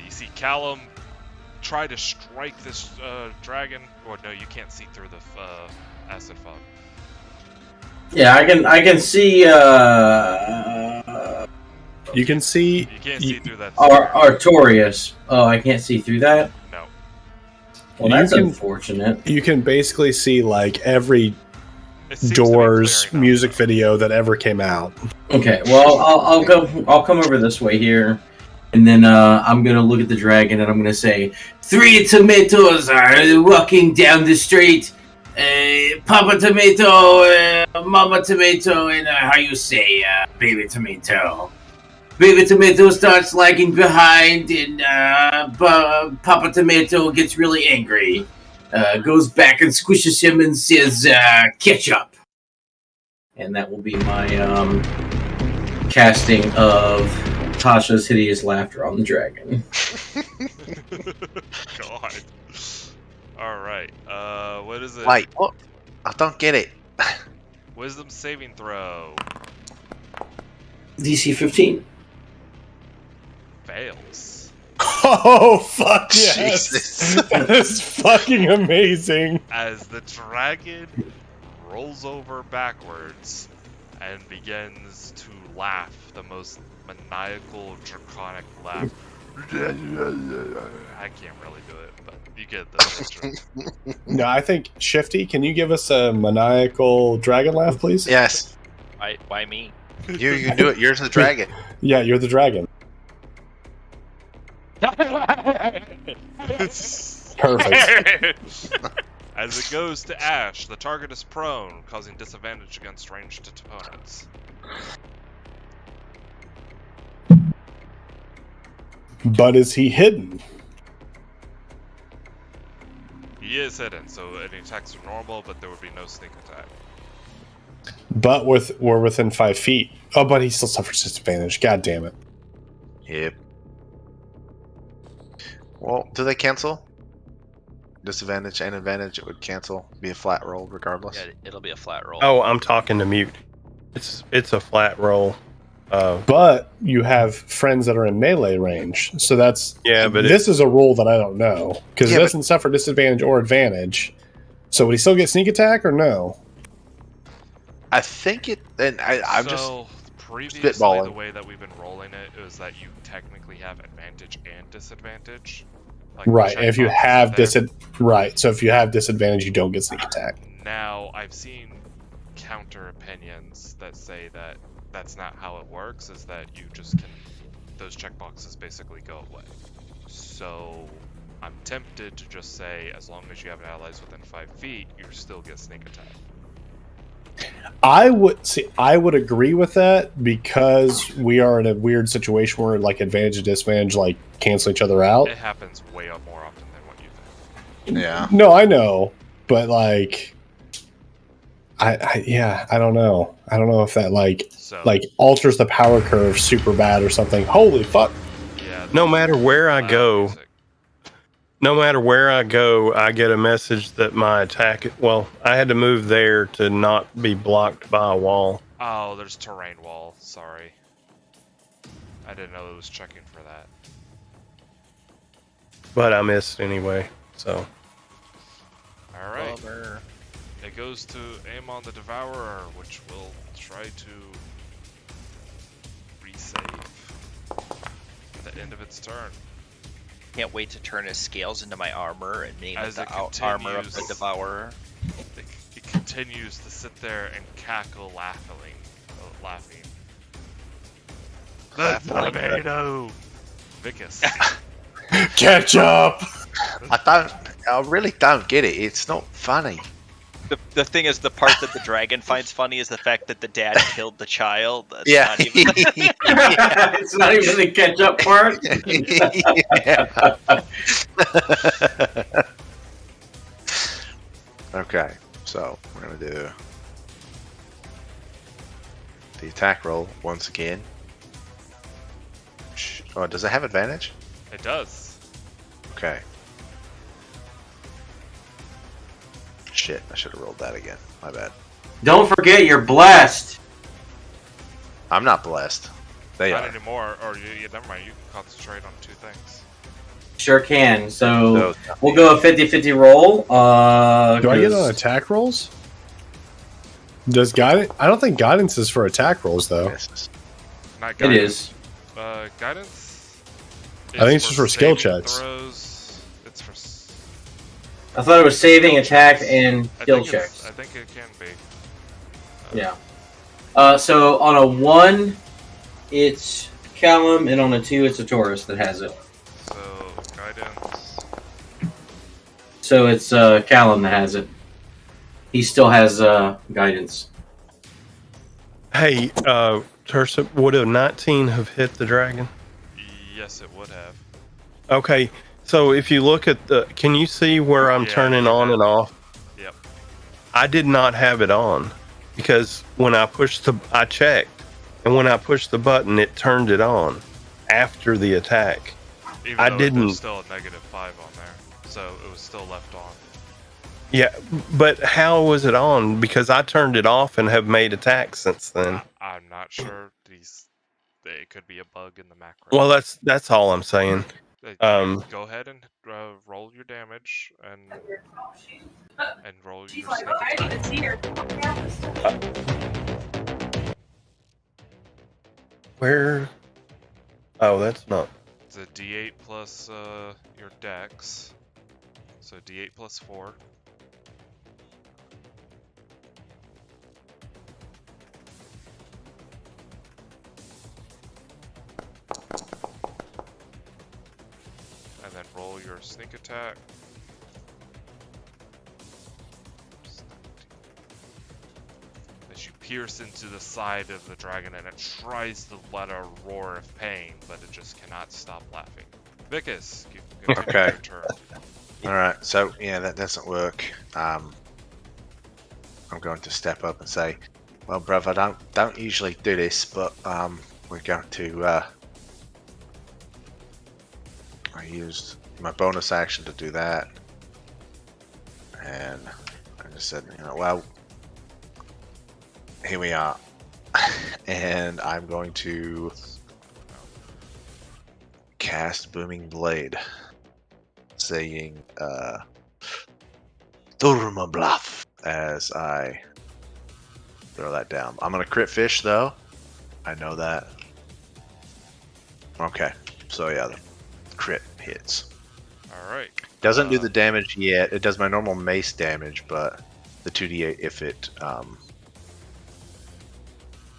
you see Callum try to strike this dragon. Or no, you can't see through the acid fog. Yeah, I can see You can see. You can't see through that. Artorias. Oh, I can't see through that? No. Well, You that's can- unfortunate. You can basically see like every It seems to be Doors clearing up, music though. video that ever came out. Okay, well, I'll come over this way here, and then I'm gonna look at the dragon and I'm gonna say, 3 tomatoes are walking down the street. Papa Tomato, Mama Tomato, and how you say, Baby Tomato. Baby Tomato starts lagging behind, and Papa Tomato gets really angry. Goes back and squishes him and says, ketchup. And that will be my casting of Tasha's Hideous Laughter on the dragon. God. All right. What is it? Wait, what? I don't get it. Wisdom saving throw. DC 15. Fails. Oh fuck yes! Jesus. That is fucking amazing. As the dragon rolls over backwards and begins to laugh the most maniacal, draconic laugh I can't really do it, but you get the picture. No, I think Shifty, can you give us a maniacal dragon laugh, please? Yes, Why me? you can do it. You're the dragon. Yeah, you're the dragon. Perfect. As it goes to Ash, the target is prone, causing disadvantage against ranged opponents. But is he hidden? He is hidden, so any attacks are normal, but there would be no sneak attack. But we're within 5 feet. Oh, but he still suffers disadvantage. God damn it. Yep. Well, do they cancel? Disadvantage and advantage, it would cancel. Be a flat roll regardless. Yeah, it'll be a flat roll. Oh, I'm talking to mute. It's a flat roll. But you have friends that are in melee range. So that's... Yeah, but this is a rule that I don't know. Because Yeah, it doesn't suffer disadvantage or advantage. So would he still get sneak attack or no? I think it. And I'm just So, previously, spitballing. the way that we've been rolling it is that you technically have advantage and disadvantage. Like, Right. If you checkbox have is there. right. So if you have disadvantage, you don't get sneak attack. Now, I've seen counter opinions that say that that's not how it works, is that you just can, those checkboxes basically go away. So, I'm tempted to just say, as long as you have allies within 5 feet, you still get sneak attack. I would agree with that because we are in a weird situation where like advantage and disadvantage like cancel each other out. It happens way more often than what you think. yeah. No, I know, but like, I don't know. I don't know if that like So, alters the power curve super bad or something. Holy fuck! yeah, No matter where I loud go, music. no matter where I go, I get a message that my attack. Well, I had to move there to not be blocked by a wall. Oh, there's terrain wall. Sorry. I didn't know it was checking for that. But I missed anyway. So Alright. It goes to aim on the Devourer, which will try to resave at the end of its turn. Can't wait to turn his scales into my armor and name As it it the armor of the continues- Devourer. It continues to sit there and cackle laughing. The tornado! Vicus. Catch up. I really don't get it. It's not funny. The thing is, the part that the dragon finds funny is the fact that the dad killed the child. That's Yeah. not even- It's not even the catch up part. Okay, so we're gonna do the attack roll once again. Oh, does it have advantage? It does. Okay. Shit, I should have rolled that again. My bad. Don't forget, you're blessed. I'm not blessed. They Not are. anymore. Or, never mind, you can concentrate on 2 things. Sure can. So So, we'll go a 50-50 roll. Do I get 'Cause on attack rolls? Does guidance? I don't think guidance is for attack rolls though. misses. Not It guidance. is. Guidance? I think it's just for skill saving checks. Throws. It's for. I thought it was saving, attack, and skill I checks. think it can be. Yeah. So on a 1, it's Callum, and on a 2, it's a Taurus that has it. So, guidance. So it's Callum that has it. He still has guidance. hey, Tursup, would a 19 have hit the dragon? Yes, it would have. Okay, so if you look at the, can you see where I'm Yeah, turning yeah. on and off? Yep. I did not have it on because when I I checked, and when I pushed the button, it turned it on after the attack. Even I though didn't- There's still a -5 on there, so it was still left on. Yeah, but how was it on? Because I turned it off and have made attacks since then. I'm not sure. It could be a bug in the macro. Well, that's all I'm saying. Go ahead and roll your damage and roll your sneak attack. Where? Oh, that's not. It's a D8 plus your dex. So D8 plus 4. And then roll your sneak attack. As you pierce into the side of the dragon and it tries to let a roar of pain, but it just cannot stop laughing. Vicus, you can continue Okay. your turn. All right. So yeah, that doesn't work. I'm going to step up and say, "Well, bruv, I don't usually do this, but we're going to." I used my bonus action to do that, and I just said, well, here we are, and I'm going to cast Booming Blade, saying Durma Bluff as I throw that down. I'm gonna crit fish though. I know that. Okay, so yeah, the crit hits. Alright. Doesn't do the damage yet. It does my normal mace damage, but the 2d8 if it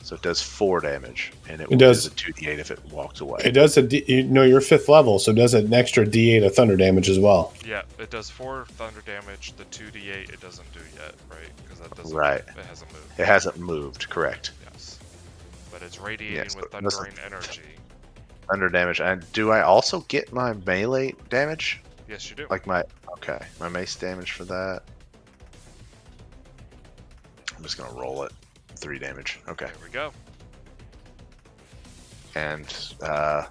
so it does 4 damage, and it will does. do the 2d8 if it walks away. It does you're 5th level, so it does an extra D8 of thunder damage as well. Yeah, it does 4 thunder damage. The 2d8 it doesn't do yet, right? Because that doesn't. Right. It hasn't moved. It hasn't moved, correct? Yes. But it's radiating Yes, with but listen. thundering energy. Thunder damage. And do I also get my melee damage? Yes, you do. Like my my mace damage for that. I'm just gonna roll it. 3 damage. Okay. There we go. And that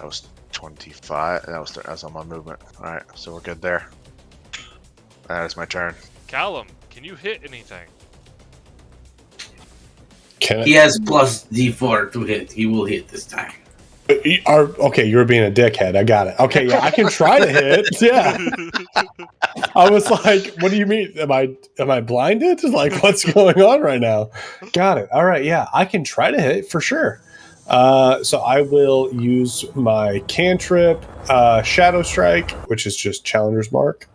was 25. That was on my movement. All right, so we're good there. That is my turn. Callum, can you hit anything? Can He has plus D4 to hit. He will hit this time. Okay, you were being a dickhead. I got it. Okay, yeah, I can try to hit. Yeah. I was like, what do you mean? Am I blinded? Like, what's going on right now? Got it. All right, yeah, I can try to hit for sure. So I will use my cantrip, Shadow Strike, which is just Challenger's Mark,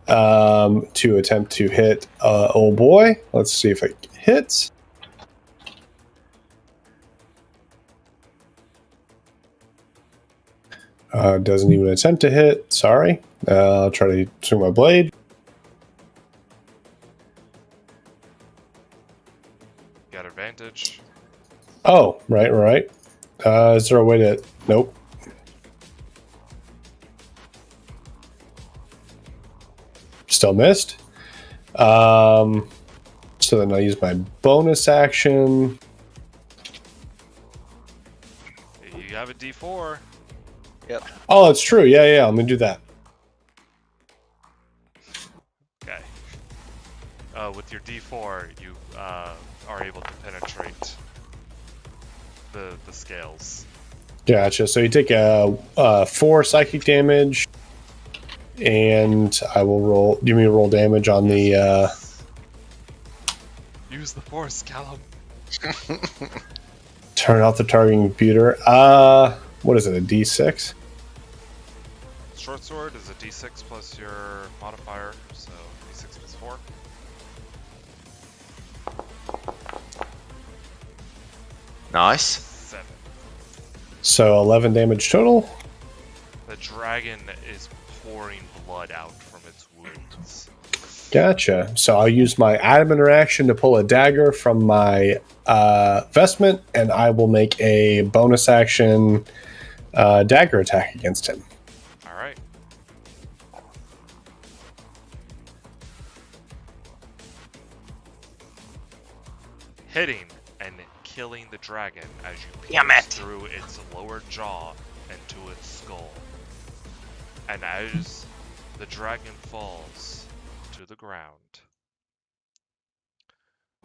to attempt to hit old boy. Let's see if it hits. Doesn't even attempt to hit. Sorry. I'll try to swing my blade. Got advantage. Oh, right. Is there a way to... Nope. Still missed. So then I'll use my bonus action. You have a D4. Oh, that's true. Yeah. Let me do that. Okay. With your D4, you are able to penetrate the scales. Gotcha. So you take 4 psychic damage, and I will roll. Do you mean roll damage on the? Use the force, Callum. Turn off the targeting computer. What is it? A D6? Short sword is a D6 plus your modifier, so D6 plus 4. Nice. 7. So 11 damage total. The dragon is pouring blood out from its wounds. Gotcha. So I'll use my Adam interaction to pull a dagger from my vestment, and I will make a bonus action dagger attack against him. All right. Hitting and killing the dragon as you pierce through its lower jaw into its skull. And as the dragon falls to the ground,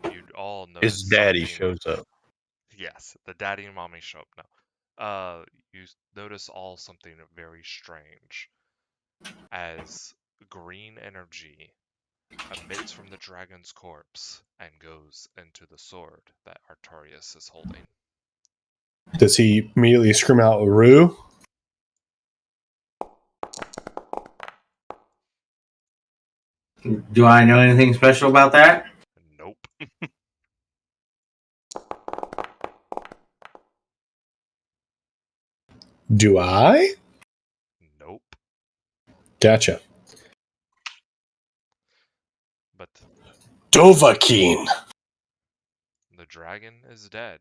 you all notice His daddy something. shows up. Yes, the daddy and mommy show up now. You notice all something very strange as green energy emits from the dragon's corpse and goes into the sword that Artorias is holding. Does he immediately scream out Rue? Do I know anything special about that? Nope. Do I? Nope. Gotcha. But Dovahkiin. the dragon is dead.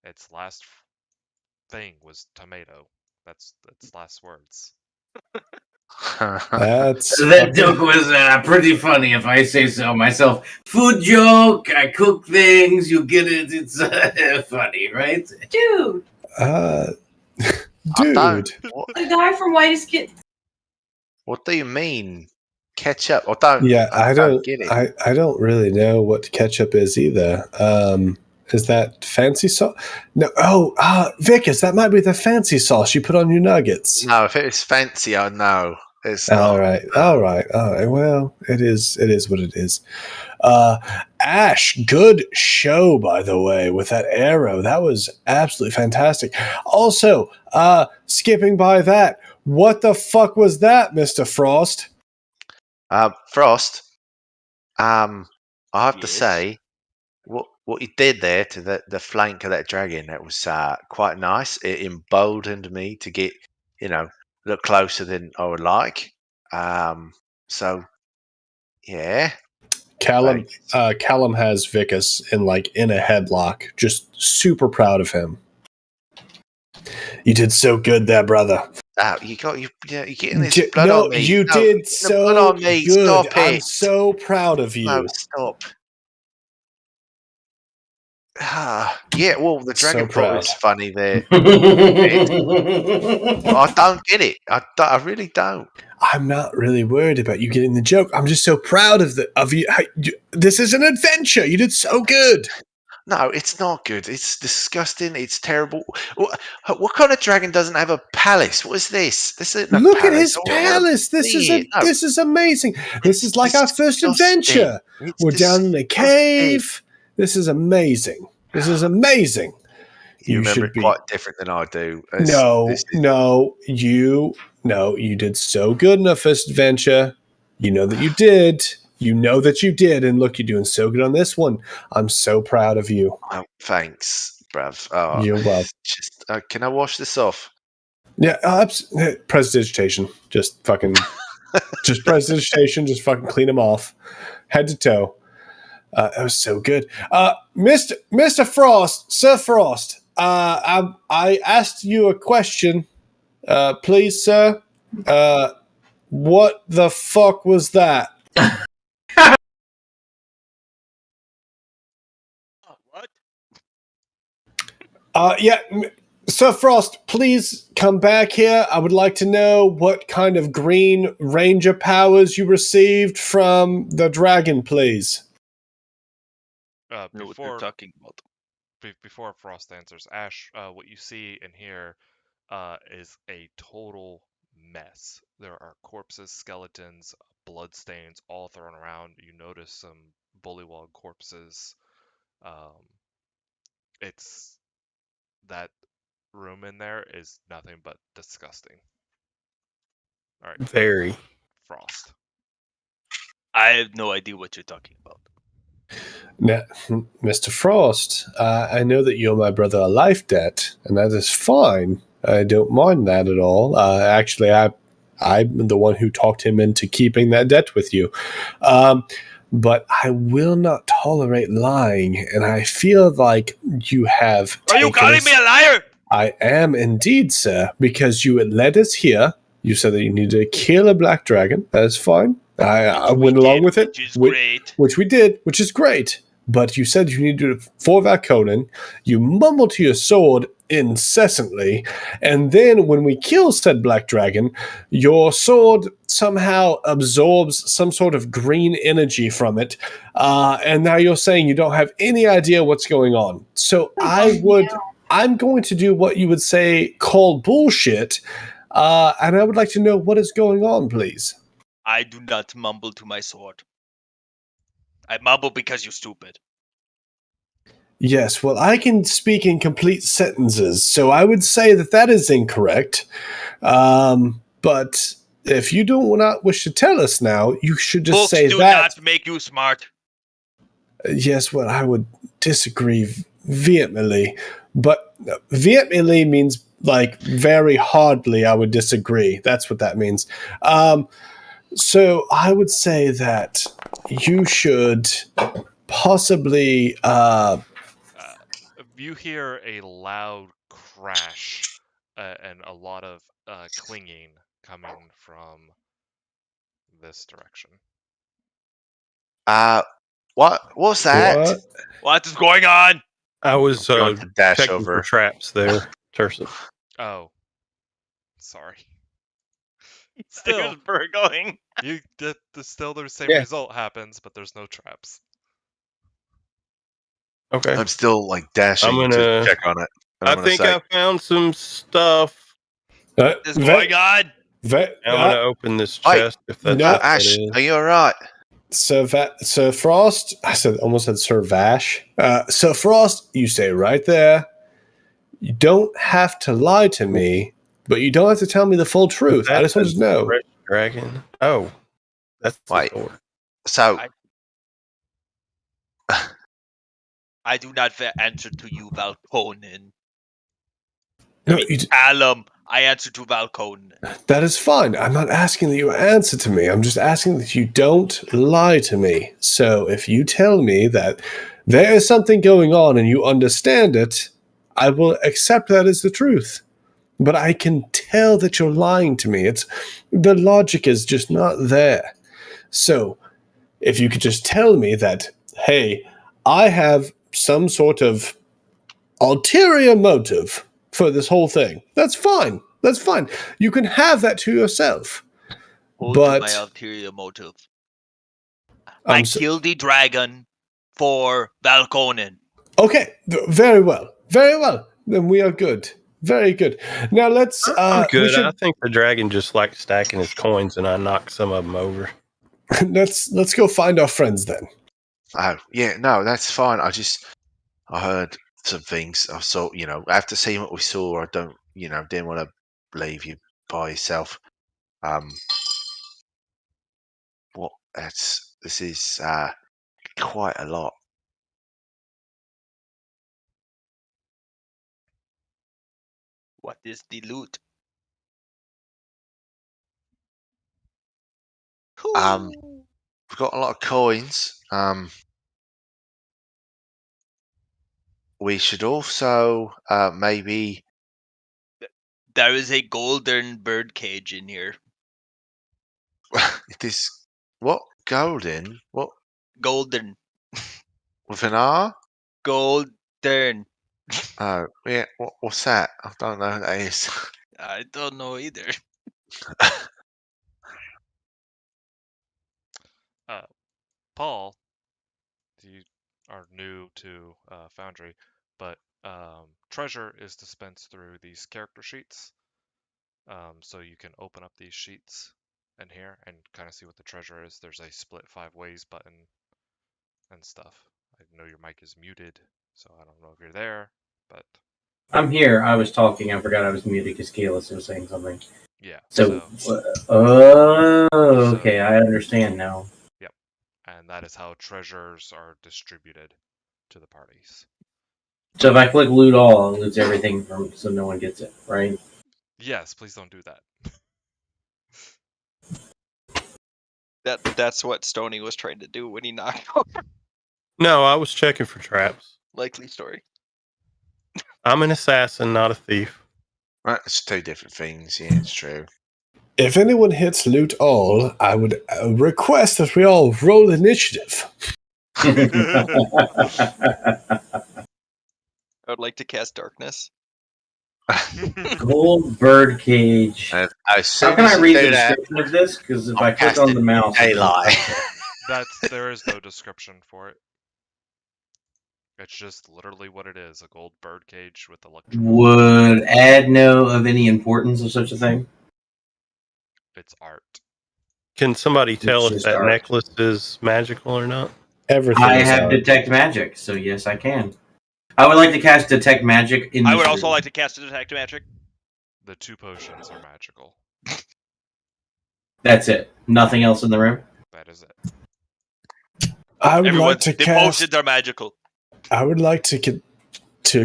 Its last thing was tomato. That's its last words. That's That joke was pretty funny, if I say so myself. Food joke. I cook things. You get it. It's funny, right? Dude, I dude. don't. What, the guy from Whitest Kid. what do you mean? Ketchup? I Yeah, I don't get it. I don't really know what ketchup is either. Is that fancy sauce? No. Oh, Vickers, that might be the fancy sauce you put on your nuggets. No, if it's fancy, I know. It's not. All right. Well, it is what it is. Ash, good show, by the way, with that arrow. That was absolutely fantastic. Also, skipping by that, what the fuck was that, Mr. Frost? Frost, I have to Yes. say, what you did there to the flank of that dragon, that was quite nice. It emboldened me to get, look closer than I would like. So, yeah. Callum Thanks. Callum has Vicus in a headlock, just super proud of him. You did so good there, brother. You're getting this blood No, on me. you No, did you're getting the so blood on me. good. Stop I'm it. so proud of you. No, stop. Yeah, well, the So dragon proud. plot is funny there. I I don't get it. I really don't. I'm not really worried about you getting the joke. I'm just so proud of you. This is an adventure. You did so good. No, it's not good. It's disgusting. It's terrible. What kind of dragon doesn't have a palace? What is this? This isn't a Look at palace. his I want palace. to see it. No, This is amazing. This it's is like our first disgusting. adventure. It's We're down in a disgusting. cave. This is amazing. This is amazing. You remember should it be. quite different than I do. You did so good in our first adventure. You know that you did. You know that you did. And look, you're doing so good on this one. I'm so proud of you. Oh, thanks, bruv. You're welcome. Just, can I wash this off? Yeah, prestidigitation. Just prestidigitation. Just fucking clean them off, head to toe. That was so good, Mr. Frost, Sir Frost. I asked you a question, please, sir. What the fuck was that? What? Yeah, Sir Frost, please come back here. I would like to know what kind of green ranger powers you received from the dragon, please. Know what they're talking about. Before Frost answers, Ash, what you see and hear is a total mess. There are corpses, skeletons, bloodstains all thrown around. You notice some bullywug corpses. It's that room in there is nothing but disgusting. All right, Very. Frost. I have no idea what you're talking about. Now, Mr. Frost, I know that you owe my brother a life debt, and that is fine. I don't mind that at all. Actually, I'm the one who talked him into keeping that debt with you. But I will not tolerate lying, and I feel like you have. Are you calling me a liar? I am indeed, sir, because you had led us here. You said that you needed to kill a black dragon. That is fine. I went along with it. Which is great. Which we did, which is great. But you said you needed it for Valkonen. You mumbled to your sword incessantly. And then when we kill said black dragon, your sword somehow absorbs some sort of green energy from it. And now you're saying you don't have any idea what's going on. So I'm going to do what you would say call bullshit. And I would like to know what is going on, please. I do not mumble to my sword. I mumble because you're stupid. Yes, well, I can speak in complete sentences, so I would say that is incorrect. But if you do not wish to tell us now, you should just Books say do that. not make you smart. Yes, well, I would disagree vehemently. But vehemently means like very hardly, I would disagree. That's what that means. So I would say that you should possibly. You hear a loud crash and a lot of clinging coming from this direction. What was that? What? What is going on? I was I'm going to dash checking for over. traps there, Turson. Oh, sorry. Here's Still, Burr going. still the same Yeah. result happens, but there's no traps. Okay. I'm still like dashing I'm to gonna- check on it. And I I'm gonna think say, I found some stuff. What is going on? I'm gonna open this Wait, chest if that's no, what that Ash, is. are you alright? So Frost, almost said Sir Vash. So Frost, you stay right there. You don't have to lie to me, but you don't have to tell me the full truth. I just want to know. Red dragon. Oh, that's the Wait. sword. So, I do not answer to you, Valkonen. No, Alum, I answer to Valkonen. that is fine. I'm not asking that you answer to me. I'm just asking that you don't lie to me. So if you tell me that there is something going on and you understand it, I will accept that as the truth. But I can tell that you're lying to me. The logic is just not there. So if you could just tell me that, hey, I have some sort of ulterior motive for this whole thing, that's fine. That's fine. You can have that to yourself. Hold But to my ulterior motive. I killed the dragon for Valkonen. Okay, very well. Very well. Then we are good. Very good. Now let's. I'm good. We I think the dragon just likes stacking his coins, and I knocked some of them over. let's go find our friends then. oh yeah, no, that's fine. I heard some things. I saw, after seeing what we saw, I don't, didn't want to leave you by yourself. This is quite a lot. What is the loot? We've got a lot of coins. We should also maybe. There is a golden bird cage in here. It is what golden? What Golden. with an R? Golden. Oh yeah. What's that? I don't know what that is. I don't know either. Paul, you are new to Foundry, but treasure is dispensed through these character sheets. So you can open up these sheets in here and kind of see what the treasure is. There's a split 5 ways button and stuff. I know your mic is muted, so I don't know if you're there, but I'm here. I was talking. I forgot I was muted because Kalis was saying something. yeah. So, okay, I understand now. Yep. And that is how treasures are distributed to the parties. So if I click loot all, it loots everything so no one gets it, right? Yes, please don't do that. That's what Stony was trying to do when he knocked over. No, I was checking for traps. Likely story. I'm an assassin, not a thief. Right, it's 2 different things. Yeah, it's true. If anyone hits loot all, I would request that we all roll initiative. I would like to cast darkness. Gold bird cage. As How can I read the description of this? Because if I click on the mouse, daylight. There is no description for it. It's just literally what it is, a gold bird cage with electric. Would Ad know of any importance of such a thing? It's art. Can somebody tell if just that art. necklace is magical or not? Everything. I is have art. detect magic, so yes, I can. I would like to cast Detect Magic in I this would also room. like to cast a Detect Magic. The 2 potions are magical. That's it. Nothing else in the room? That is it. I would Everyone, like to the cast. potions are magical. I would like to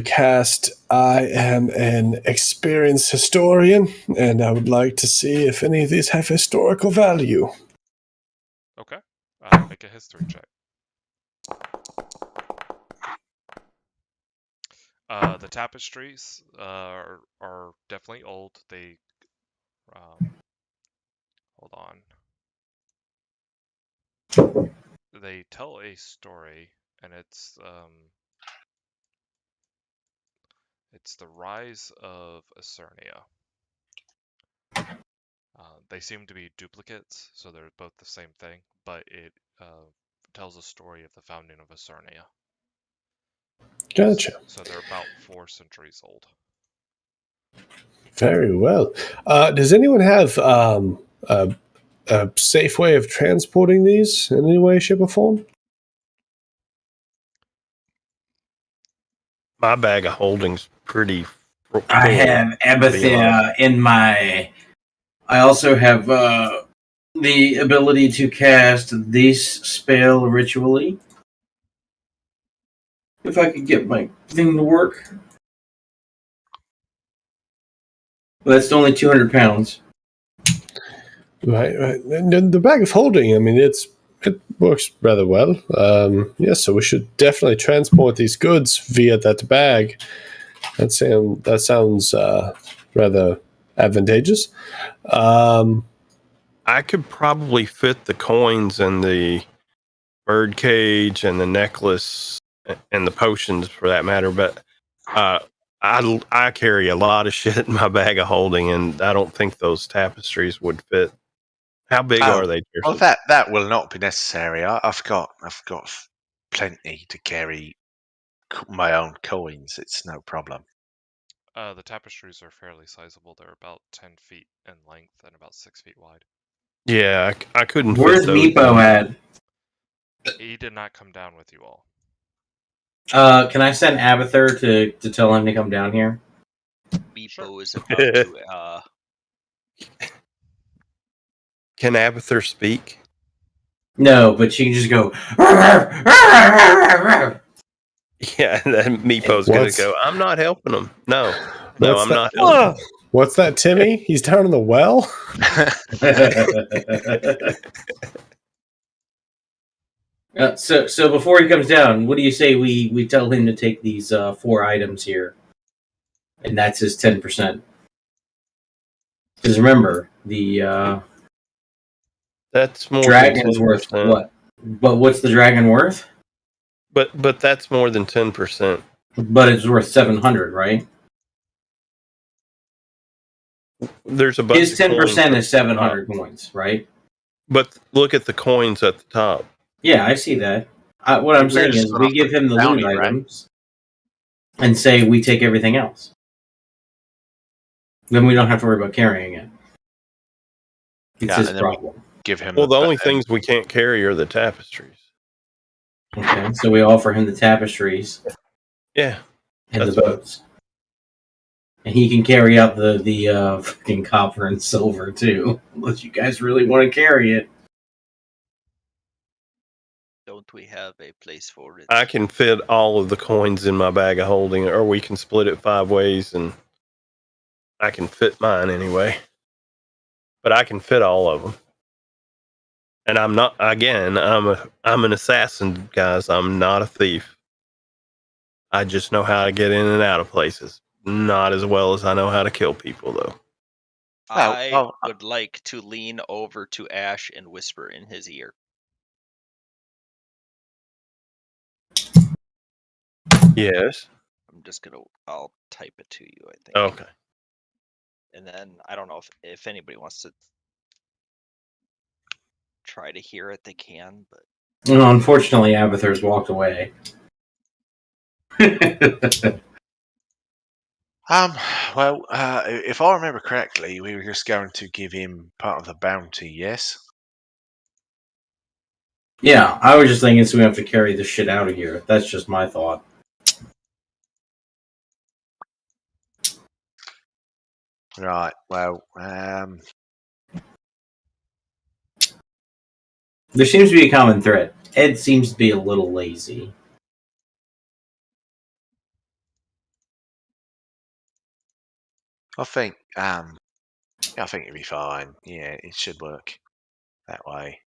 cast. I am an experienced historian, and I would like to see if any of these have historical value. Okay. Make a history check. The tapestries are definitely old. They hold on. They tell a story, and it's the rise of Acernia. They seem to be duplicates, so they're both the same thing, but it tells a story of the founding of Acernia. Gotcha. So they're about 4 centuries old. Very well. Does anyone have a safe way of transporting these in any way, shape, or form? My bag of holding's pretty full. I have Abathia in my. I also have the ability to cast this spell ritually. If I could get my thing to work. But that's only 200 pounds. Right. And the bag of holding, I mean, it works rather well. So we should definitely transport these goods via that bag. That sounds rather advantageous. I could probably fit the coins and the bird cage and the necklace and the potions for that matter, but I carry a lot of shit in my bag of holding, and I don't think those tapestries would fit. How big Oh, are they? Well, Pearson? that will not be necessary. I've got plenty to carry my own coins. It's no problem. The tapestries are fairly sizable. They're about 10 feet in length and about 6 feet wide. Yeah, I couldn't Where's fit those. Meepo at? He did not come down with you all. Can I send Abathur to tell him to come down here? Meepo is about to. Can Abathur speak? No, but she can just go. Yeah, and then Meepo's going What's- to go, I'm not helping him. No, What's I'm that- not helping him. What's that, Timmy? He's down in the well? So before he comes down, what do you say we tell him to take these 4 items here, and that's his 10%. Because remember, the That's more dragon than is worth 10%. what? But what's the dragon worth? But that's more than 10%. But it's worth 700, right? There's a bunch His of 10% coins is 700 coins, right? But look at the coins at the top. Yeah, I see that. What I'm saying just is, got we off give him the bounty, loot right? items and say we take everything else. Then we don't have to worry about carrying it. It's Yeah, his and then we- problem. Give him Well, the only things we can't carry are the tapestries. Okay, so we offer him the tapestries Yeah. and the That's fine. boats, and he can carry out the fucking copper and silver too, unless you guys really want to carry it. Don't we have a place for it? I can fit all of the coins in my bag of holding, or we can split it 5 ways, and I can fit mine anyway. But I can fit all of them. And I'm not. Again, I'm an assassin, guys. I'm not a thief. I just know how to get in and out of places. Not as well as I know how to kill people, though. I would like to lean over to Ash and whisper in his ear. Yes. I'm just gonna. I'll type it to you. I think. Okay. And then I don't know if anybody wants to try to hear it, they can. But Well, unfortunately, Abathur's walked away. Well, if I remember correctly, we were just going to give him part of the bounty. Yes. Yeah, I was just thinking, so we have to carry this shit out of here. That's just my thought. Right. Well, There seems to be a common thread. Ed seems to be a little lazy. I think it'd be fine. Yeah, it should work that way.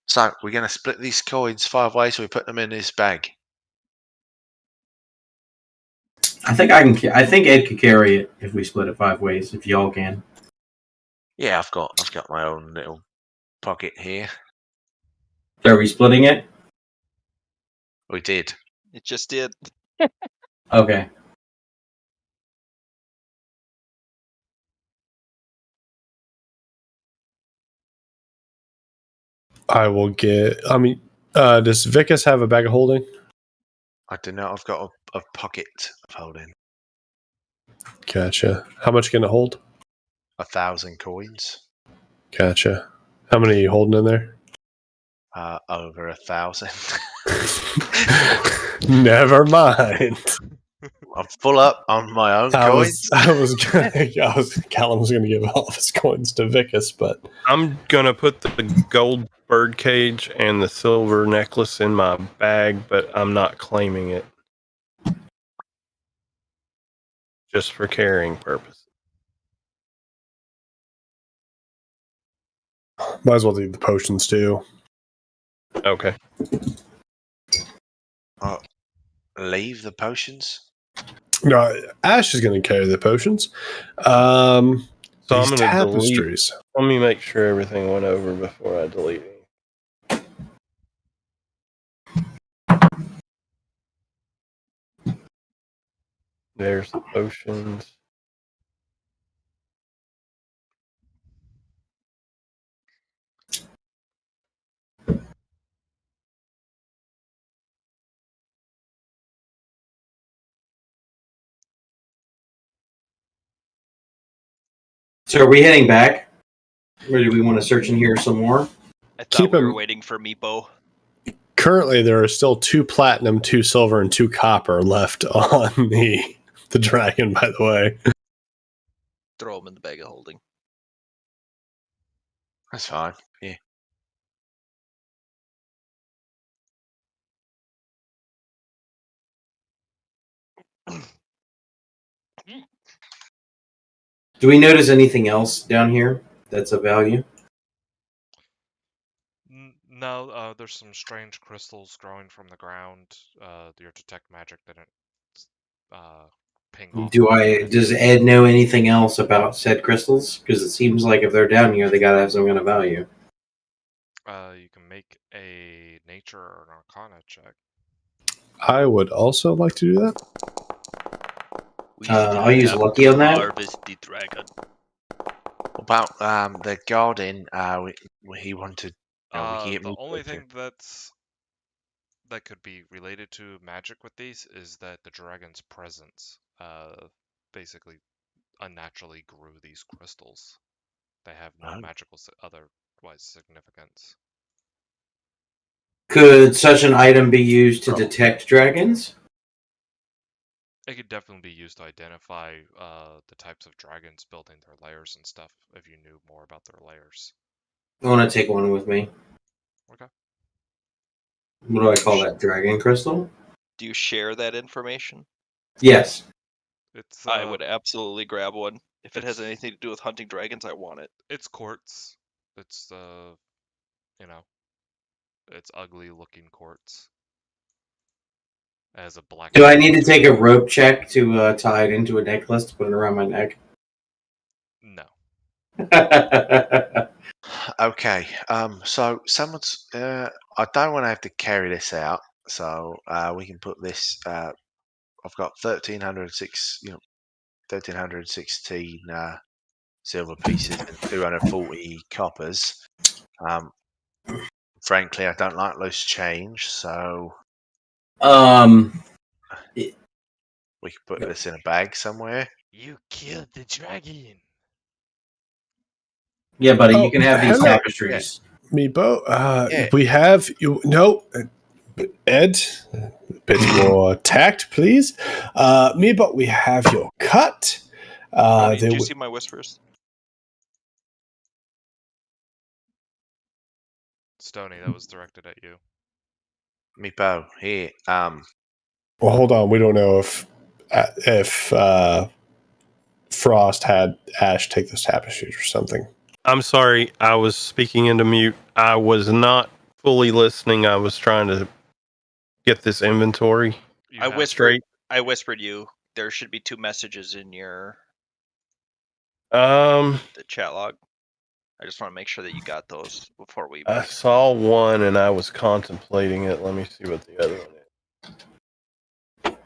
So we're going to split these coins 5 ways. So we put them in this bag. I think I can. I think Ed could carry it if we split it 5 ways. If y'all can. Yeah, I've got my own little pocket here. So are we splitting it? We did. It just did. Okay. I will get. I mean, does Vicus have a bag of holding? I don't know. I've got a pocket of holding Gotcha. How much can it hold? 1,000 coins. Gotcha. How many are you holding in there? Over 1,000. Never mind. I'm full up on my own coins. Callum was gonna give all of his coins to Vicus, but I'm gonna put the gold bird cage and the silver necklace in my bag, but I'm not claiming it. Just for carrying purposes. might as well do the potions too. Okay. Leave the potions. No, Ash is gonna carry the potions. So These I'm gonna delete. tapestries. Let me make sure everything went over before I delete it. There's the potions. So are we heading back? Or do we want to search in here some more? I thought Keep we were him- waiting for Meepo. Currently, there are still 2 platinum, 2 silver, and 2 copper left on the dragon. By the way, Throw him in the bag of holding. That's fine. Yeah. Do we notice anything else down here that's of value? No, there's some strange crystals growing from the ground. Your detect magic didn't ping off. Does Ed know anything else about said crystals? Because it seems like if they're down here, they gotta have some kind of value. You can make a nature or an arcana check. I would also like to do that. We I'll use have lucky on that. Harvest the dragon. About the garden, he wanted. No, we can get The more only later. thing that could be related to magic with these is that the dragon's presence basically unnaturally grew these crystals. They have no Oh. magical otherwise significance. Could such an item be used to detect dragons? It could definitely be used to identify the types of dragons building their lairs and stuff if you knew more about their lairs. I want to take one with me. Okay. What do I call that? Dragon crystal? Do you share that information? Yes. It's I would absolutely grab one. If it has anything to do with hunting dragons, I want it. It's quartz. It's it's ugly looking quartz. It has a black. Do I need to take a rope check to tie it into a necklace to put it around my neck? No. Okay. So someone's. I don't want to have to carry this out, so we can put this. I've got 1,306. 1,316 silver pieces and 240 coppers. Frankly, I don't like loose change, so we could put this in a bag somewhere. You killed the dragon. Yeah, buddy, Oh, you can have these hello. tapestries. Meepo, Yeah. we have you. No, Ed, a bit more tact, please. Meepo, we have your cut. Tony, There did you w- see my whispers? Stony, that was directed at you. Me bow here. well, hold on. We don't know if Frost had Ash take those tapestries or something. I'm sorry, I was speaking into mute. I was not fully listening. I was trying to get this inventory. You I have- whispered. I whispered you. There should be 2 messages in your Um, the chat log. I just want to make sure that you got those before we. I saw one and I was contemplating it. Let me see what the other one is.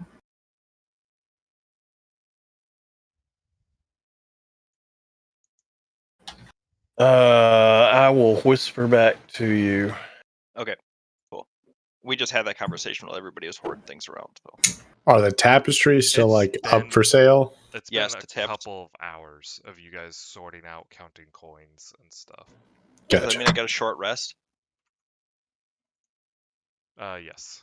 I will whisper back to you. Okay, cool. We just had that conversation while everybody was hoarding things around. So. Are the tapestries still It's up been- for sale? It's Yes, been the a tabs. couple of hours of you guys sorting out, counting coins and stuff. Does that Gotcha. mean I got a short rest? Yes.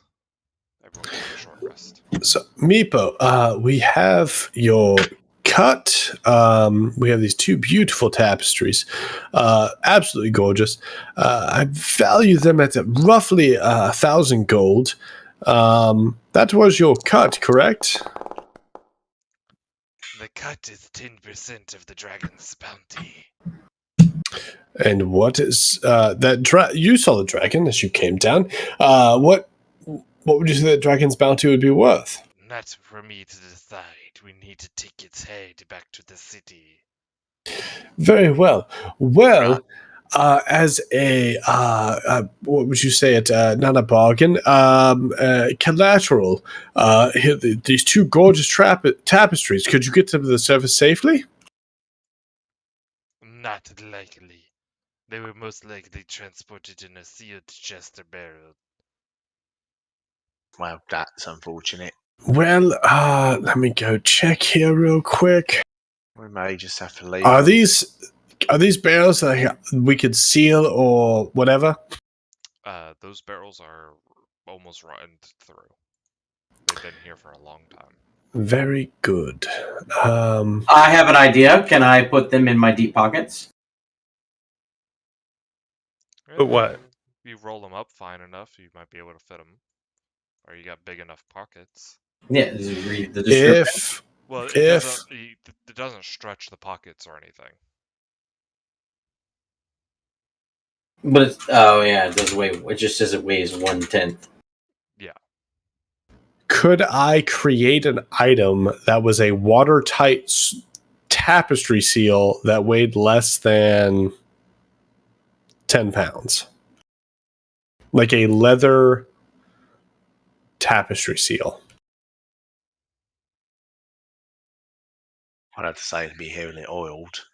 Everyone gets a short rest. So, Meepo, we have your cut. We have these 2 beautiful tapestries, absolutely gorgeous. I value them at roughly 1,000 gold. That was your cut, correct? The cut is 10% of the dragon's bounty. And what is that? You saw the dragon as you came down. What would you say that dragon's bounty would be worth? Not for me to decide. We need to take its head back to the city. Very well. Well, as a what would you say it? Not a bargain. Collateral. Here, these 2 gorgeous tapestries. Could you get to the surface safely? Not likely. They were most likely transported in a sealed chest or barrel. Well, that's unfortunate. Well, let me go check here real quick. We may just have to leave. Are these barrels that we could seal or whatever? Those barrels are almost rotten through. They've been here for a long time. Very good. I have an idea. Can I put them in my deep pockets? But what? You roll them up fine enough, you might be able to fit them. Or you got big enough pockets. Yeah, just read the description. Well, If- it doesn't stretch the pockets or anything. But it's, oh yeah, it does weigh. It just says it weighs 1/10. Could I create an item that was a watertight tapestry seal that weighed less than 10 pounds? Like a leather tapestry seal. I'd have to say it'd be heavily oiled.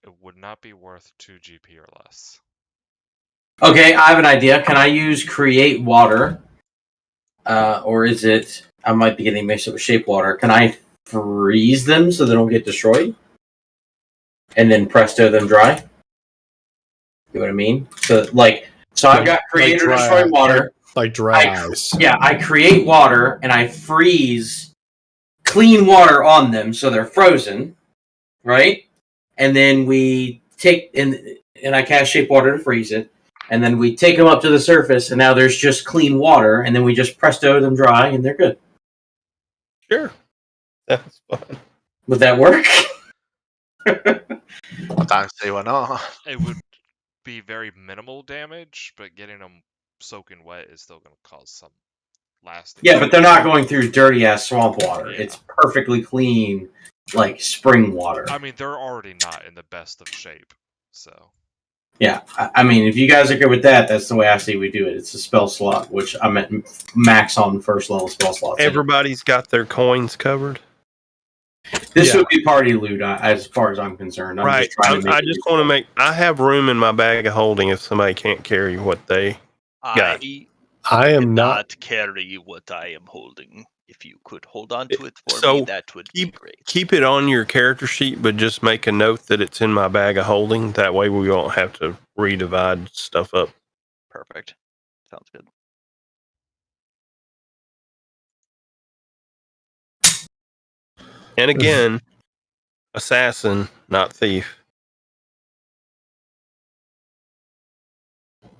It would not be worth 2 GP or less. Okay, I have an idea. Can I use create water? Or is it? I might be getting mixed up with shape water. Can I freeze them so they don't get destroyed? And then presto them dry? You know what I mean? So I've got create or destroy water. Like dry ice. Yeah, I create water and I freeze clean water on them so they're frozen, right? And then we take and I cast shape water to freeze it, and then we take them up to the surface, and now there's just clean water, and then we just presto them dry, and they're good. Sure. That's fun. Would that work? I don't see why not. It would be very minimal damage, but getting them soaking wet is still going to cause some lasting. Yeah, but they're not going through dirty ass swamp water. Yeah. It's perfectly clean, like spring water. I mean, they're already not in the best of shape, so. Yeah, I mean, if you guys are good with that, that's the way I say we do it. It's a spell slot, which I'm at max on first level spell slots. Everybody's got their coins covered. This Yeah. would be party loot, as far as I'm concerned. I'm Right. just trying to make I it just want to make. I have room in my bag of holding if somebody can't carry what they. I Got I am not. cannot carry what I am holding. If you could hold on to it for So, me, that would be great. Keep it on your character sheet, but just make a note that it's in my bag of holding. That way we won't have to redivide stuff up. Perfect. Sounds good. And again, assassin, not thief.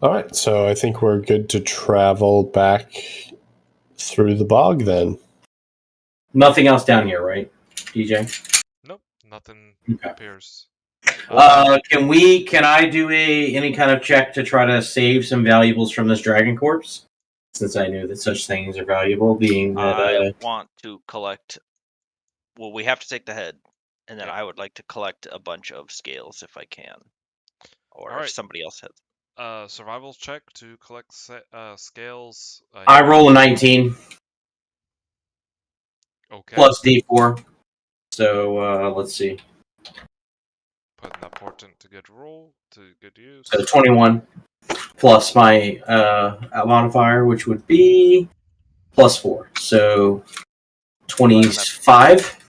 All right, so I think we're good to travel back through the bog then. Nothing else down here, right, DJ? Nope, nothing Okay. appears. Can I do any kind of check to try to save some valuables from this dragon corpse? Since I knew that such things are valuable, being that I want to collect. Well, we have to take the head, and then Yeah. I would like to collect a bunch of scales if I can, or Alright. if somebody else has. Survival check to collect scales. I roll a 19 Okay. plus D4. So let's see. Putting that portent to good roll, to good use. So 21 plus my modifier, which would be plus 4. So 25.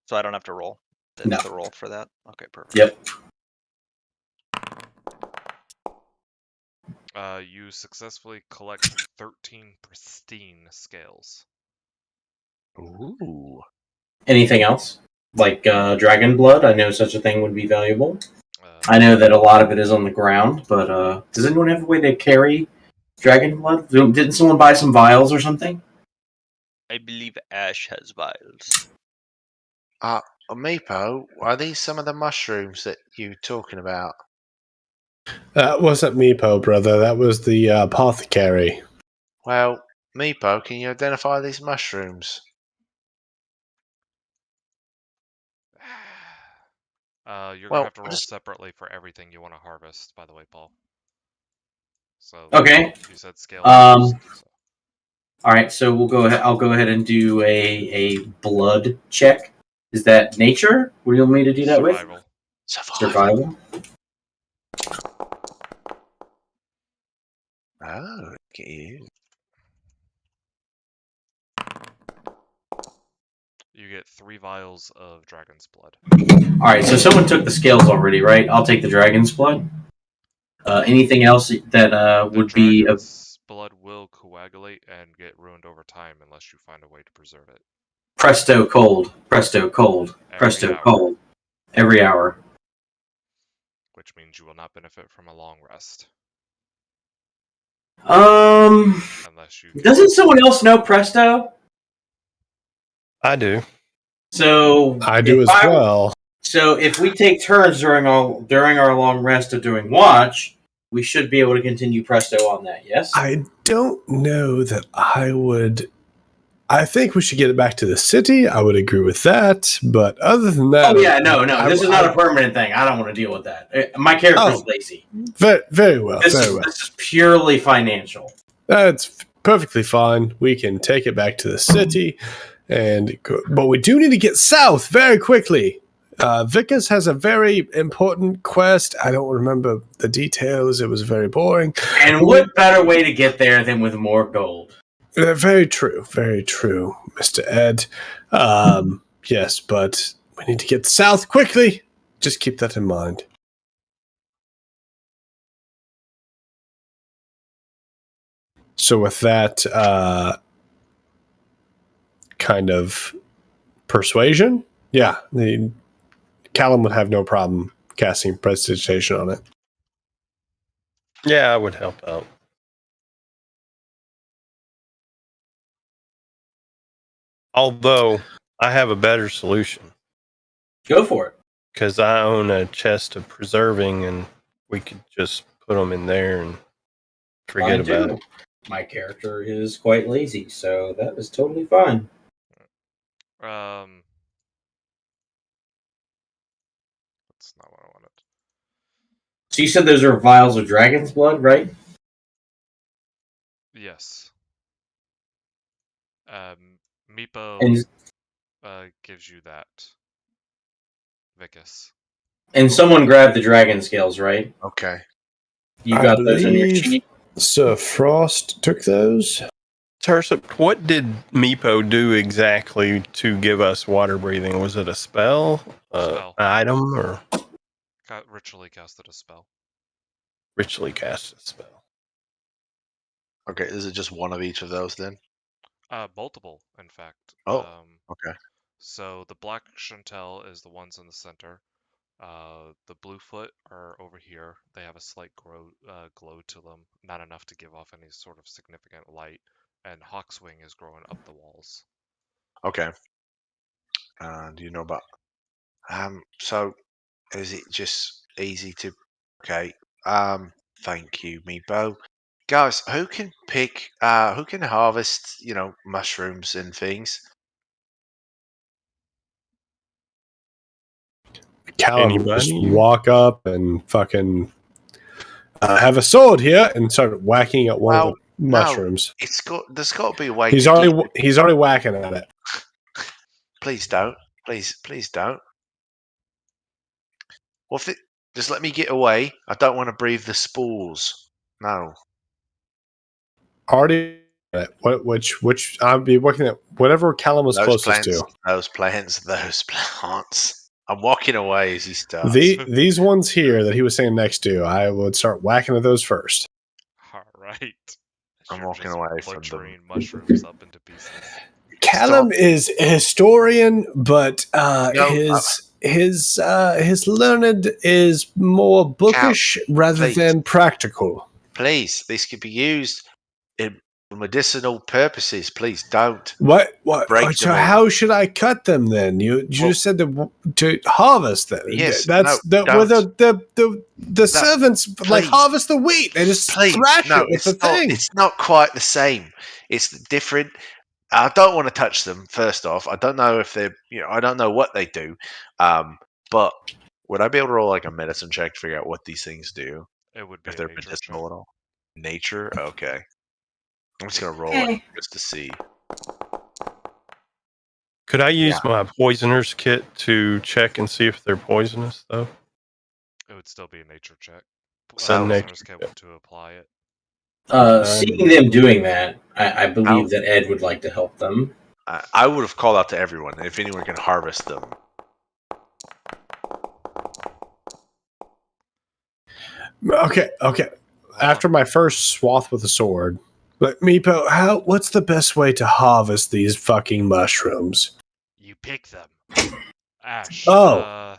So I don't have to roll. That's No. the roll for that. Okay, perfect. Yep. You successfully collect 13 pristine scales. Ooh. Anything else? Like dragon blood? I know such a thing would be valuable. Uh, I know that a lot of it is on the ground, but does anyone have a way to carry dragon blood? Didn't someone buy some vials or something? I believe Ash has vials. Meepo, are these some of the mushrooms that you were talking about? That wasn't Meepo, brother. That was the apothecary. Well, Meepo, can you identify these mushrooms? You're Well, gonna have to roll just- separately for everything you want to harvest, by the way, Paul. So Okay. you said scale. Um, first, so. All right, so we'll go ahead. I'll go ahead and do a blood check. Is that nature? What do you want me to do that Survival. with? Survival. Oh, look at you. You get 3 vials of dragon's blood. All right, so someone took the scales already, right? I'll take the dragon's blood. Anything else that would be of Dragon's blood will coagulate and get ruined over time unless you find a way to preserve it. presto cold, presto cold, presto Every hour. cold, every hour. Which means you will not benefit from a long rest unless you. Doesn't someone else know presto? I do. So I do if as well. So if we take turns during our long rest of doing watch, we should be able to continue presto on that. Yes. I don't know that I would. I think we should get it back to the city. I would agree with that. But other than that, Oh yeah, no. This is not a permanent thing. I don't want to deal with that. My character's lazy. Very, very well. This Very well. is purely financial. That's perfectly fine. We can take it back to the city, but we do need to get south very quickly. Vickers has a very important quest. I don't remember the details. It was very boring. And what better way to get there than with more gold? Very true, Mr. Ed. Yes, but we need to get south quickly. Just keep that in mind. So with that kind of persuasion, yeah, Callum would have no problem casting prestidigitation on it. Yeah, I would help out. Although I have a better solution Go for it. because I own a chest of preserving, and we could just put them in there and forget Mine about too. it. My character is quite lazy, so that is totally fine. That's not what I wanted. So you said those are vials of dragon's blood, right? Yes. Meepo And gives you that. Vicus. and someone grabbed the dragon scales, right? Okay. You I got those in your believe sheet. Sir Frost took those. Tursup, what did Meepo do exactly to give us water breathing? Was it a spell? Spell. Item? Or Ritually casted a spell. richly cast a spell? Okay, is it just one of each of those then? Multiple, in fact. Oh, okay. So the black chantel is the ones in the center. The Bluefoot are over here. They have a slight glow to them, not enough to give off any sort of significant light. And Hawkswing is growing up the walls. Okay. Do you know about? So is it just easy to? Okay. Thank you, Meepo. Guys, who can pick? Who can harvest? Mushrooms and things. Callum will just Anybody? walk up and fucking have a sword here and start whacking at one of Well, the mushrooms. There's got to be a way. He's already whacking at it. Please don't. Please don't. Well, just let me get away. I don't want to breathe the spores. No. Already at it. Which I'll be working at whatever Callum was closest to. Those plants. I'm walking away as he starts. These ones here that he was saying next to, I would start whacking at those first. All right. I'm You're walking just away from butchering them. mushrooms up into pieces. Callum is a historian, but No, his learned is more bookish rather please. than practical. Please, this could be used for medicinal purposes. Please don't. What? Break So them all. how should I cut them then? You just said to harvest them. Yes, that's no, where the servants like please. harvest the wheat. They just thrash it with the thing. It's not quite the same. It's different. I don't want to touch them. First off, I don't know if they're. I don't know what they do. But would I be able to roll like a medicine check to figure out what these things do? It would be If a they're nature medicinal check. at all? Nature? Okay. I'm just gonna roll Okay. it just to see. Could I use my poisoner's kit to check and see if they're poisonous, though? It would still be a nature check. So Poisoner's kit to apply it. Seeing them doing that, I believe that Ed would like to help them. I would have called out to everyone if anyone can harvest them. Okay. After my first swath with a sword, but Meepo, what's the best way to harvest these fucking mushrooms? You pick them. Ash. Oh.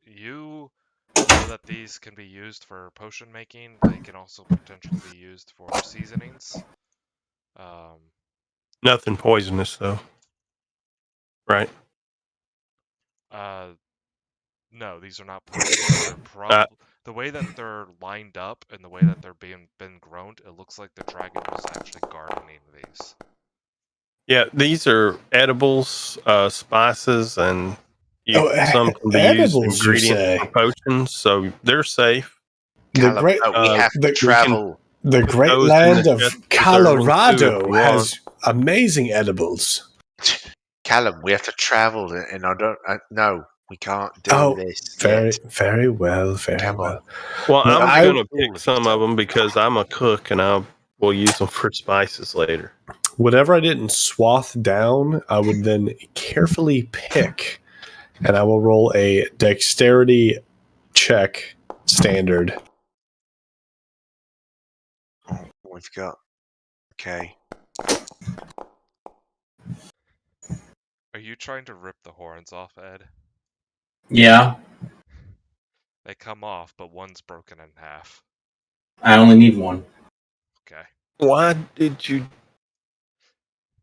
You know that these can be used for potion making. They can also potentially be used for seasonings. Nothing poisonous, though. Right? No, these are not poisonous. They're the way that they're lined up and the way that they're been grown, it looks like the dragon was actually gardening these. Yeah, these are edibles, spices, and some can be edibles, used ingredients for potions, so they're safe. The great, we have to travel. The great those in land the of chest Colorado if you has amazing edibles. Callum, we have to travel, and no, we can't do this. Very well. Well, No, I'm going to pick some of them because I'm a cook, and I will use them for spices later. Whatever I didn't swath down, I would then carefully pick, and I will roll a dexterity check standard. We've got. Okay. Are you trying to rip the horns off, Ed? Yeah, They come off, but one's broken in half. I only need one. Okay. Why did you...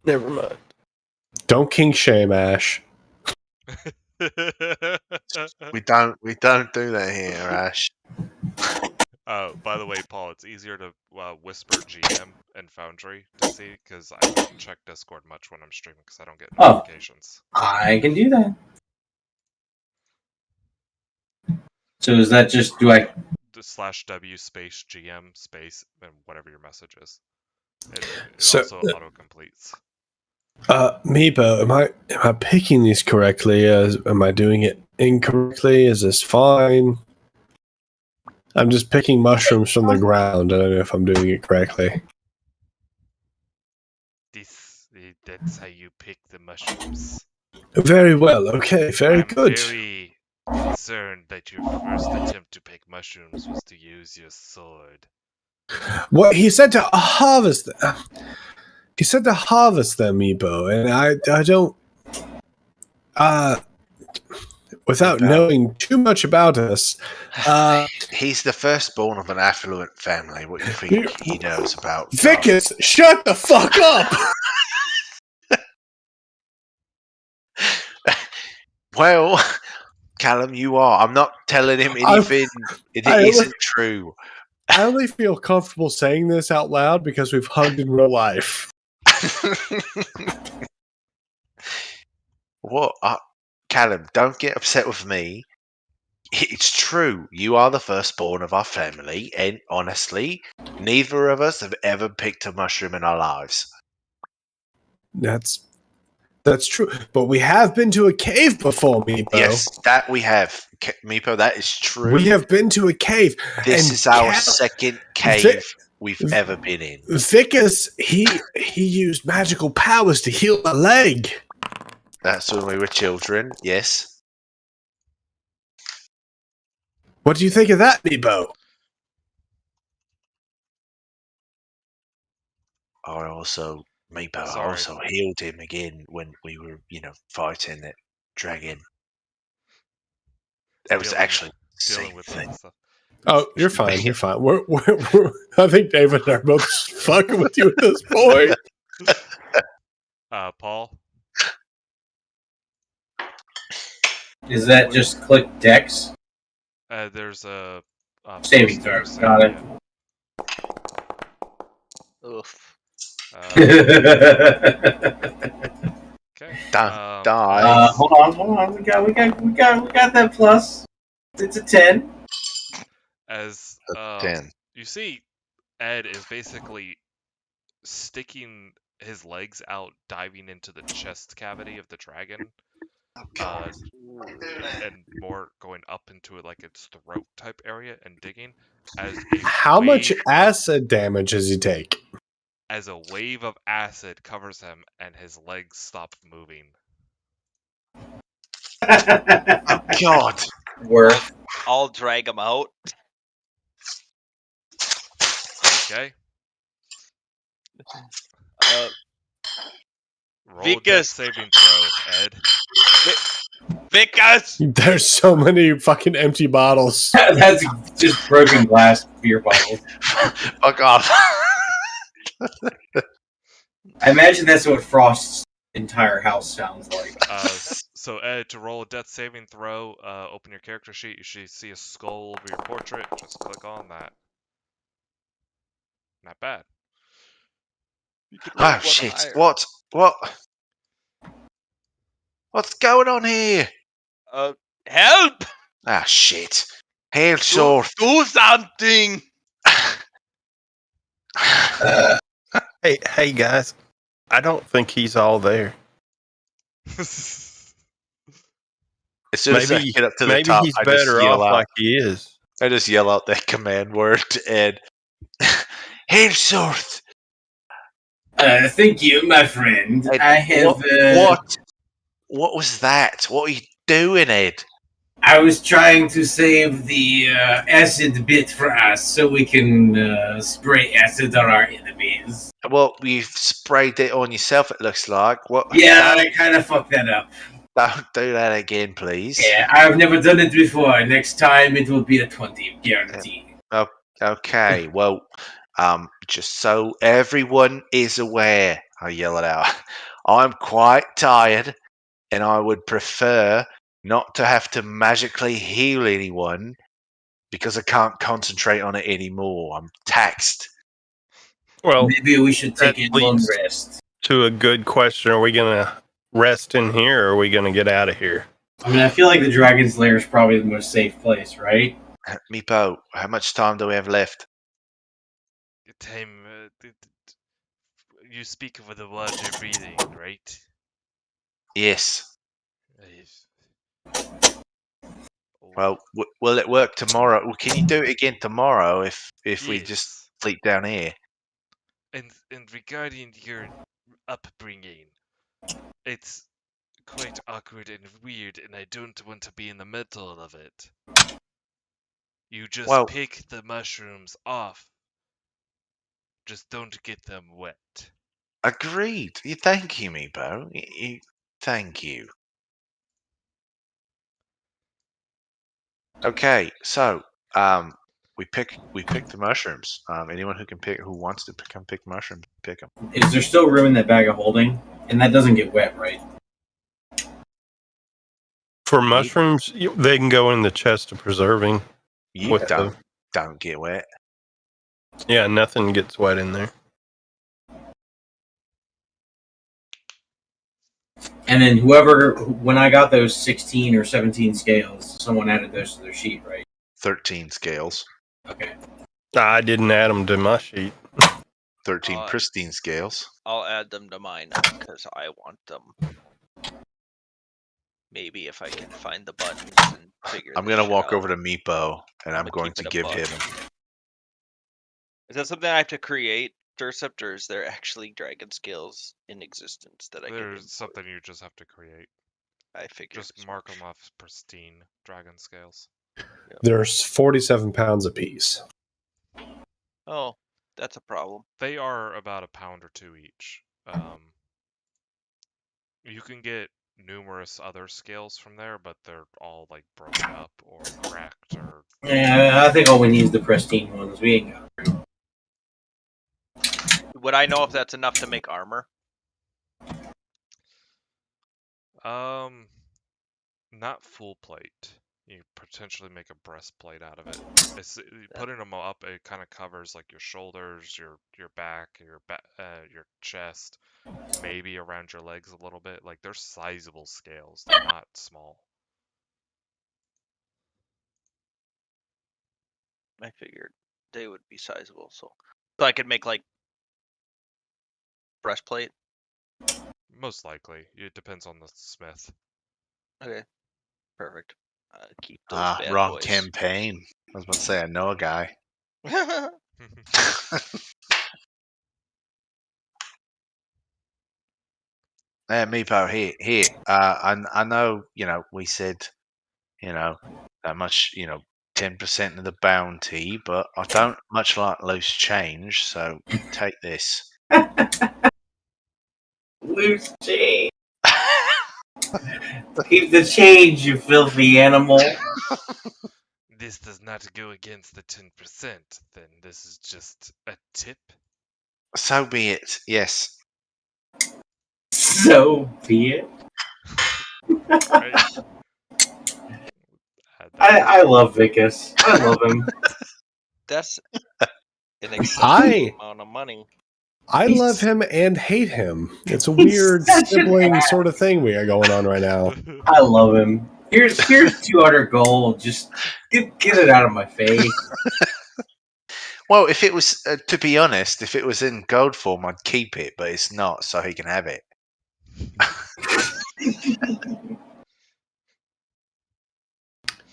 Never mind. Don't kink shame, Ash. We don't do that here, Ash. By the way, Paul, it's easier to whisper GM and Foundry to see because I don't check Discord much when I'm streaming because I don't get notifications. I can do that. So is that just /W space GM space and whatever your message is. It also auto completes. Meepo, am I picking these correctly? Am I doing it incorrectly? Is this fine? I'm just picking mushrooms from the ground. I don't know if I'm doing it correctly. That's how you pick the mushrooms. Very well. Okay. Very I'm good. very concerned that your first attempt to pick mushrooms was to use your sword. What he said to harvest. He said to harvest them, Meepo, and I don't. Without Meepo. knowing too much about us, He's the firstborn of an affluent family. What do you think he knows about? Vicus, shut the fuck up. Well, Callum, you are. I'm not telling him anything. It I- isn't true. I only feel comfortable saying this out loud because we've hugged in real life. What? Callum, don't get upset with me. It's true. You are the firstborn of our family, and honestly, neither of us have ever picked a mushroom in our lives. That's true. But we have been to a cave before, Meepo. Yes, that we have. Meepo, that is true. We have been to a cave. This and is our second cave we've ever been in. Vicus, he used magical powers to heal my leg. That's when we were children, yes. What do you think of that, Meepo? I also Sorry. also healed him again when we were, fighting that dragon. That was Dealing- actually the Dealing same with thing. that stuff. Oh, you're fine. You're fine. We're I think David and I are both fucking with you at this point. Paul? Is that just click Dex? There's a Saving throw. Got it. Oof. Okay. Die. Hold on. We got that plus. It's a 10. As 10. you see, Ed is basically sticking his legs out, diving into the chest cavity of the dragon, and more going up into it like its throat type area and digging. As How much acid damage does he take? As a wave of acid covers him and his legs stop moving. Oh, God. Worth. I'll drag him out. Okay. Roll a dex Vicus. saving throw, Ed. Vicus! There's so many fucking empty bottles. That's just broken glass beer bottles. Fuck off. I imagine that's what Frost's entire house sounds like. So Ed, to roll a death saving throw, open your character sheet. You should see a skull over your portrait. Just click on that. Not bad. You could roll Oh, one shit. higher. What? What's going on here? Help! Ah, shit. Hail sword. Do something! Hey guys, I don't think he's all there. As soon as I Maybe get up to the maybe top, he's I just better yell off out. like he is. I just yell out that command word to Ed. Hail sword. Thank you, my friend. Ed, I have. What was that? What are you doing, Ed? I was trying to save the acid bit for us so we can spray acid on our enemies. Well, you've sprayed it on yourself, it looks like. What? Yeah, I kind of fucked that up. Don't do that again, please. Yeah, I've never done it before. Next time it will be a 20, guaranteed. Okay, well, just so everyone is aware, I yell it out. I'm quite tired, and I would prefer not to have to magically heal anyone because I can't concentrate on it anymore. I'm taxed. Well, Maybe we should take a that long leads rest. to a good question. Are we gonna rest in here, or are we gonna get out of here? I mean, I feel like the Dragon's Lair is probably the most safe place, right? Meepo, how much time do we have left? Time, you speak of the water breathing, right? Yes. Yes. Well, will it work tomorrow? Well, can you do it again tomorrow if we just Yes. sleep down here? And regarding your upbringing. It's quite awkward and weird, and I don't want to be in the middle of it. You just Well- pick the mushrooms off. Just don't get them wet. Agreed. You thank you, Meepo. Thank you. Okay, so we pick the mushrooms. Anyone who wants to come pick mushrooms, pick them. Is there still room in that bag of holding? And that doesn't get wet, right? For mushrooms, they can go in the chest of preserving. You What don't get wet. Yeah, nothing gets wet in there. And then when I got those 16 or 17 scales, someone added those to their sheet, right? 13 scales. Okay. I didn't add them to my sheet. 13 pristine scales. I'll add them to mine because I want them. Maybe if I can find the buttons and figure. I'm gonna walk over to Meepo and I'm going to give him. Is that something I have to create, Durcept, or is there actually dragon scales in existence that I can? There's something you just have to create. I figured. Just mark them off as pristine dragon scales. There's 47 pounds apiece. Oh, that's a problem. They are about a pound or two each. You can get numerous other scales from there, but they're all like broken up or cracked or. Yeah, I think all we need is the pristine ones. We ain't got room. Would I know if that's enough to make armor? Not full plate. You potentially make a breastplate out of it. Putting them up, it kind of covers like your shoulders, your back, your chest, maybe around your legs a little bit. Like they're sizable scales. They're not small. I figured they would be sizable, so I could make like breastplate. Most likely, it depends on the smith. Okay, perfect. Keep those bad Wrong boys. campaign. I was about to say I know a guy. Meepo, here. I know, we said, that much, 10% of the bounty, but I don't much like loose change, so take this. Loose change. Keep the change, you filthy animal. This does not go against the 10%, then this is just a tip. So be it, yes. So be it. Right? I love Vicus. I love him. That's an exciting amount of money. I love him and hate him. It's a weird sibling sort of thing we got going on right now. I love him. Here's 200 gold. Just get it out of my face. Well, if it was, to be honest, if it was in gold form, I'd keep it, but it's not, so he can have it.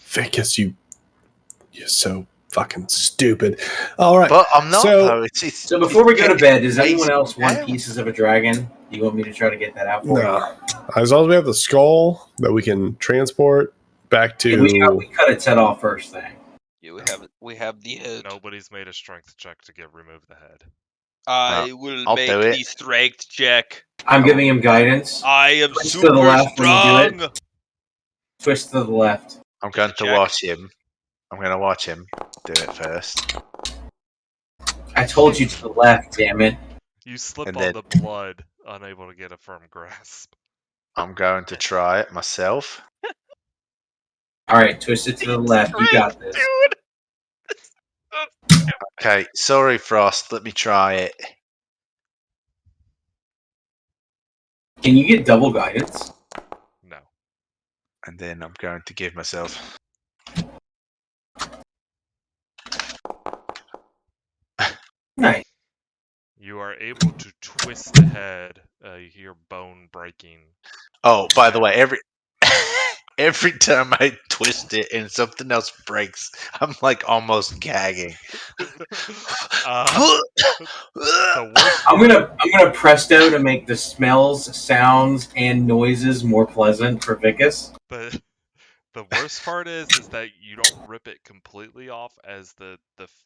Vicus, you're so fucking stupid. All right, but I'm not. So, so before we go to bed, does anyone else want pieces of a dragon? Do you want me to try to get that out for you? As long as we have the skull that we can transport back to. We cut its head off first thing. We have the head. Nobody's made a strength check to remove the head. I will make the strength check. I'm giving him guidance. I am Twist super to the left strong. do it. Twist to the left. I'm going to watch him. I'm going to watch him do it first. I told you to the left, damn it. You slip on the blood, unable to get a firm grasp. I'm going to try it myself. Alright, twist it to the left. You got this. Okay, sorry, Frost. Let me try it. Can you get double guidance? No. And then I'm going to give myself. Nice. You are able to twist the head. You hear bone breaking. Oh, by the way, every time I twist it and something else breaks, I'm like almost gagging. The worst I'm part, gonna presto to make the smells, sounds, and noises more pleasant for Vicus. the worst part is that you don't rip it completely off, as the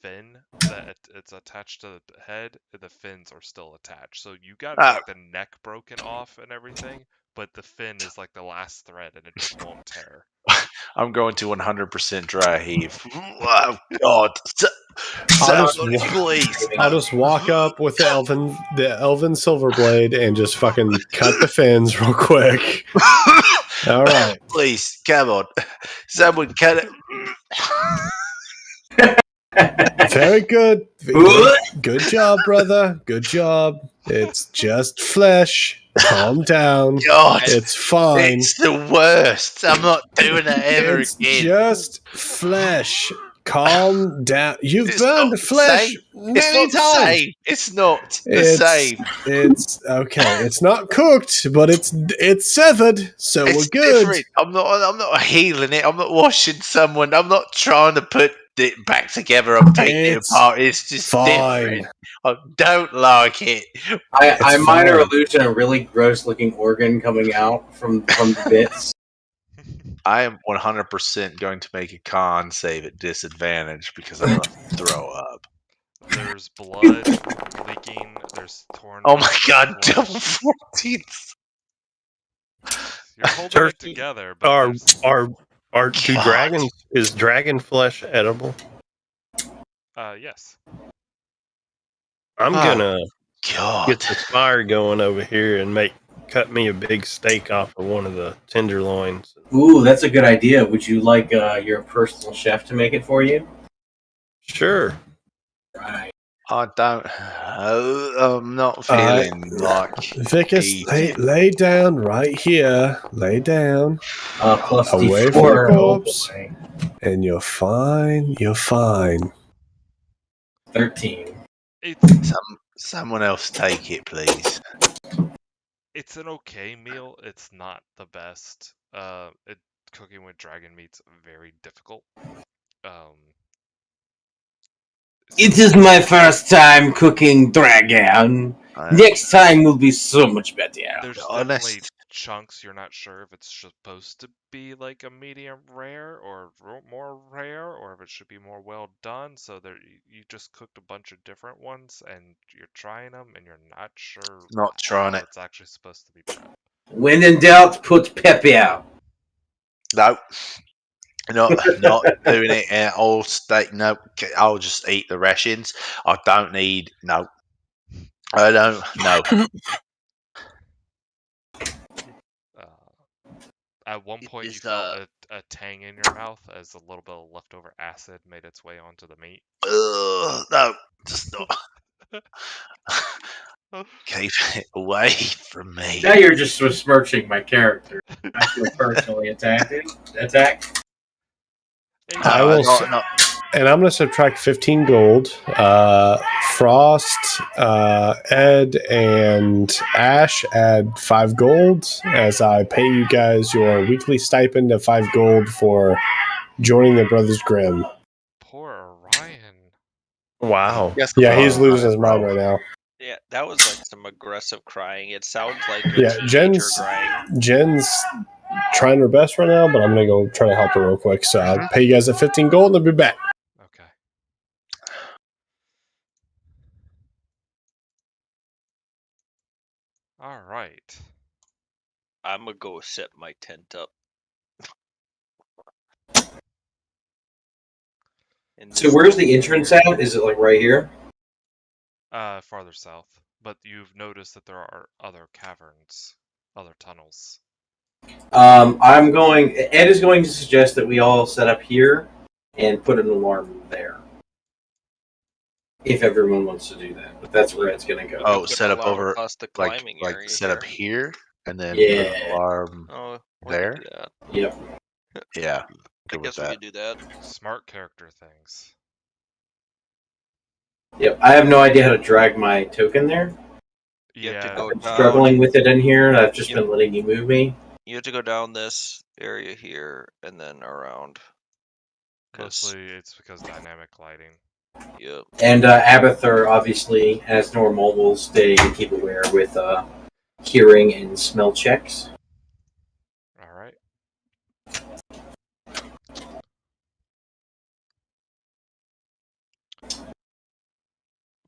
fin that it's attached to the head, the fins are still attached. So you got Ah, like the neck broken off and everything, but the fin is like the last thread and it just won't tear. I'm going to 100% dry heave. Oh God! I'll just Somebody, please! I'll just walk up with the elven silver blade and just fucking cut the fins real quick. All right. Please, come on! Someone cut it. Very good. Good job, brother. Good job. It's just flesh. Calm down. God, It's fine. it's the worst. I'm not doing that ever It's again. just flesh. Calm down. You've It's burned not the flesh same. It's many not the times. same. It's not the It's same. it's okay. It's not cooked, but it's severed, so It's we're good. different. I'm not healing it. I'm not washing someone. I'm not trying to put it back together. I'm taking it It's apart. It's just fine. different. I don't like it. I minor fine. illusion a really gross looking organ coming out from the bits. I am 100% going to make a con save at disadvantage because I'm going to throw up. There's blood leaking. There's torn. Oh my god, flesh. double 14th. You're holding it Turkey. together, but Are there's- do God. dragons? Is dragon flesh edible? yes. I'm Oh, gonna God. get the fire going over here and cut me a big steak off of one of the tenderloins. Ooh, that's a good idea. Would you like your personal chef to make it for you? Sure. Right. I don't. I'm not feeling like. Vicus, lay down right here. Lay down. Plus Away D4. from the Oh, corpse. boy. And you're fine. You're fine. 13. It's Someone else take it, please. it's an okay meal. It's not the best. Cooking with dragon meat's very difficult. It is my first time cooking dragon. Next time will be so much better. There's honest- definitely chunks you're not sure if it's supposed to be like a medium rare or more rare, or if it should be more well done. So there, you just cooked a bunch of different ones, and you're trying them, and you're not sure Not trying how it. it's actually supposed to be prepped. When in doubt, put pepper. No. Not doing it at all. Steak. No. I'll just eat the rations. I don't need. No. I don't. No. At one point, you Is, felt a tang in your mouth as a little bit of leftover acid made its way onto the meat. No. Just not. Keep it away from me. Now you're just besmirching my character. I feel personally attacked. I will and I'm going to subtract 15 gold. Frost, Ed, and Ash add 5 gold as I pay you guys your weekly stipend of 5 gold for joining the Brothers Grimm. Poor Orion. Wow. Yes, Yeah, he's losing his mind right now. Yeah, that was like some aggressive crying. It sounds like a Yeah, teenager crying. Jen's trying her best right now, but I'm going to go try to help her real quick. So I'll pay you guys at 15 gold and I'll be back. Okay. All right. I'm gonna go set my tent up. So where's the entrance at? Is it like right here? Farther south. But you've noticed that there are other caverns, other tunnels. Ed is going to suggest that we all set up here and put an alarm there. If everyone wants to do that. But that's where it's going to go. Oh, Put set up alarm over across the like climbing like area set up here and then Yeah. put an alarm. Oh, we there? could do that. Yep. Yeah. I Good with guess we that. could do that. Smart character things. Yep. I have no idea how to drag my token there. You have to Yeah. go I'm down. struggling with it in here, and I've just Yep. been letting you move me. You have to go down this area here and then around. 'Cause- Mostly it's because dynamic lighting. Yep. And Abathur, obviously, as normal, will stay and keep aware with hearing and smell checks. All right.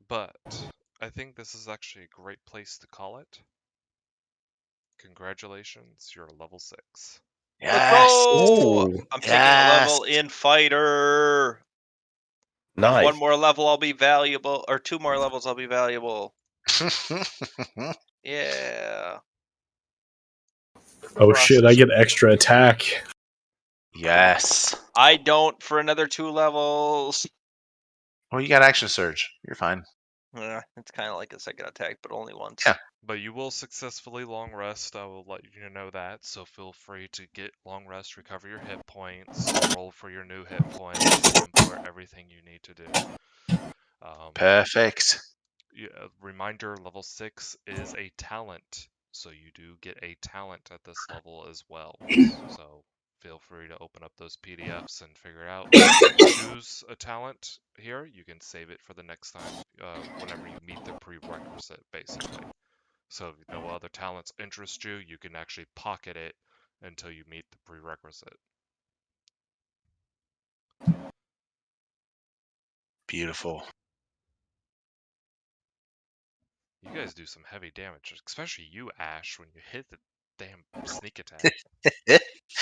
But I think this is actually a great place to call it. Congratulations, you're level 6. Let's Yes. go! I'm taking a level Yes. in fighter. Nice. One more level, I'll be valuable, or 2 more levels, I'll be valuable. Yeah. Oh shit! I get extra attack. Yes. I don't for another 2 levels. Well, you got action surge. You're fine. It's kind of like a second attack, but only once. Yeah. But you will successfully long rest. I will let you know that. So feel free to get long rest, recover your hit points, roll for your new hit points, import everything you need to do. Perfect. Yeah, reminder, level 6 is a talent. So you do get a talent at this level as well. So feel free to open up those PDFs and figure it out. If you choose a talent here, you can save it for the next time whenever you meet the prerequisite, basically. So if no other talents interest you, you can actually pocket it until you meet the prerequisite. Beautiful. You guys do some heavy damage, especially you, Ash, when you hit the damn sneak attack.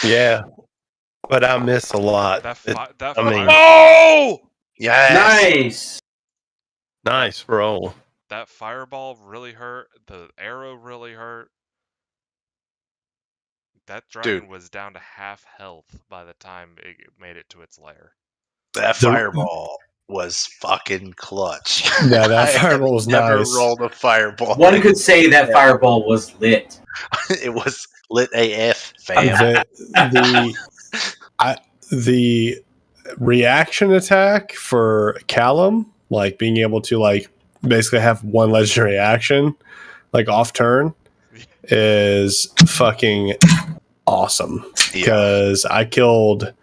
Yeah, but I miss a lot. That I mean, No! Yes. nice roll. That fireball really hurt. The arrow really hurt. That dragon was down to half health by the time it made it to its lair. That fireball was fucking clutch. Yeah, that I have fireball was never nice. rolled a fireball. One could say that fireball was lit. It was lit AF, fam. The reaction attack for Callum, like being able to like basically have one legendary action, like off turn, is fucking awesome. Because I killed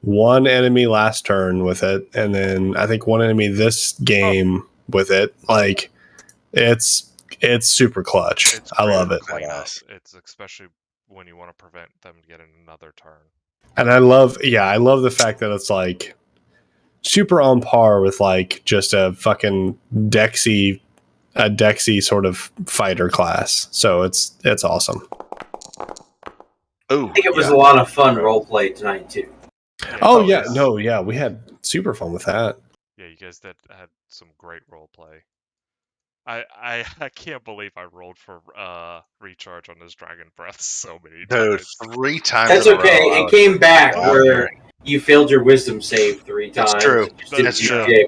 one enemy last turn with it, and then I think one enemy this game with it. Like it's super clutch. I love it. It's especially when you want to prevent them getting another turn. And I love the fact that it's like super on par with like just a fucking Dexy sort of fighter class. So it's awesome. Oh, I think it was a lot of fun roleplay tonight too. We had super fun with that. Yeah, you guys had some great role play. I can't believe I rolled for recharge on this dragon breath so many times. 3 times. That's okay. It came back where you failed your wisdom save 3 times. That's true. That's true.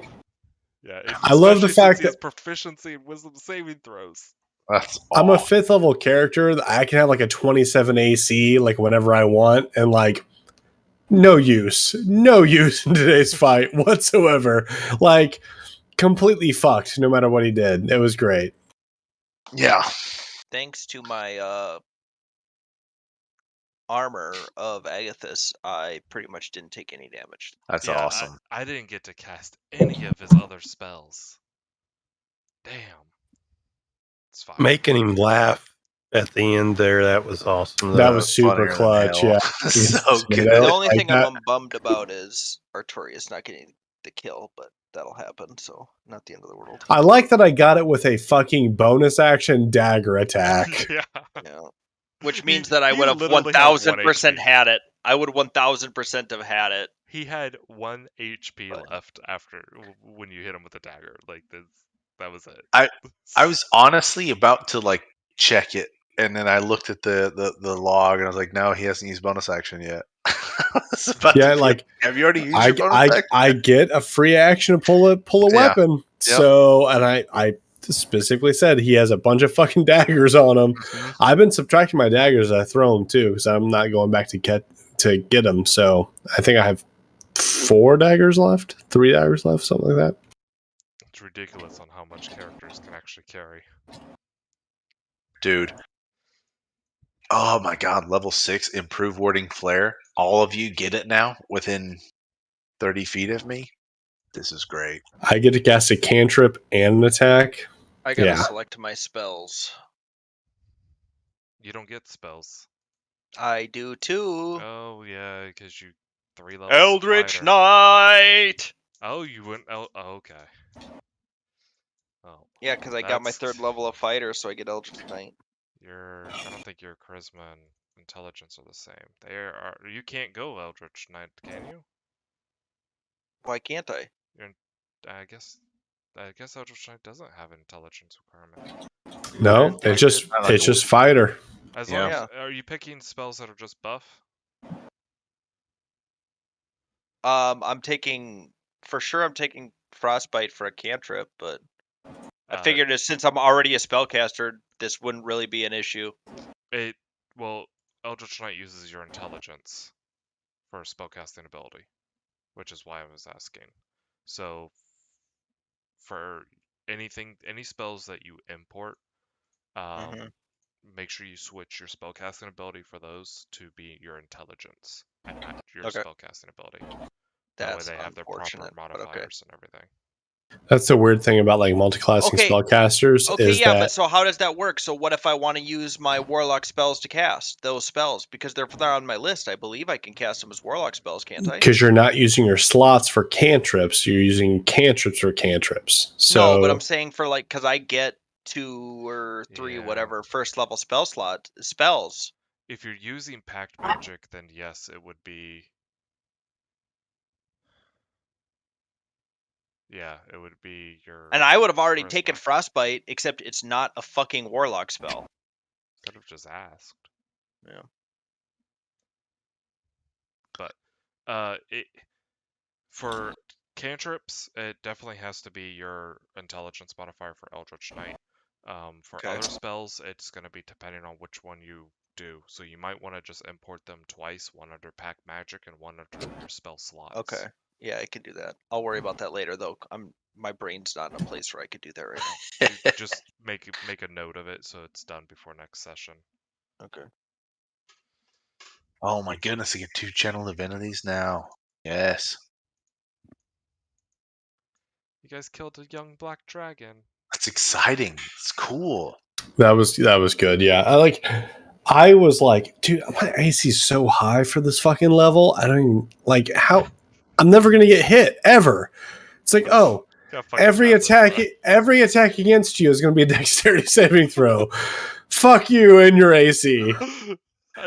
Yeah, I love the fact that proficiency in wisdom saving throws. I'm a 5th level character. I can have like a 27 AC like whenever I want, and like no use in today's fight whatsoever. Like completely fucked no matter what he did. It was great. Yeah. Thanks to my armor of Agathis, I pretty much didn't take any damage. That's awesome. I didn't get to cast any of his other spells. Damn. It's fine. Making him laugh at the end there, that was awesome. That was super clutch. Yeah. So good. The only thing I'm bummed about is Artorias not getting the kill, but that'll happen, so not the end of the world. I like that I got it with a fucking bonus action dagger attack. Yeah. Which means that I would have 1000% had it. I would 1000% have had it. He had 1 HP left after when you hit him with the dagger. Like that was it. I was honestly about to like check it, and then I looked at the log, and I was like, no, he hasn't used bonus action yet. Have you already used your bonus action? I get a free action to pull a weapon. Yep. So, and I specifically said he has a bunch of fucking daggers on him. Mm-hmm. I've been subtracting my daggers as I throw them too, because I'm not going back to get them. So I think I have 3 daggers left, something like that. It's ridiculous on how much characters can actually carry. Dude, Oh my god, level 6, improve warding flare. All of you get it now within 30 feet of me. This is great. I get to cast a cantrip and an attack. I gotta Yeah. select my spells. You don't get spells. I do too. Oh yeah, because you 3 levels of Eldritch fighter. Knight. Oh, you went. Oh, okay. Oh, Yeah, because I got my that's- 3rd level of fighter, so I get Eldritch Knight. I don't think your charisma and intelligence are the same. They are. You can't go Eldritch Knight, can you? Why can't I? I guess. I guess Eldritch Knight doesn't have an intelligence requirement. No, I it's just I like it's a just fighter. As Yeah. long as are you picking spells that are just buff? I'm taking Frostbite for a cantrip, but I Uh, figured since I'm already a spellcaster, this wouldn't really be an issue. Well, Eldritch Knight uses your intelligence for spellcasting ability, which is why I was asking. So, for any spells that you import, Mhm. make sure you switch your spellcasting ability for those to be your intelligence and not your Okay. spellcasting ability. That way That's they have their proper unfortunate, but okay. modifiers and everything. That's the weird thing about like multiclassing Okay. spellcasters Okay, is yeah, that but so how does that work? So what if I want to use my warlock spells to cast those spells? Because they're on my list, I believe I can cast them as warlock spells, can't I? because you're not using your slots for cantrips, you're using cantrips for cantrips. So No, but I'm saying for like, because I get 2 or 3, Yeah. whatever, 1st level spells. If you're using Pact Magic, then yes, it would be. Yeah, it would be your. And I would have already charisma. taken Frostbite, except it's not a fucking warlock spell. Could have just asked. Yeah. But for cantrips, it definitely has to be your intelligence modifier for Eldritch Knight. For Okay. other spells, it's going to be depending on which one you do. So you might want to just import them twice, one under Pact Magic and one under your spell slots. Okay. Yeah, I can do that. I'll worry about that later, though. My brain's not in a place where I could do that right now. You just make a note of it so it's done before next session. Okay. Oh my goodness, I get 2 channel divinities now. Yes. You guys killed a young black dragon. That's exciting. It's cool. that was good. Yeah, I was like, dude, my AC is so high for this fucking level. I don't even like how I'm never gonna get hit ever. It's like, oh, every attack against you is gonna be a dexterity saving throw. Fuck you and your AC.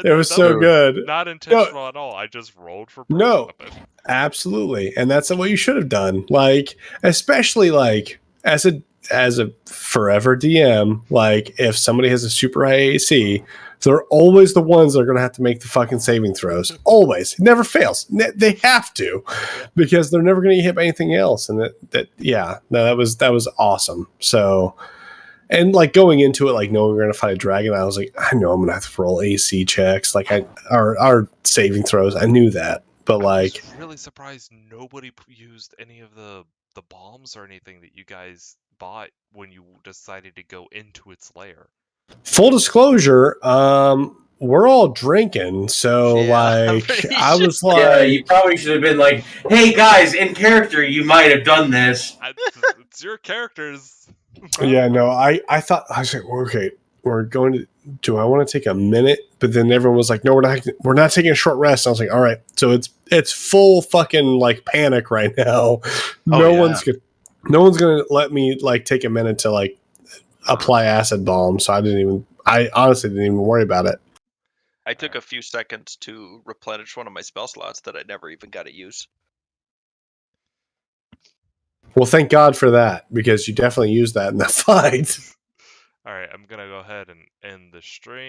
It was so good. Not intentional at all. I just rolled for burst No, weapon. absolutely, and that's what you should have done. Like, especially like as a forever DM, like if somebody has a super high AC, they're always the ones that are going to have to make the fucking saving throws. Always, it never fails. They have to, because they're never going to get hit by anything else. And that was awesome. So. And like going into it, like knowing we're gonna fight a dragon, I was like, I know I'm gonna have to roll AC checks, like our saving throws. I knew that, but I like, was really surprised nobody used any of the bombs or anything that you guys bought when you decided to go into its lair. full disclosure, we're all drinking, so Yeah, I'm like, pretty I sure. was like, Yeah, you probably should have been like, "Hey guys, in character, you might have done this." It's your characters. yeah, no, I thought I was like, okay, we're going to. Do I want to take a minute? But then everyone was like, no, we're not taking a short rest. I was like, all right, so it's full fucking like panic right now. No one's gonna let me like take a minute to like apply acid bomb. So I honestly didn't even worry about it. I took a few seconds to replenish one of my spell slots that I never even got to use. Well, thank God for that, because you definitely used that in that fight. All right, I'm gonna go ahead and end the stream.